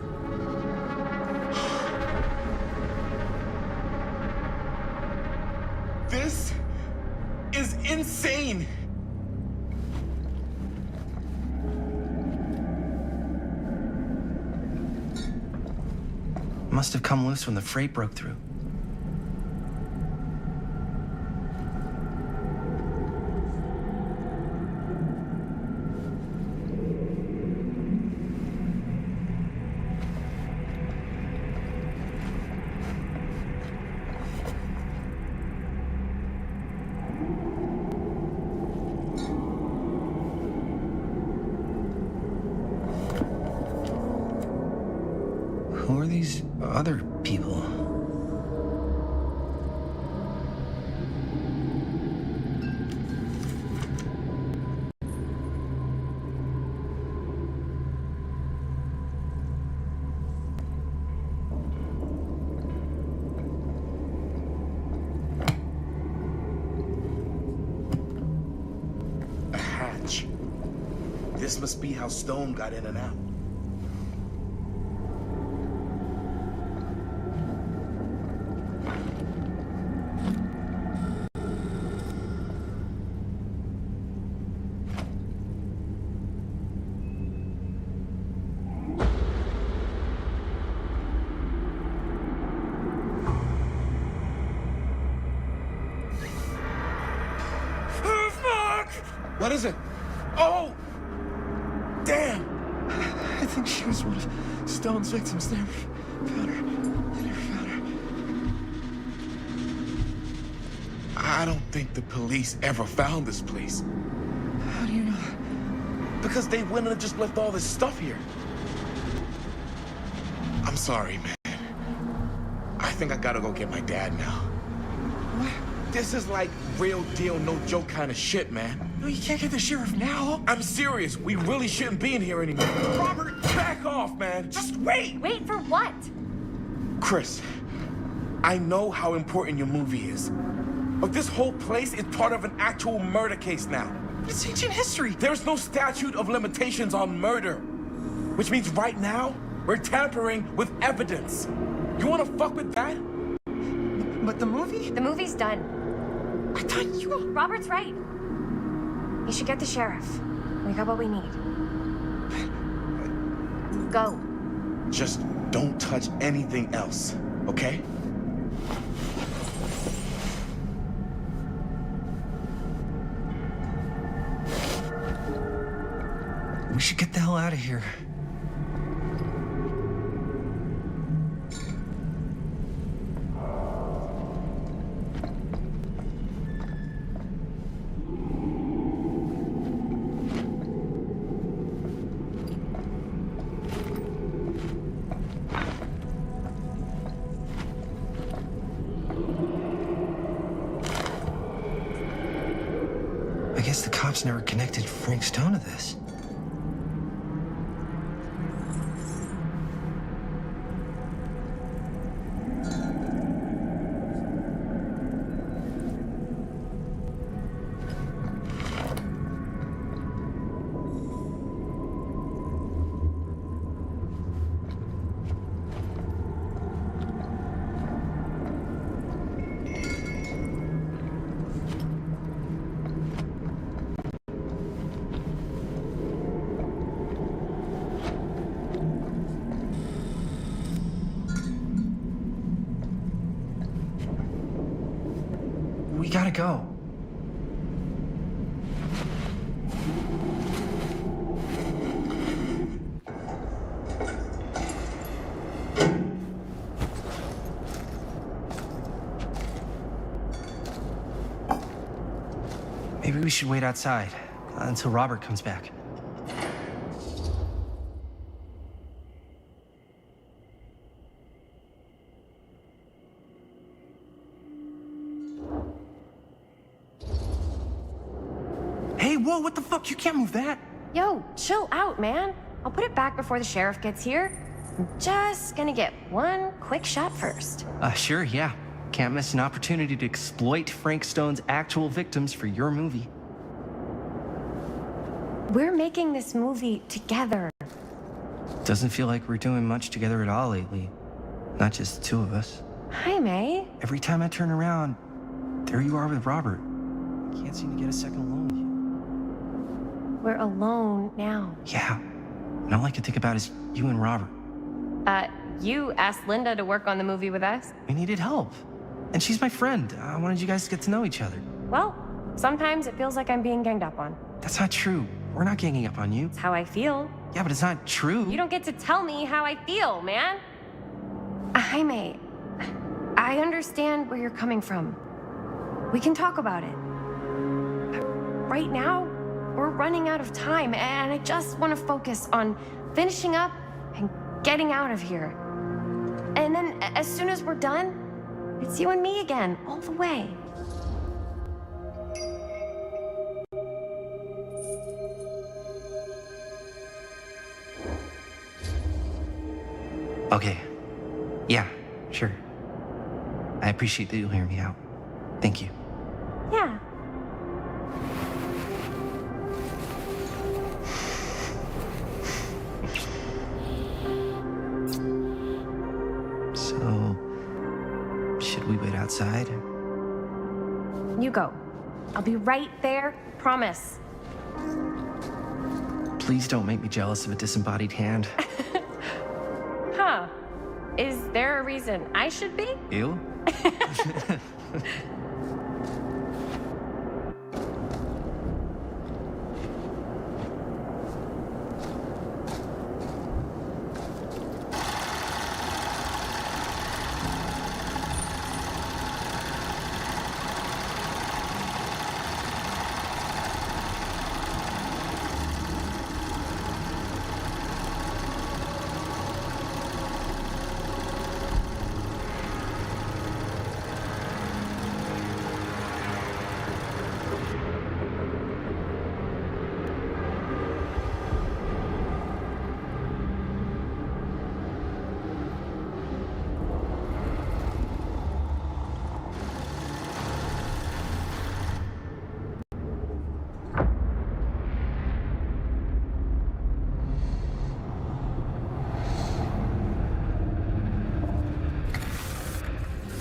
This is insane. Must have come loose when the freight broke through. Who are these other people? A hatch. This must be how Stone got in and out. What is it? Oh! Damn! I think she was one of Stone's victims. They never found her. They never found her. I don't think the police ever found this place. How do you know? Because they went and just left all this stuff here. I'm sorry, man. I think I gotta go get my dad now. What? This is like real deal, no joke kind of shit, man. No, you can't get the sheriff now. I'm serious. We really shouldn't be in here anymore. Robert, back off, man. Just wait. Wait for what? Chris, I know how important your movie is. But this whole place is part of an actual murder case now. It's ancient history. There's no statute of limitations on murder. Which means right now, we're tampering with evidence. You wanna fuck with that? But the movie? The movie's done. I thought you... Robert's right. You should get the sheriff. We got what we need. Go. Just don't touch anything else, okay? We should get the hell out of here. I guess the cops never connected Frank Stone to this. We gotta go. Maybe we should wait outside until Robert comes back. Hey, whoa, what the fuck? You can't move that. Yo, chill out, man. I'll put it back before the sheriff gets here. I'm just gonna get one quick shot first. Sure, yeah. Can't miss an opportunity to exploit Frank Stone's actual victims for your movie. We're making this movie together. Doesn't feel like we're doing much together at all lately. Not just the two of us. Hi, May. Every time I turn around, there you are with Robert. Can't seem to get a second alone with you. We're alone now. Yeah. And all I can think about is you and Robert. You asked Linda to work on the movie with us? We needed help. And she's my friend. I wanted you guys to get to know each other. Well, sometimes it feels like I'm being ganged up on. That's not true. We're not ganging up on you. It's how I feel. Yeah, but it's not true. You don't get to tell me how I feel, man. Jaime, I understand where you're coming from. We can talk about it. Right now, we're running out of time, and I just want to focus on finishing up and getting out of here. And then as soon as we're done, it's you and me again, all the way. Okay. Yeah, sure. I appreciate that you'll hear me out. Thank you. Yeah. So, should we wait outside? You go. I'll be right there, promise. Please don't make me jealous of a disembodied hand. Huh. Is there a reason I should be? You?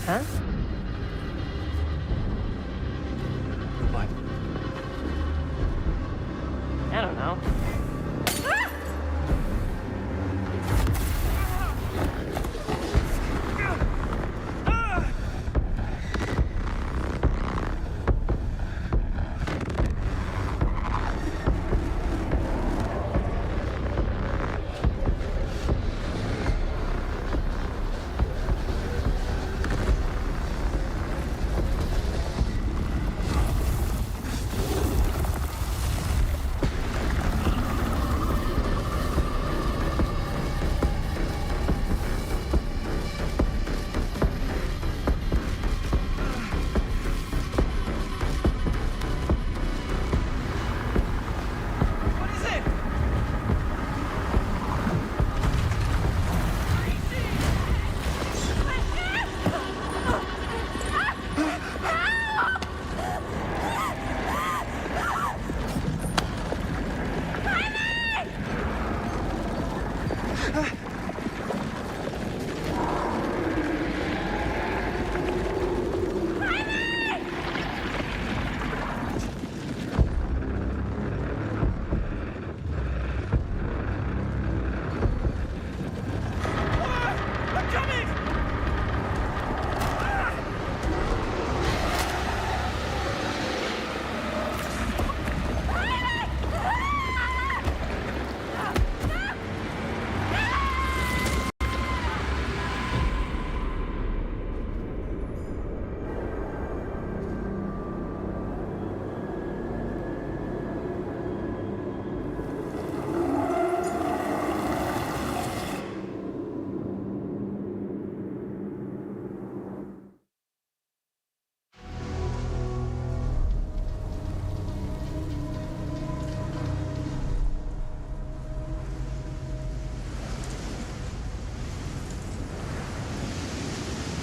Huh? What? I don't know.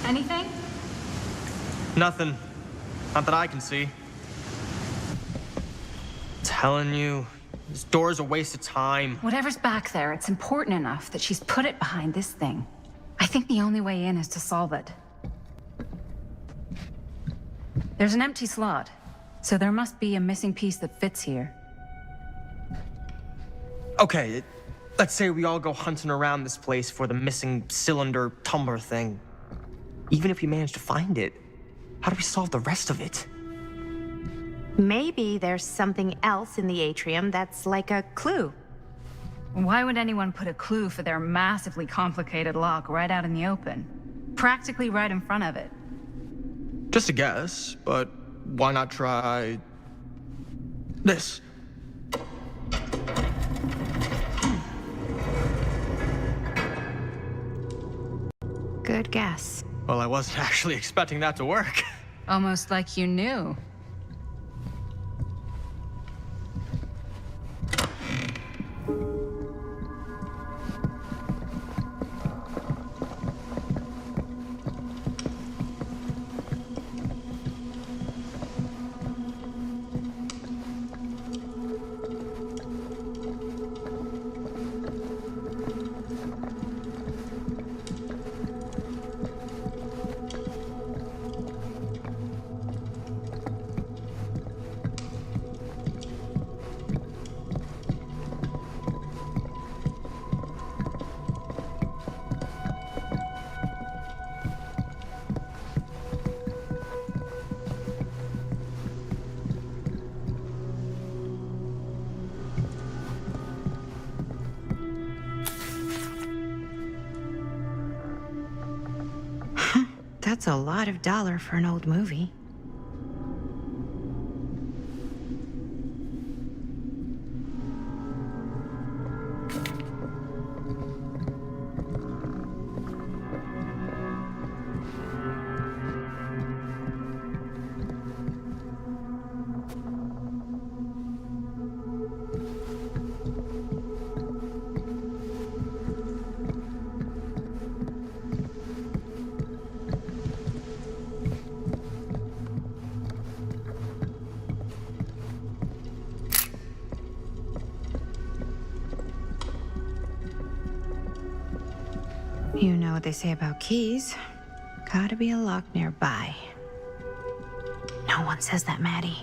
Anything? Nothing. Not that I can see. Telling you, this door's a waste of time. Whatever's back there, it's important enough that she's put it behind this thing. I think the only way in is to solve it. There's an empty slot, so there must be a missing piece that fits here. Okay, let's say we all go hunting around this place for the missing cylinder tumbler thing. Even if we manage to find it, how do we solve the rest of it? Maybe there's something else in the atrium that's like a clue. Why would anyone put a clue for their massively complicated lock right out in the open? Practically right in front of it. Just a guess, but why not try this? Good guess. Well, I wasn't actually expecting that to work. Almost like you knew. That's a lot of dollar for an old movie. You know what they say about keys. Gotta be a lock nearby. No one says that, Maddie.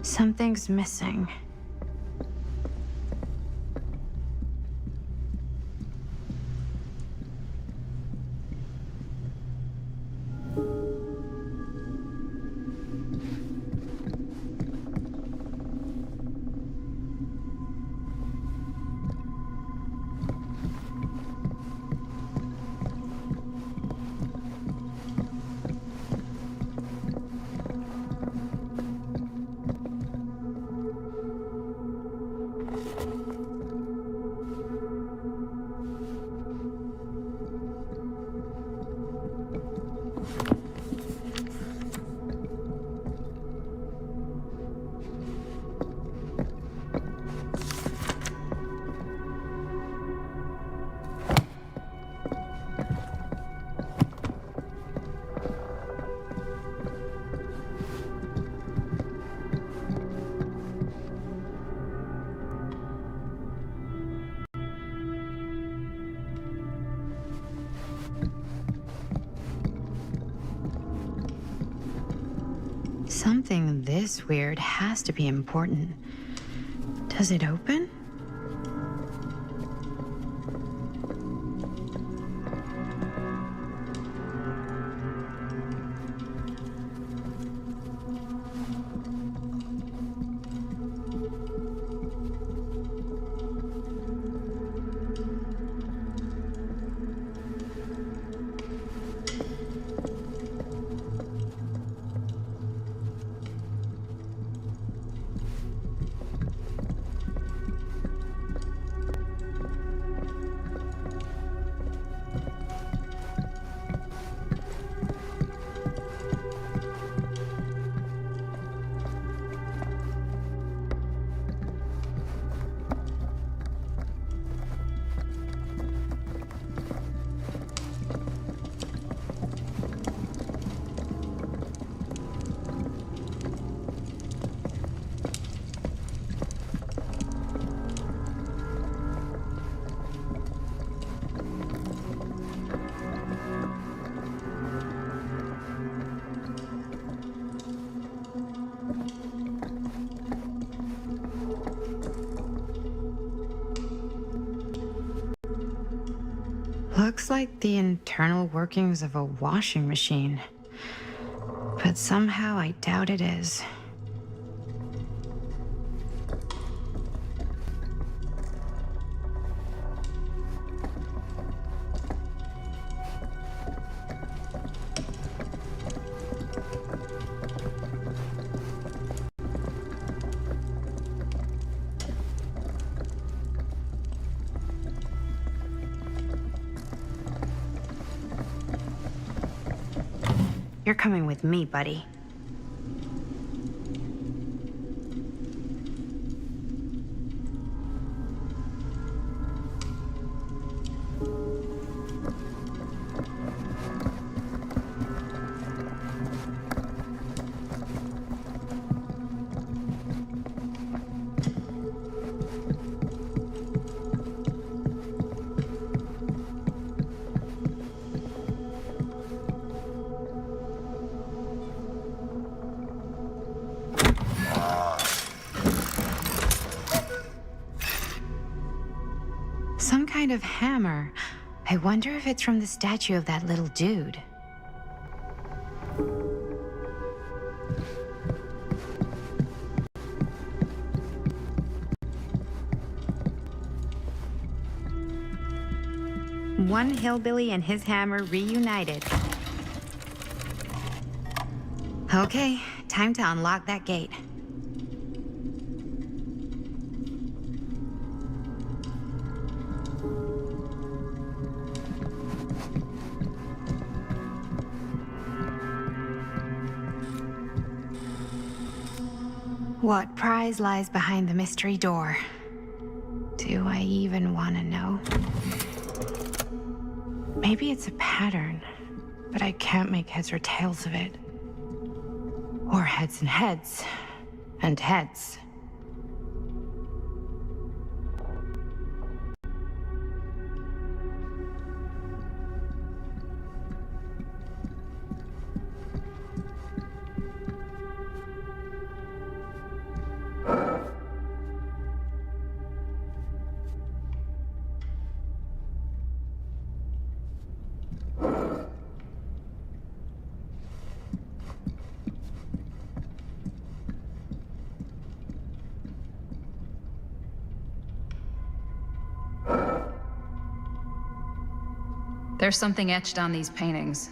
Something's missing. Something this weird has to be important. Does it open? Looks like the internal workings of a washing machine. But somehow I doubt it is. You're coming with me, buddy. Some kind of hammer. I wonder if it's from the statue of that little dude. One hillbilly and his hammer reunited. Okay, time to unlock that gate. What prize lies behind the mystery door? Do I even want to know? Maybe it's a pattern, but I can't make heads or tails of it. Or heads and heads, and heads. There's something etched on these paintings.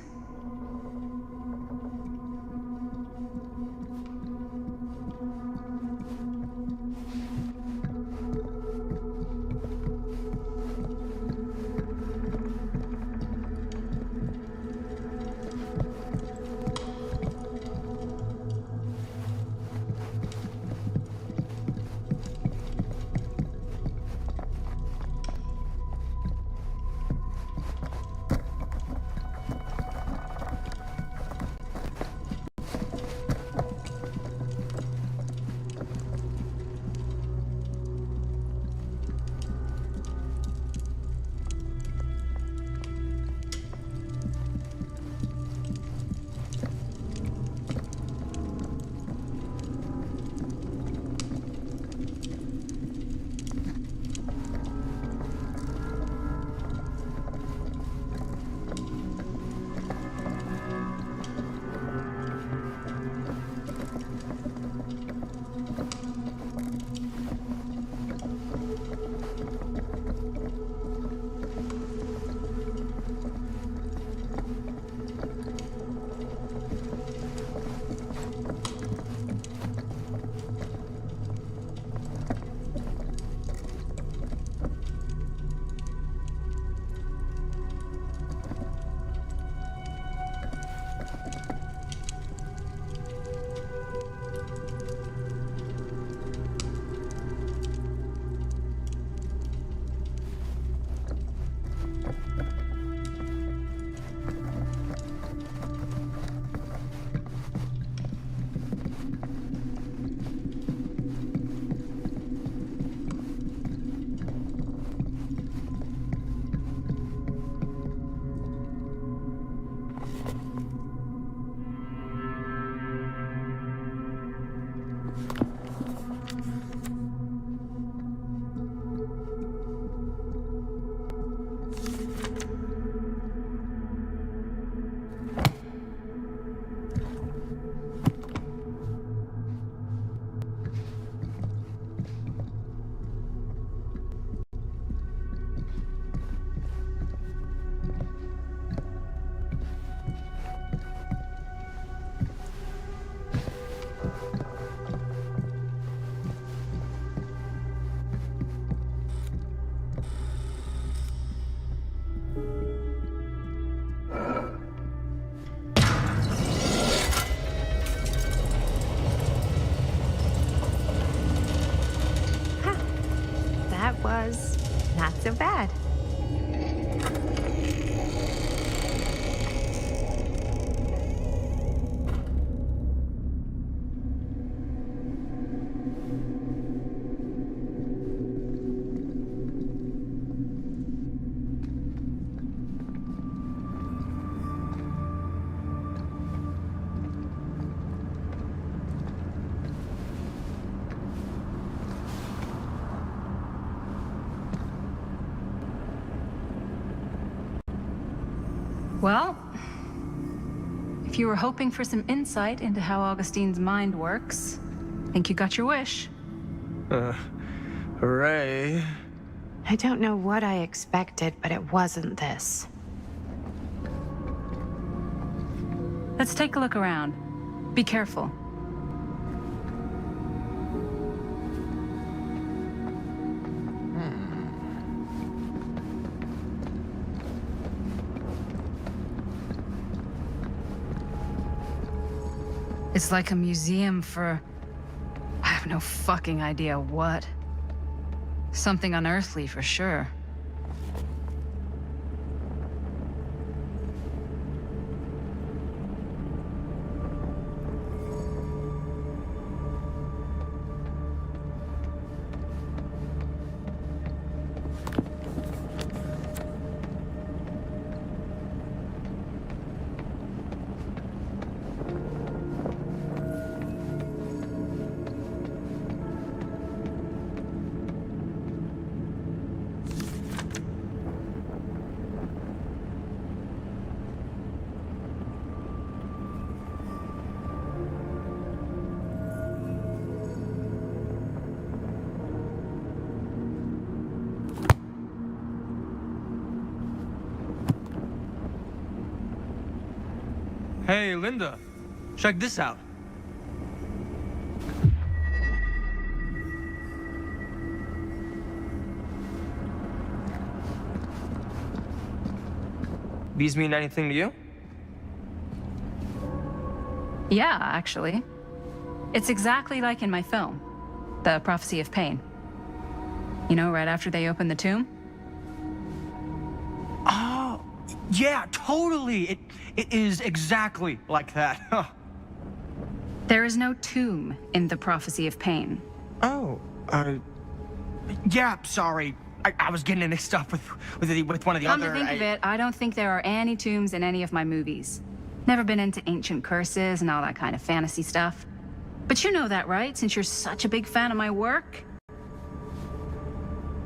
so bad. Well, if you were hoping for some insight into how Augustine's mind works, I think you got your wish. Hooray. I don't know what I expected, but it wasn't this. Let's take a look around. Be careful. It's like a museum for... I have no fucking idea what. Something unearthly for sure. Hey, Linda, check this out. These mean anything to you? Yeah, actually. It's exactly like in my film, The Prophecy of Pain. You know, right after they open the tomb? Oh, yeah, totally. It is exactly like that. Huh. There is no tomb in The Prophecy of Pain. Oh, yeah, sorry. I was getting it mixed up with one of the Come other... to think of it, I don't think there are any tombs in any of my movies. Never been into ancient curses and all that kind of fantasy stuff. But you know that, right? Since you're such a big fan of my work.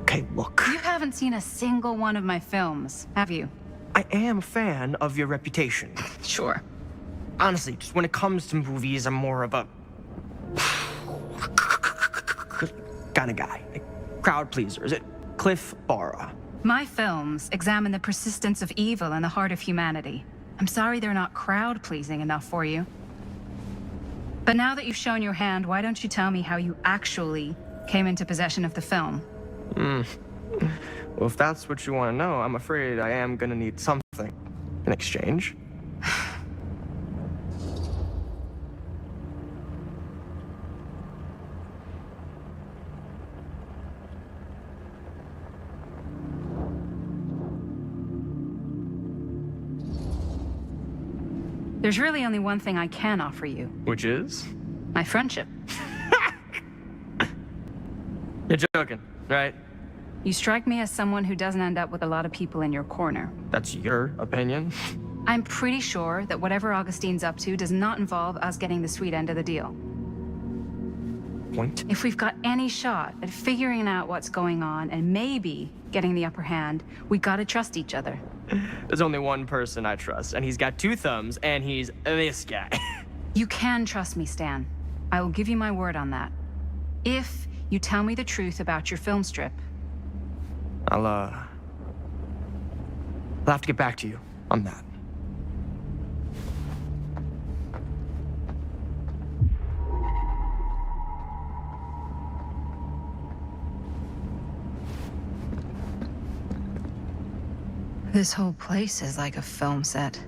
Okay, look. You haven't seen a single one of my films, have you? I am a fan of your reputation. Sure. Honestly, just when it comes to movies, I'm more of a... kind of guy. Like, crowd pleaser. Is it Cliff Barra? My films examine the persistence of evil in the heart of humanity. I'm sorry they're not crowd-pleasing enough for you. But now that you've shown your hand, why don't you tell me how you actually came into possession of the film? Well, if that's what you want to know, I'm afraid I am gonna need something in exchange. There's really only one thing I can offer you. Which is? My friendship. You're joking, right? You strike me as someone who doesn't end up with a lot of people in your corner. That's your opinion? I'm pretty sure that whatever Augustine's up to does not involve us getting the sweet end of the deal. Point? If we've got any shot at figuring out what's going on and maybe getting the upper hand, we gotta trust each other. There's only one person I trust, and he's got two thumbs, and he's this guy. You can trust me, Stan. I will give you my word on that. If you tell me the truth about your film strip. I'll have to get back to you on that. This whole place is like a film set.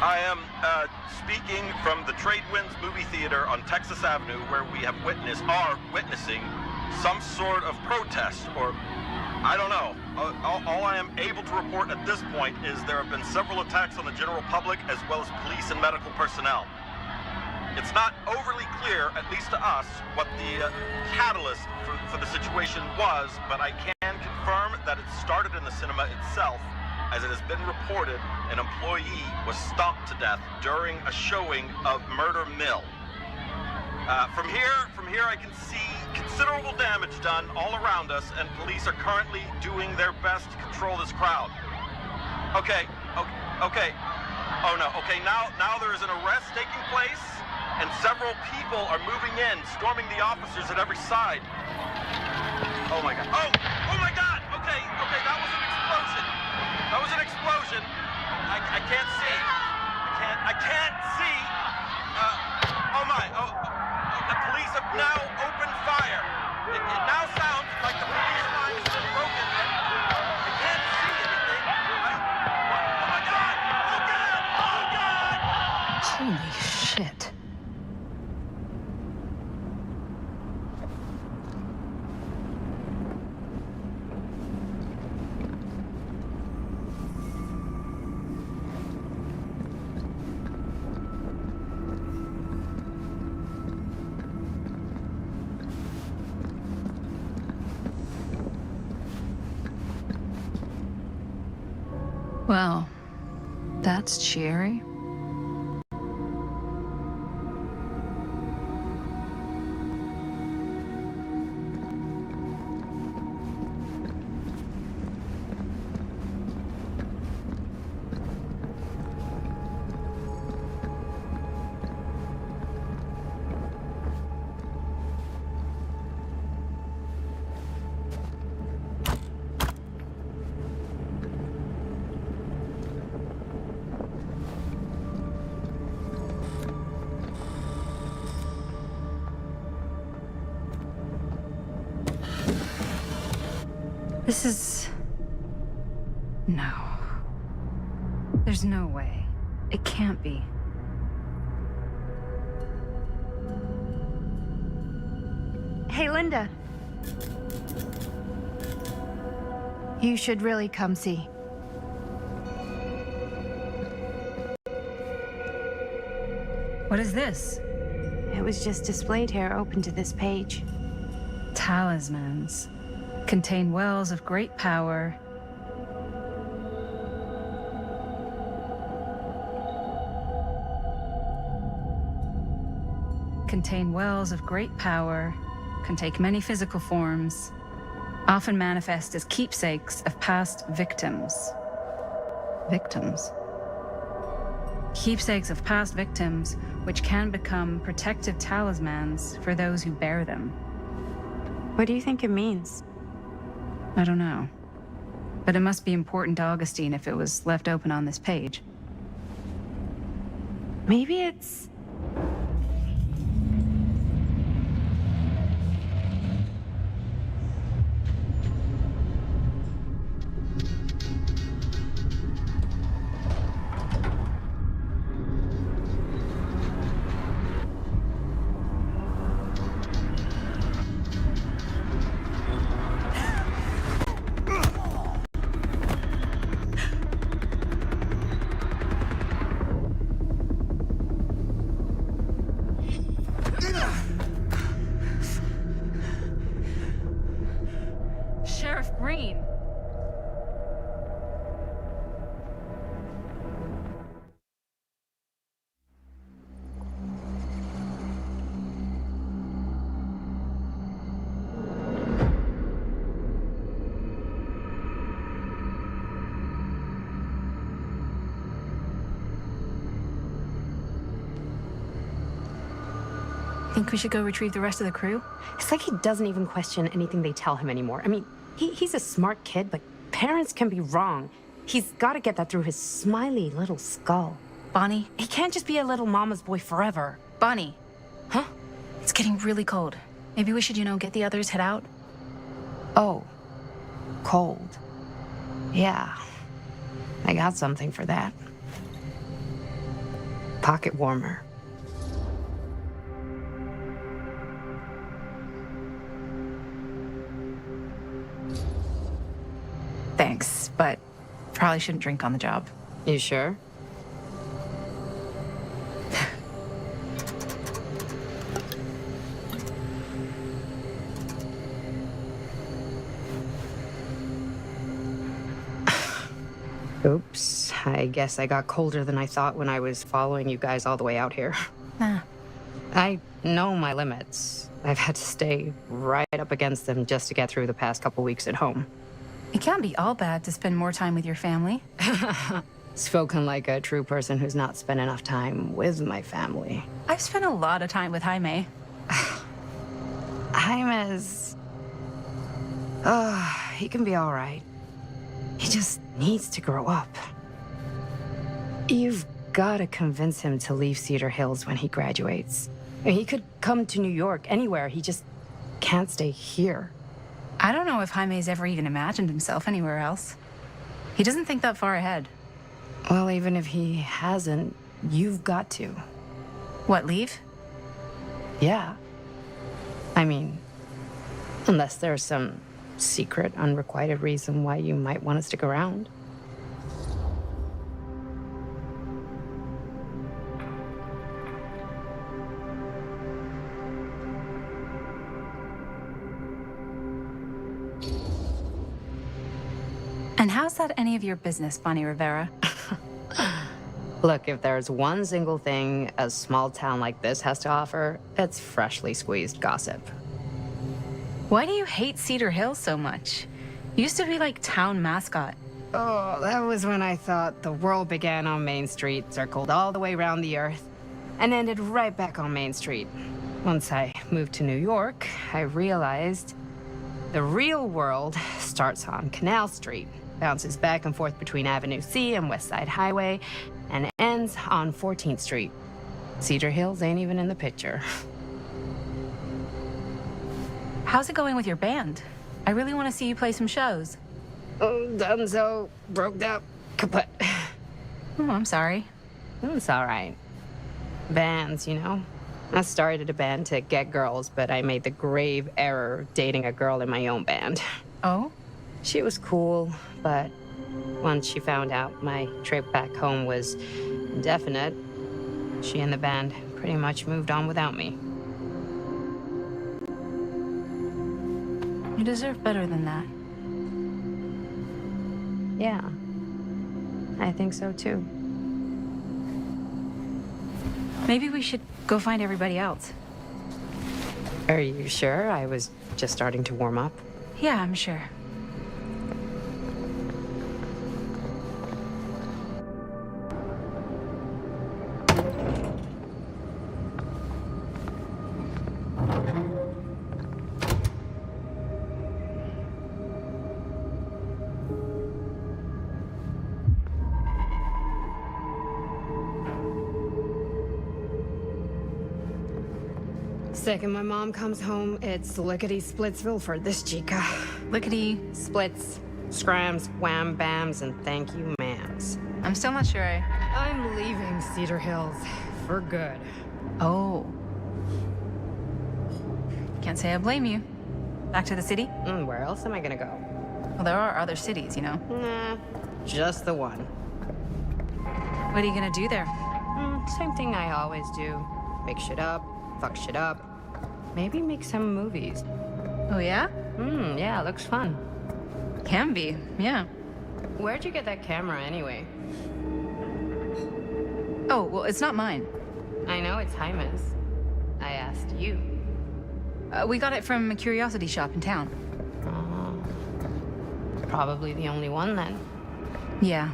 I am speaking from the Tradewinds movie theater on Texas Avenue, where we are witnessing some sort of protest, or I don't know. All I am able to report at this point is there have been several attacks on the general public as well as police and medical personnel. It's not overly clear, at least to us, what the catalyst for the situation was, but I can confirm that it started in the cinema itself. As it has been reported, an employee was stomped to death during a showing of Murder Mill. From here I can see considerable damage done all around us, and police are currently doing their best to control this crowd. Okay. Oh no, okay, now there is an arrest taking place, and several people are moving in, storming the officers at every side. Oh my god. Oh my god! Okay, that was an explosion. That was an explosion. I can't see. I can't see. The police have now opened fire. It now sounds like the police line has been broken. I can't see anything. Oh my god! Oh god! Holy shit. Well, that's cheery. This is... No. There's no way. It can't be. Hey, Linda. You should really come see. What is this? It was just displayed here, open to this page. Talismans. Contain wells of great power. Contain wells of great power. Can take many physical forms. Often manifest as keepsakes of past victims. Victims? Keepsakes of past victims, which can become protective talismans for those who bear them. What do you think it means? I don't know. But it must be important to Augustine if it was left open on this page. Maybe it's... Sheriff Green! Think we should go retrieve the rest of the crew? It's like he doesn't even question anything they tell him anymore. I mean, he's a smart kid, but parents can be wrong. He's got to get that through his smiley little skull. Bonnie? He can't just be a little mama's boy forever. Bonnie. Huh? It's getting really cold. Maybe we should, get the others, head out? Oh. Cold. Yeah. I got something for that. pocket warmer. Thanks, but probably shouldn't drink on the job. You sure? Oops, I guess I got colder than I thought when I was following you guys all the way out here. Nah. I know my limits. I've had to stay right up against them just to get through the past couple weeks at home. It can't be all bad to spend more time with your family. Spoken like a true person who's not spent enough time with my family. I've spent a lot of time with Jaime. Jaime's... he can be all right. He just needs to grow up. You've got to convince him to leave Cedar Hills when he graduates. I mean, he could come to New York, anywhere. He just can't stay here. I don't know if Jaime's ever even imagined himself anywhere else. He doesn't think that far ahead. Well, even if he hasn't, you've got to. What, leave? Yeah. I mean, unless there's some secret, unrequited reason why you might want to stick around. And how's that any of your business, Bonnie Rivera? Look, if there's one single thing a small town like this has to offer, it's freshly squeezed gossip. Why do you hate Cedar Hills so much? Used to be like town mascot. Oh, that was when I thought the world began on Main Street, circled all the way around the earth, and ended right back on Main Street. Once I moved to New York, I realized the real world starts on Canal Street, bounces back and forth between Avenue C and West Side Highway, and ends on 14th Street. Cedar Hills ain't even in the picture. How's it going with your band? I really want to see you play some shows. Oh, done so. Broke up. Kaput. Oh, I'm sorry. It's all right. Bands, you know. I started a band to get girls, but I made the grave error of dating a girl in my own band. Oh? She was cool, but once she found out my trip back home was indefinite, she and the band pretty much moved on without me. You deserve better than that. Yeah, I think so too. Maybe we should go find everybody else. Are you sure? I was just starting to warm up. Yeah, I'm sure. Second my mom comes home, it's lickety-splitsville for this chica. Lickety-splits. Scrams, wham bams, and thank you ma'ams. I'm still not sure I'm leaving Cedar Hills for good. Oh. Can't say I blame you. Back to the city? Where else am I gonna go? Well, there are other cities, you know. Nah, just the one. What are you gonna do there? Same thing I always do. Make shit up, fuck shit up. Maybe make some movies. Oh, yeah? Yeah, looks fun. Can be, yeah. Where'd you get that camera anyway? Oh, well, it's not mine. I know it's Jaime's. I asked you. We got it from a curiosity shop in town. Probably the only one then. Yeah.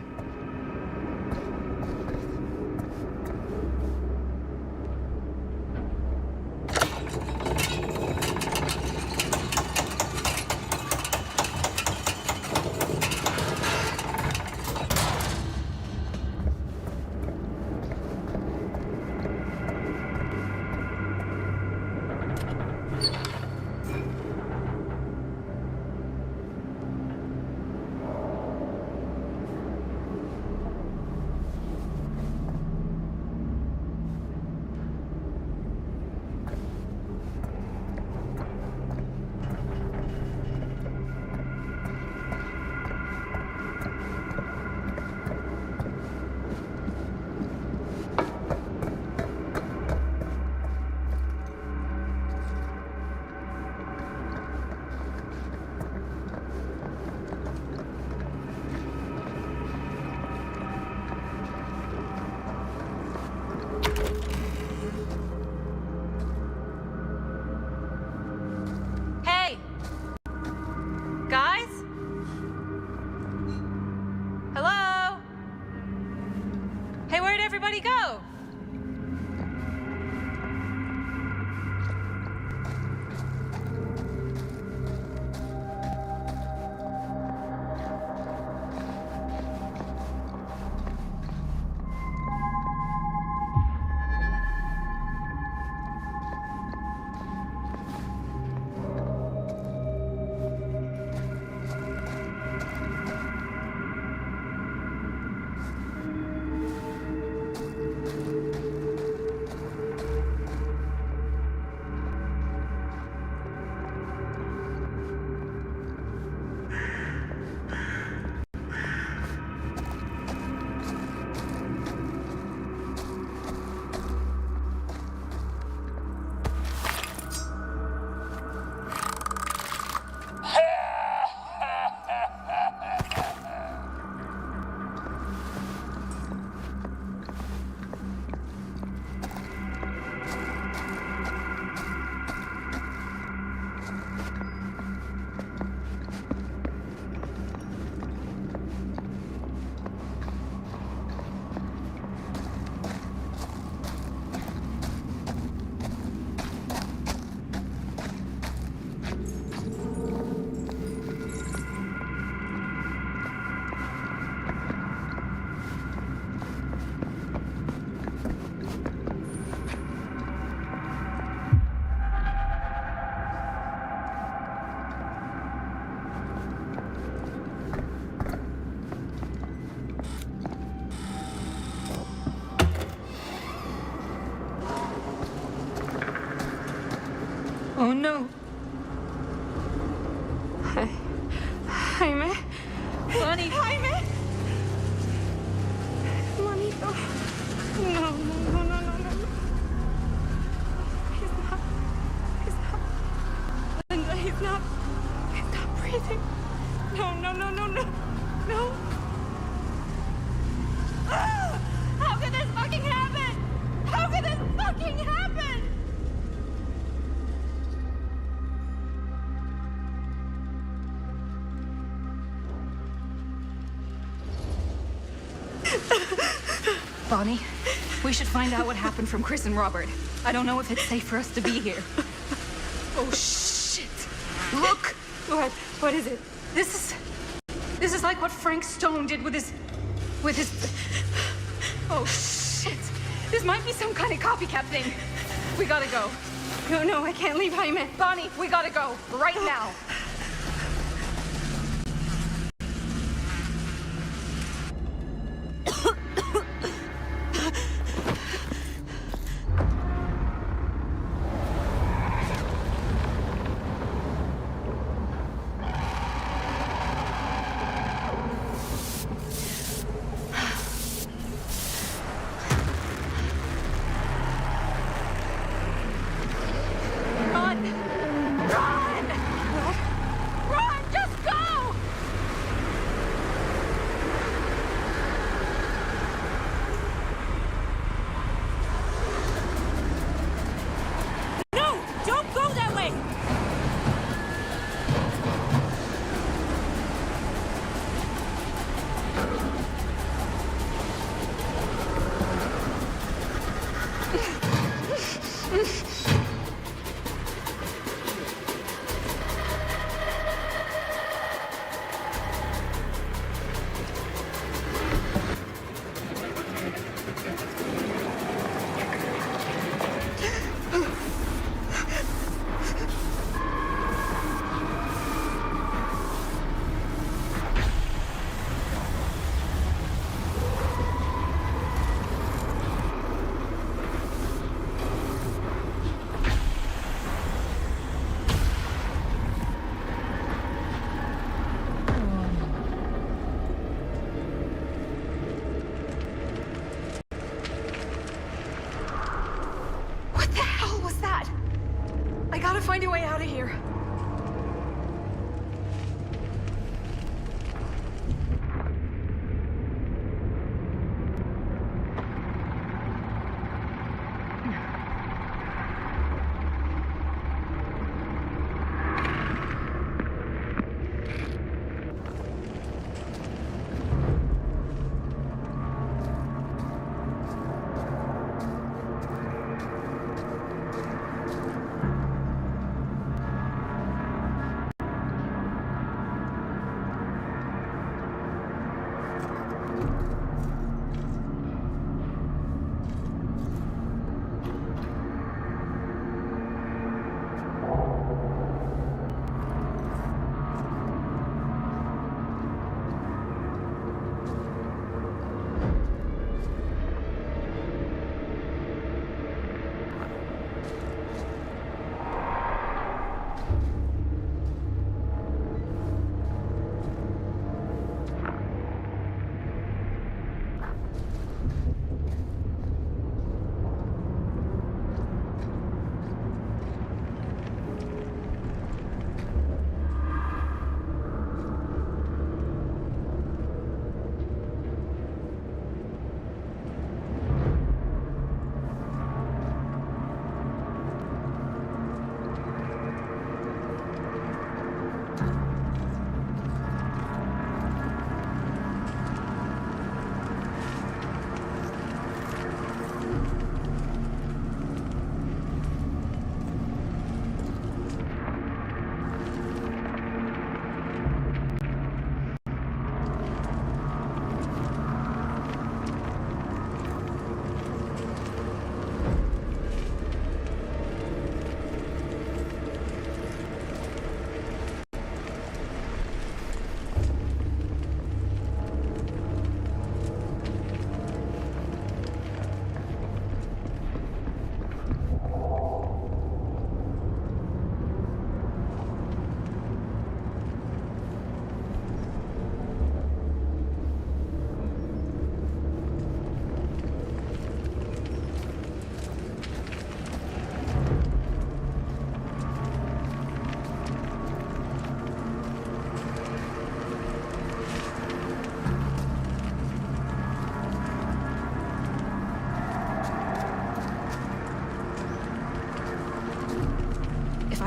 everybody go? Oh no. Jaime. Bonnie. Jaime. Juanito. No, no, no, no, no, no. He's not. Linda, he's not breathing. No, no, no, no, no. No. Ah! How could this fucking happen? How could this fucking happen? Bonnie, we should find out what happened from Chris and Robert. I don't know if it's safe for us to be here. Oh, shit. Look! What is it? This is like what Frank Stone did with his... Oh, shit. This might be some kind of copycat thing. We gotta go. No, no, I can't leave Jaime. Bonnie, we gotta go. Right now. Run! Run!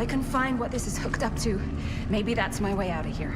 I can find what this is hooked up to, maybe that's my way out of here.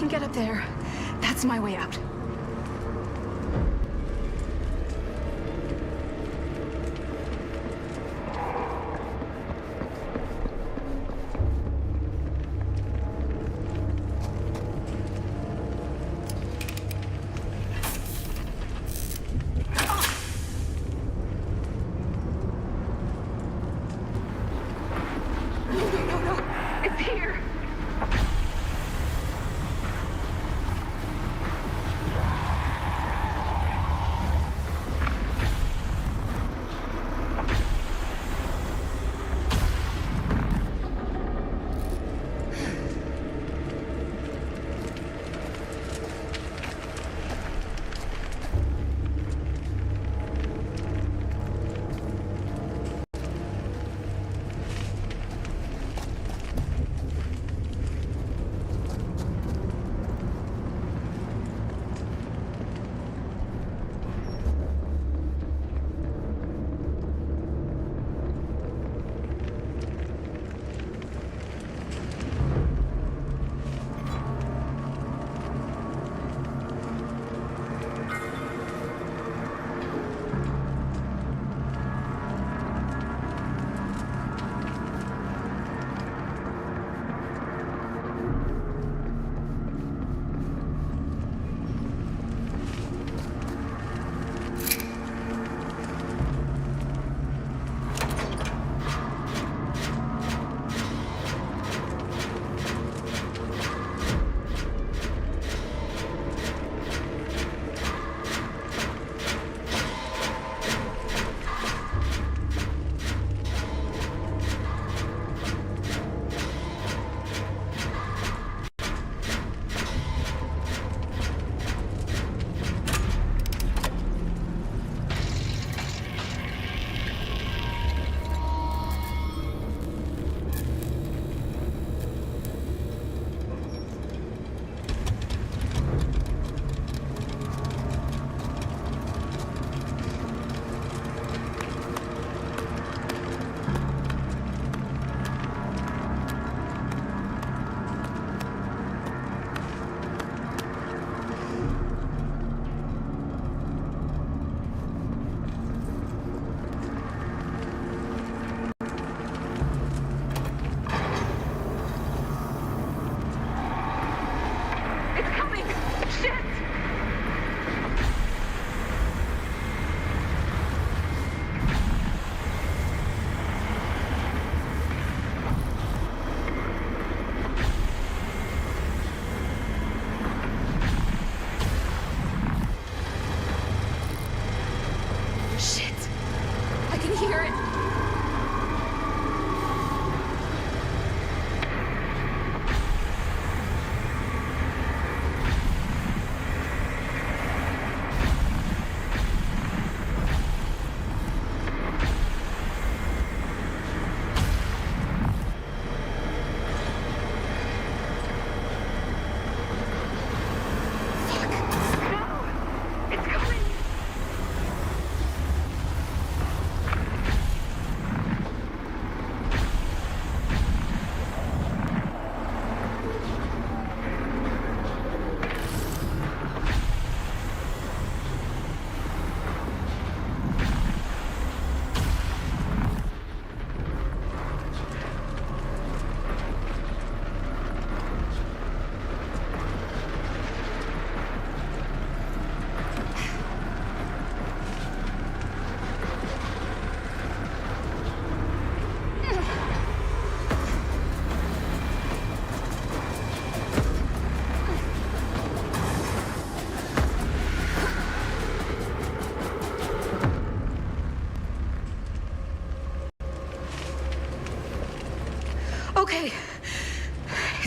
Get up there. That's my way out. No. It's here.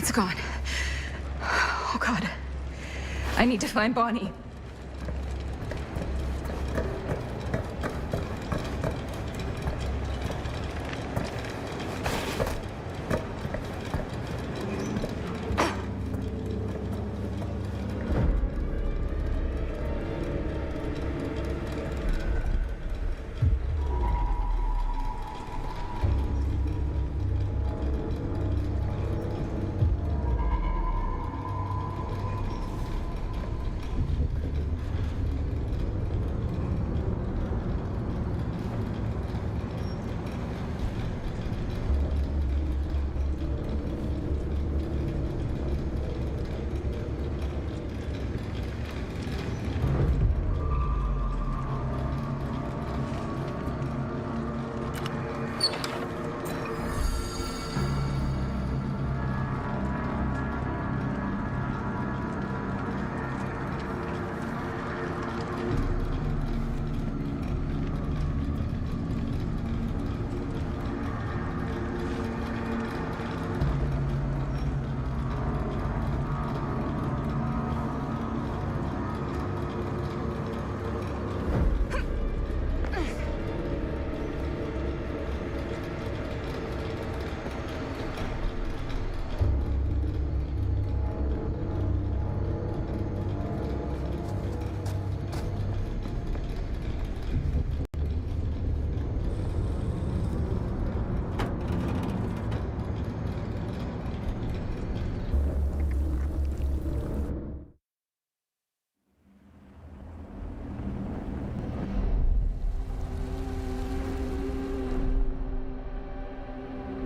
It's gone. Oh, God. I need to find Bonnie.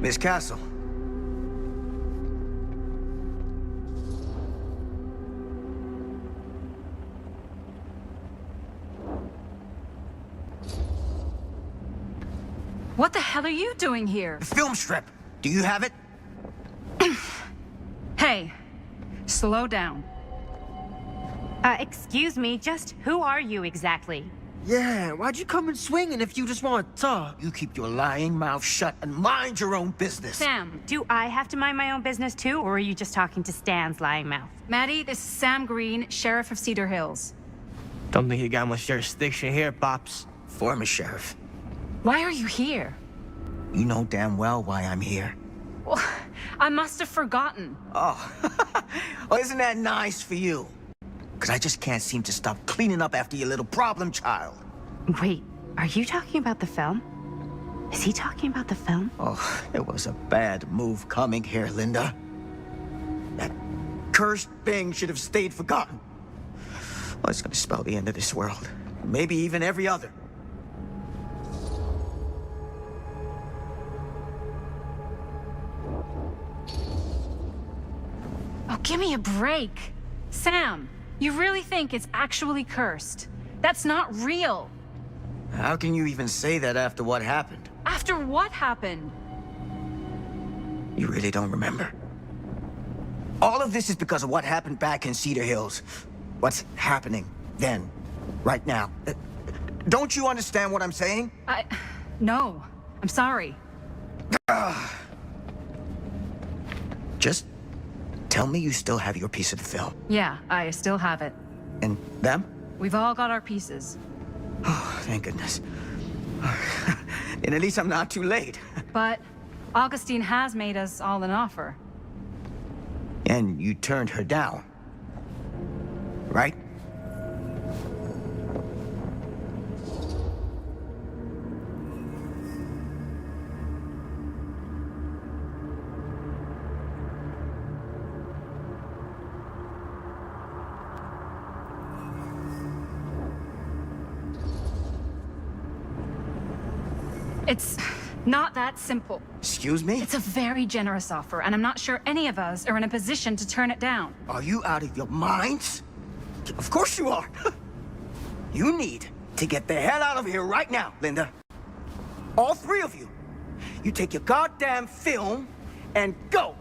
Miss Castle. What the hell are you doing here? The film strip. Do you have it? Hey, slow down. Excuse me, just who are you exactly? Yeah, why'd you come in swinging if you just want to talk? You keep your lying mouth shut and mind your own business. Sam. Do I have to mind my own business too, or are you just talking to Stan's lying mouth? Maddie, this is Sam Green, Sheriff of Cedar Hills. Don't think you got much jurisdiction here, Pops. Former sheriff. Why are you here? You know damn well why I'm here. Well, I must have forgotten. Oh, well, isn't that nice for you? Because I just can't seem to stop cleaning up after your little problem child. Wait, are you talking about the film? Is he talking about the film? Oh, it was a bad move coming here, Linda. That cursed thing should have stayed forgotten. Well, it's gonna spell the end of this world. Maybe even every other. Oh, give me a break. Sam, you really think it's actually cursed? That's not real. How can you even say that after what happened? After what happened? You really don't remember? All of this is because of what happened back in Cedar Hills. What's happening then, right now. Don't you understand what I'm saying? No. I'm sorry. Just tell me you still have your piece of the film. Yeah, I still have it. And them? We've all got our pieces. Oh, thank goodness. And at least I'm not too late. But Augustine has made us all an offer. And you turned her down, right? It's not that simple. Excuse me? It's a very generous offer, and I'm not sure any of us are in a position to turn it down. Are you out of your minds? Of course you are. You need to get the hell out of here right now, Linda. All three of you. You take your goddamn film and go.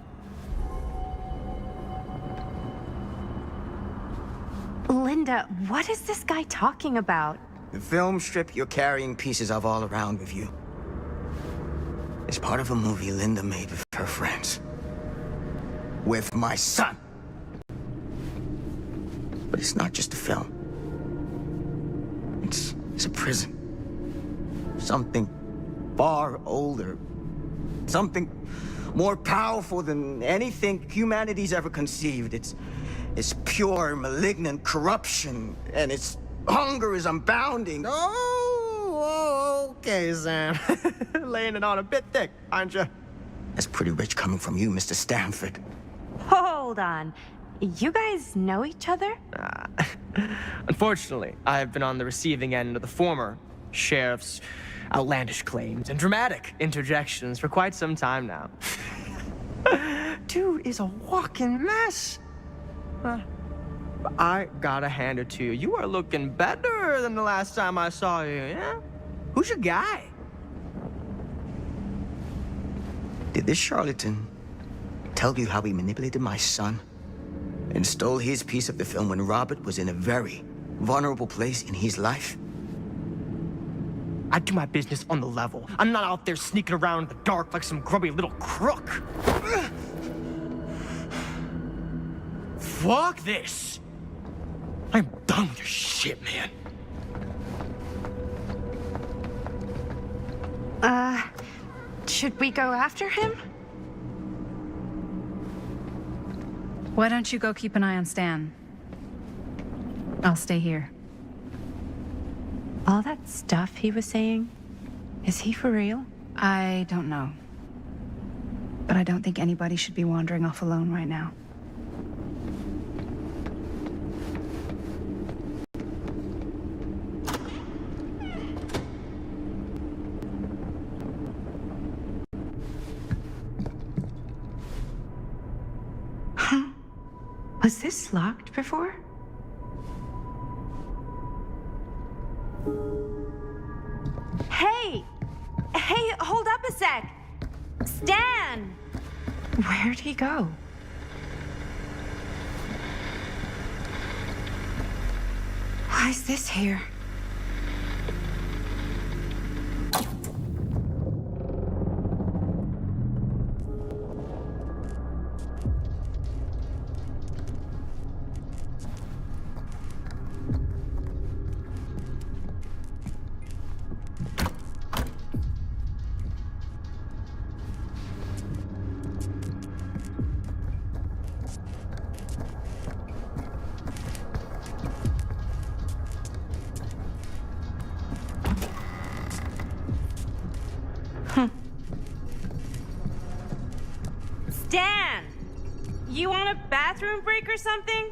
Linda, what is this guy talking about? The film strip you're carrying pieces of all around with you. It's part of a movie Linda made with her friends. with my son. But it's not just a film. It's a prison. Something far older. Something more powerful than anything humanity's ever conceived. It's pure, malignant corruption, and its hunger is unbounding. Oh, okay, Sam. Laying it on a bit thick, aren't you? That's pretty rich coming from you, Mr. Stanford. Hold on. You guys know each other? Unfortunately, I've been on the receiving end of the former sheriff's outlandish claims and dramatic interjections for quite some time now. Dude is a walking mess. I gotta hand it to you. You are looking better than the last time I saw you, yeah? Who's your guy? Did this charlatan tell you how he manipulated my son and stole his piece of the film when Robert was in a very vulnerable place in his life? I do my business on the level. I'm not out there sneaking around in the dark like some grubby little crook. Fuck this. I'm done with your shit, man. Should we go after him? Why don't you go keep an eye on Stan? I'll stay here. All that stuff he was saying, is he for real? I don't know. But I don't think anybody should be wandering off alone right now. Was this locked before? Hey! Hey, hold up a sec! Stan! Where'd he go? Why is this here? Stan! You want a bathroom break or something?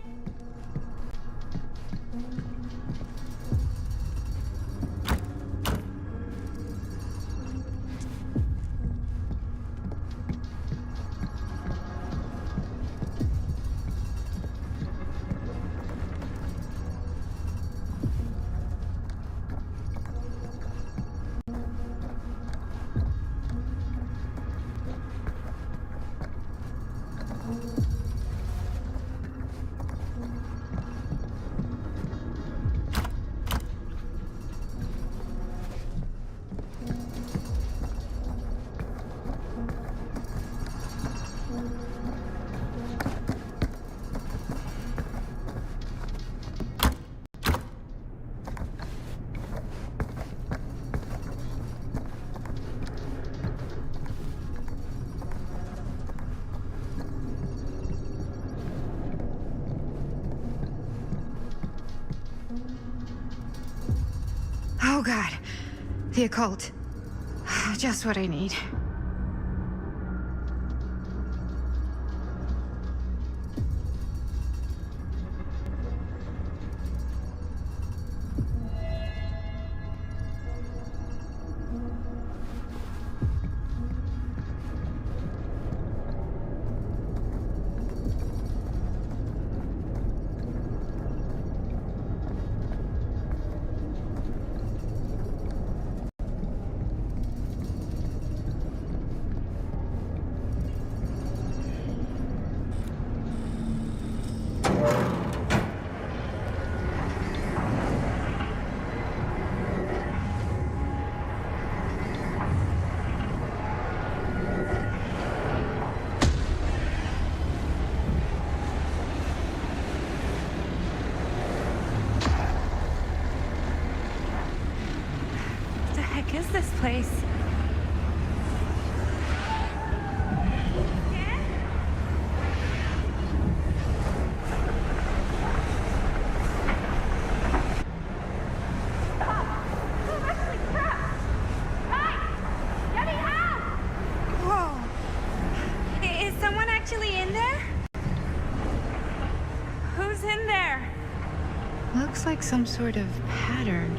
Oh God, the occult. Just what I need. this place? Whoa. Is someone actually in there? Who's in there? Looks like some sort of pattern.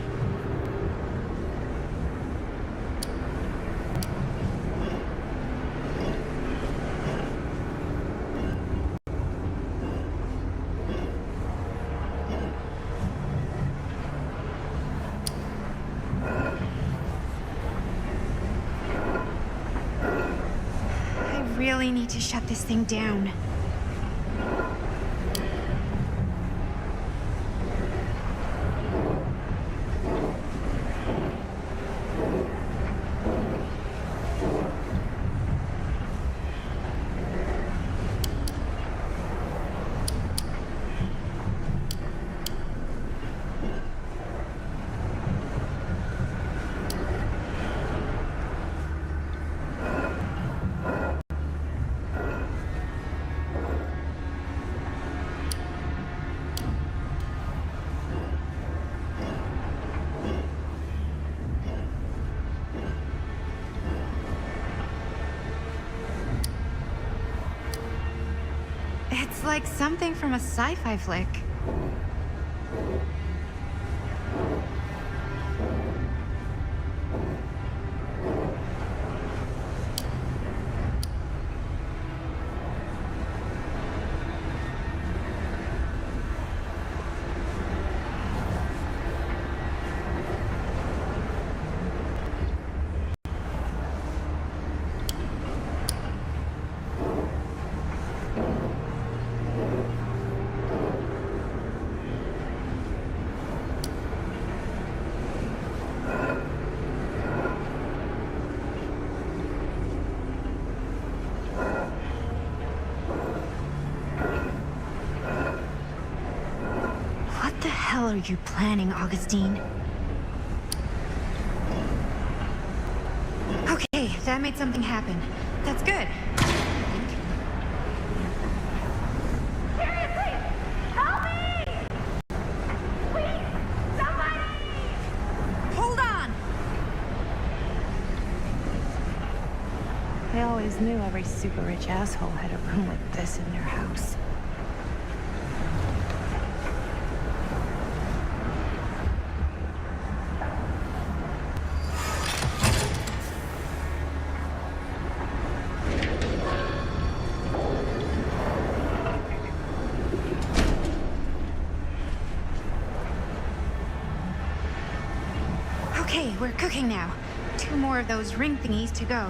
I really need to shut this thing down. It's like something from a sci-fi flick. What the hell are you planning, Augustine? Okay, that made something happen. That's good. Seriously! Help me! Please! Somebody! Hold on! I always knew every super rich asshole had a room like this in their house. Okay, we're cooking now. 2 more of those ring thingies to go.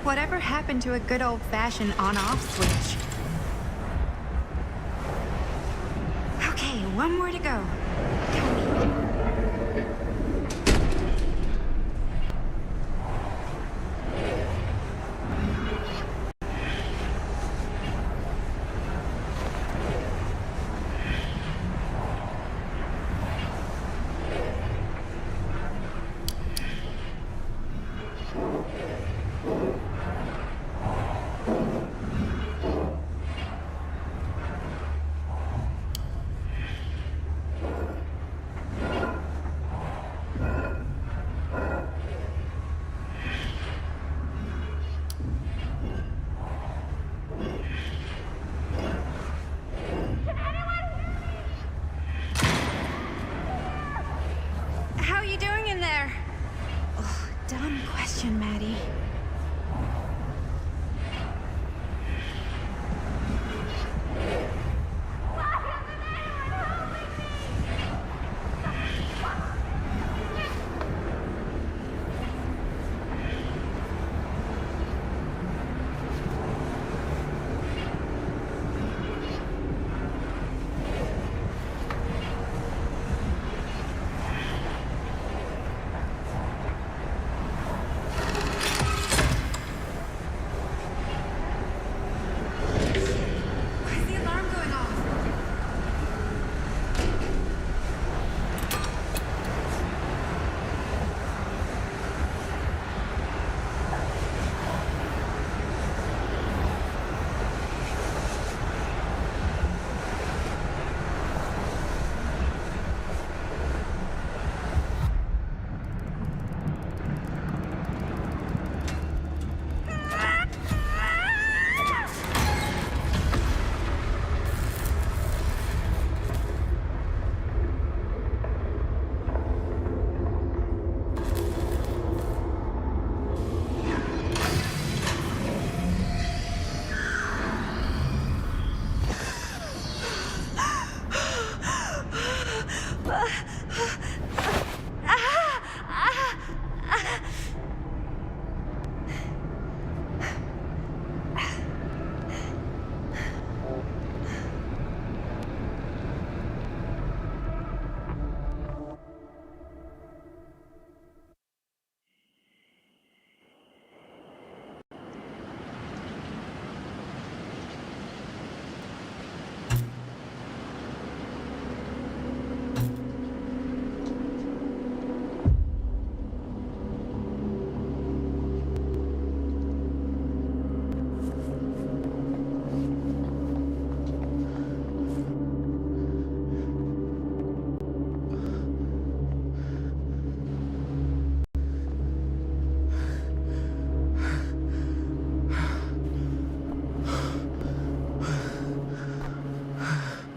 Whatever happened to a good old-fashioned on-off switch? Okay, one more to go. How are you doing in there? Oh, dumb question, Maddie.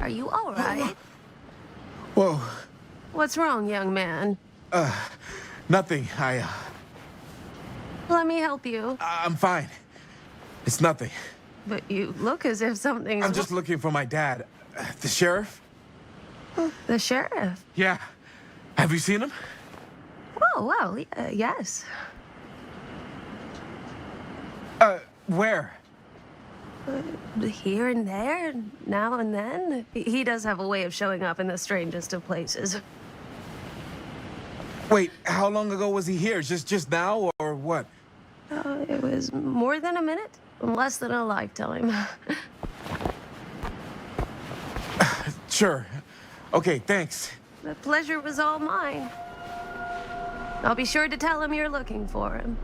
Are you all right? Whoa. What's wrong, young man? Nothing. Let me help you. I'm fine. It's nothing. But you look as if something's... I'm just looking for my dad. The sheriff? The sheriff? Yeah. Have you seen him? Oh, well, yes. Where? Here and there, now and then. He does have a way of showing up in the strangest of places. Wait, how long ago was he here? Just now, or what? It was more than a minute, less than a lifetime. Sure. Okay, thanks. The pleasure was all mine. I'll be sure to tell him you're looking for him.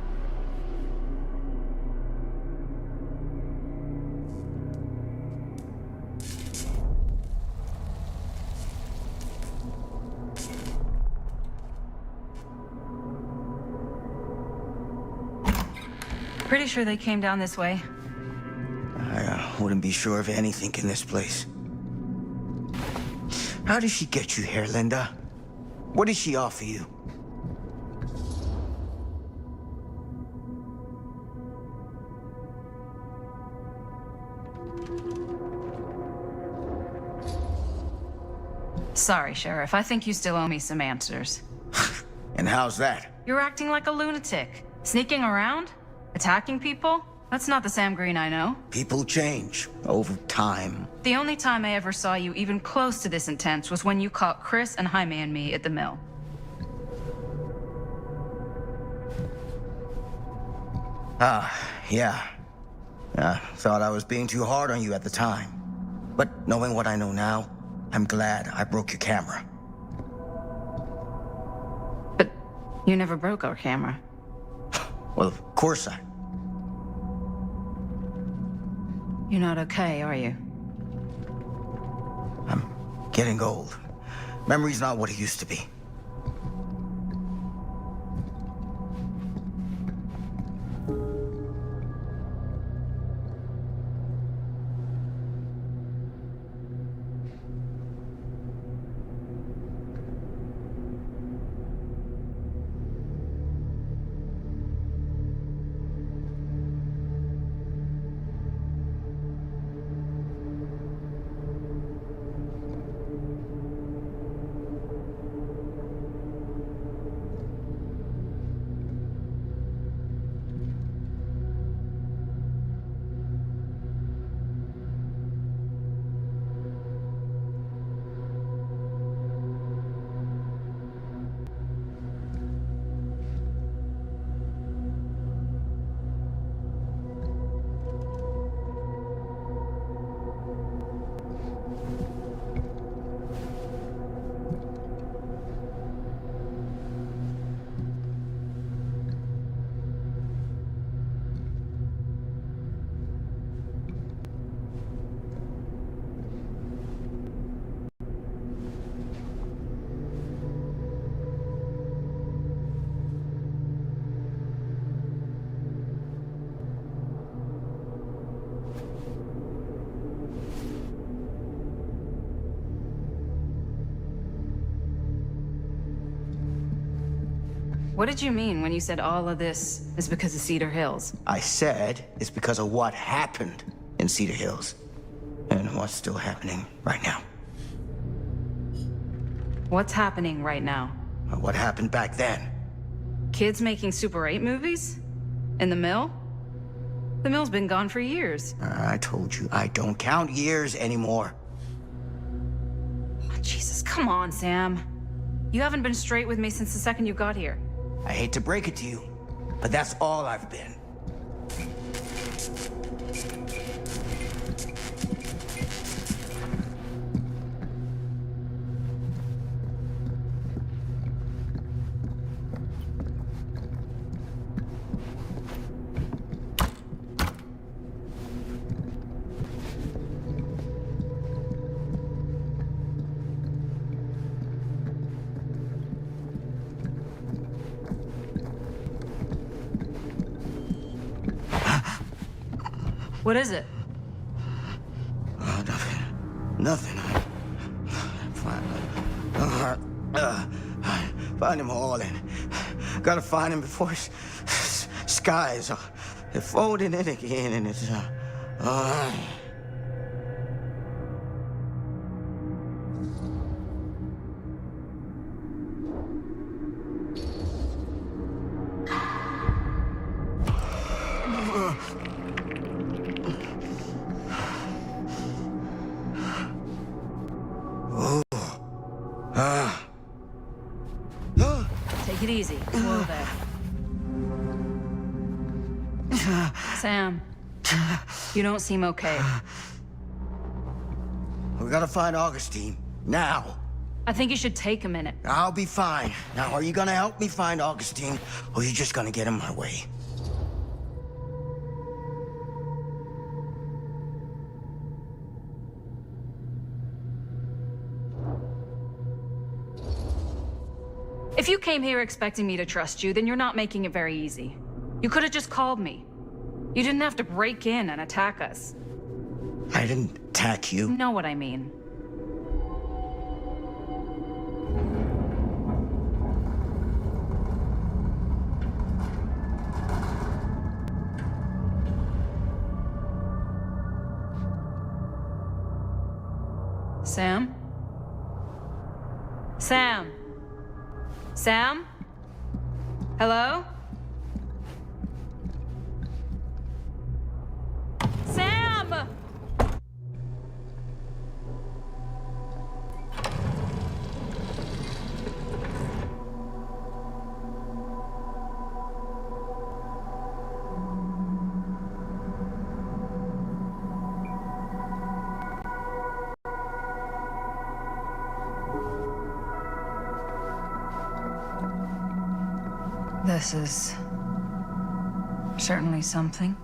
Pretty sure they came down this way. I wouldn't be sure of anything in this place. How did she get you here, Linda? What did she offer you? Sorry, Sheriff. I think you still owe me some answers. And how's that? You're acting like a lunatic. Sneaking around? Attacking people? That's not the Sam Green I know. People change over time. The only time I ever saw you even close to this intense was when you caught Chris and Jaime and me at the mill. Yeah. I thought I was being too hard on you at the time. But knowing what I know now, I'm glad I broke your camera. But you never broke our camera. Well, of course I... You're not okay, are you? I'm getting old. Memory's not what it used to be. What did you mean when you said all of this is because of Cedar Hills? I said it's because of what happened in Cedar Hills. And what's still happening right now. What's happening right now? What happened back then? Kids making Super 8 movies? In the mill? The mill's been gone for years. I told you, I don't count years anymore. Oh, Jesus, come on, Sam. You haven't been straight with me since the second you got here. I hate to break it to you, but that's all I've been. What is it? Nothing. Find him all and gotta find him before his skies are folding in again and it's Take it easy. Whoa there. Sam, you don't seem okay. We gotta find Augustine now. I think you should take a minute. I'll be fine. Now, are you gonna help me find Augustine, or are you just gonna get in my way? If you came here expecting me to trust you, then you're not making it very easy. You could have just called me. You didn't have to break in and attack us. I didn't attack you. You know what I mean. Sam? Sam? Sam? Hello? This is certainly something.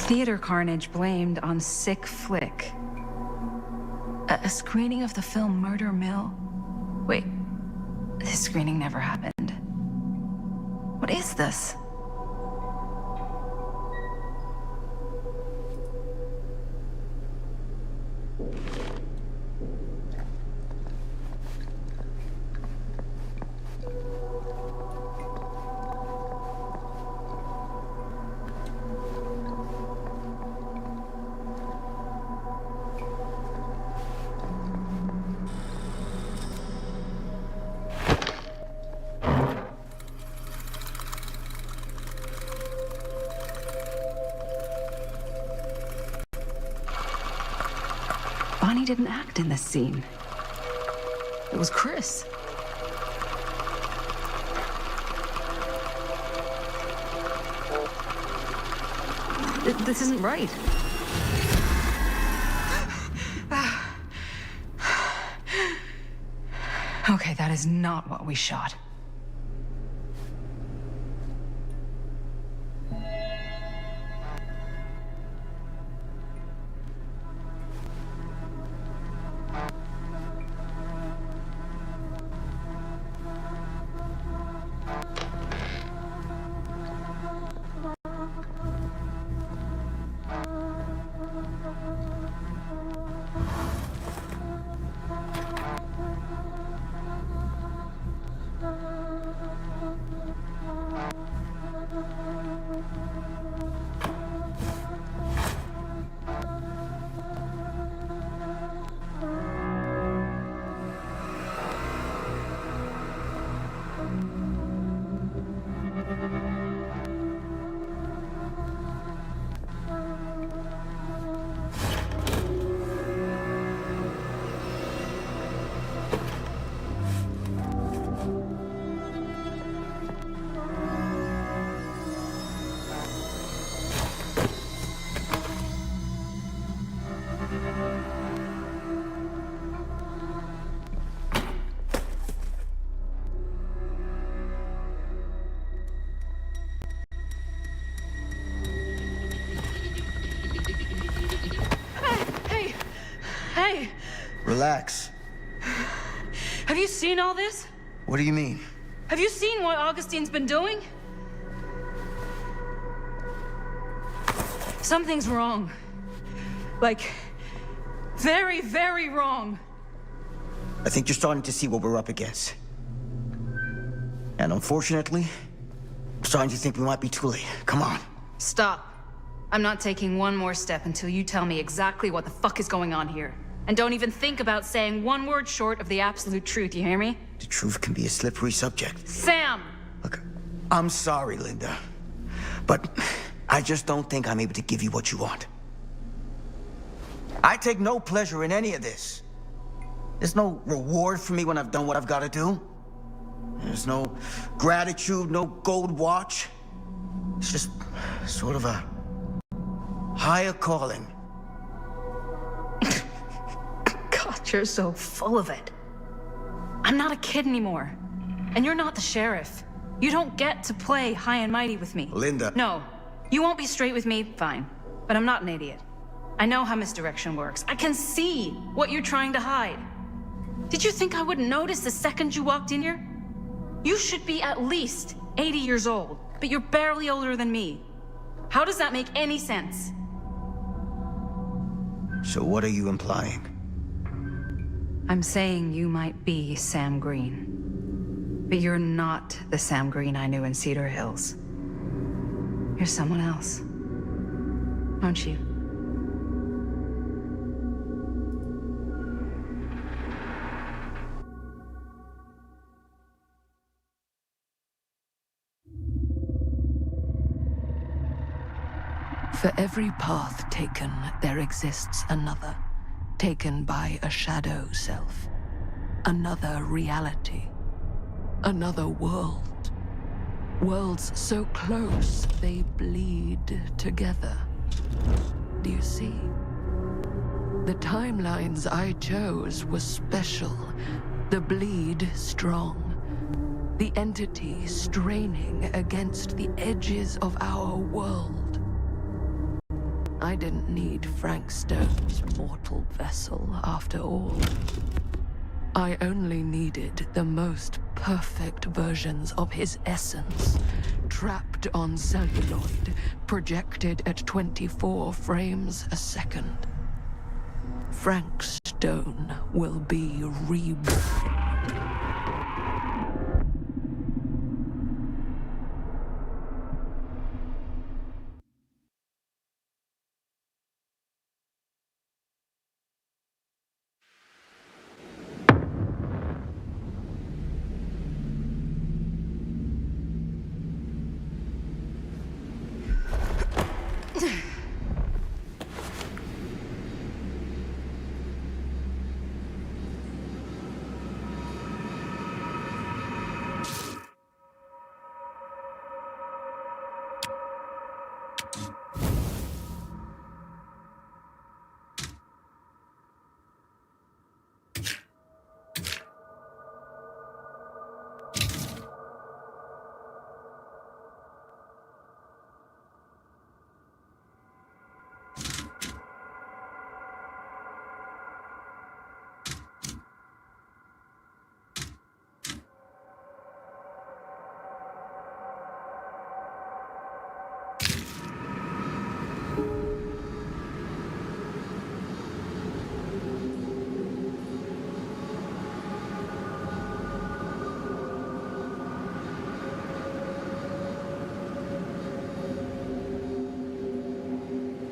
Theater carnage blamed on sick flick. A screening of the film Murder Mill? Wait, this screening never happened. What is this? Bonnie didn't act in this scene. It was Chris. This isn't right. Okay, that is not what we shot. Hey! Relax. Have you seen all this? What do you mean? Have you seen what Augustine's been doing? Something's wrong. Like, very, very wrong. I think you're starting to see what we're up against. And unfortunately, I'm starting to think we might be too late. Come on. Stop. I'm not taking one more step until you tell me exactly what the fuck is going on here. And don't even think about saying one word short of the absolute truth, you hear me? The truth can be a slippery subject. Sam! Look, I'm sorry, Linda. But I just don't think I'm able to give you what you want. I take no pleasure in any of this. There's no reward for me when I've done what I've got to do. There's no gratitude, no gold watch. It's just sort of a higher calling. God, you're so full of it. I'm not a kid anymore. And you're not the sheriff. You don't get to play high and mighty with me. Linda. No. You won't be straight with me, fine. But I'm not an idiot. I know how misdirection works. I can see what you're trying to hide. Did you think I wouldn't notice the second you walked in here? You should be at least 80 years old, but you're barely older than me. How does that make any sense? So what are you implying? I'm saying you might be Sam Green. But you're not the Sam Green I knew in Cedar Hills. You're someone else. Aren't you? For every path taken, there exists another, taken by a shadow self. Another reality. Another world. Worlds so close, they bleed together. Do you see? The timelines I chose were special. The bleed strong. The entity straining against the edges of our world. I didn't need Frank Stone's mortal vessel, after all. I only needed the most perfect versions of his essence, trapped on celluloid, projected at 24 frames a second. Frank Stone will be reborn.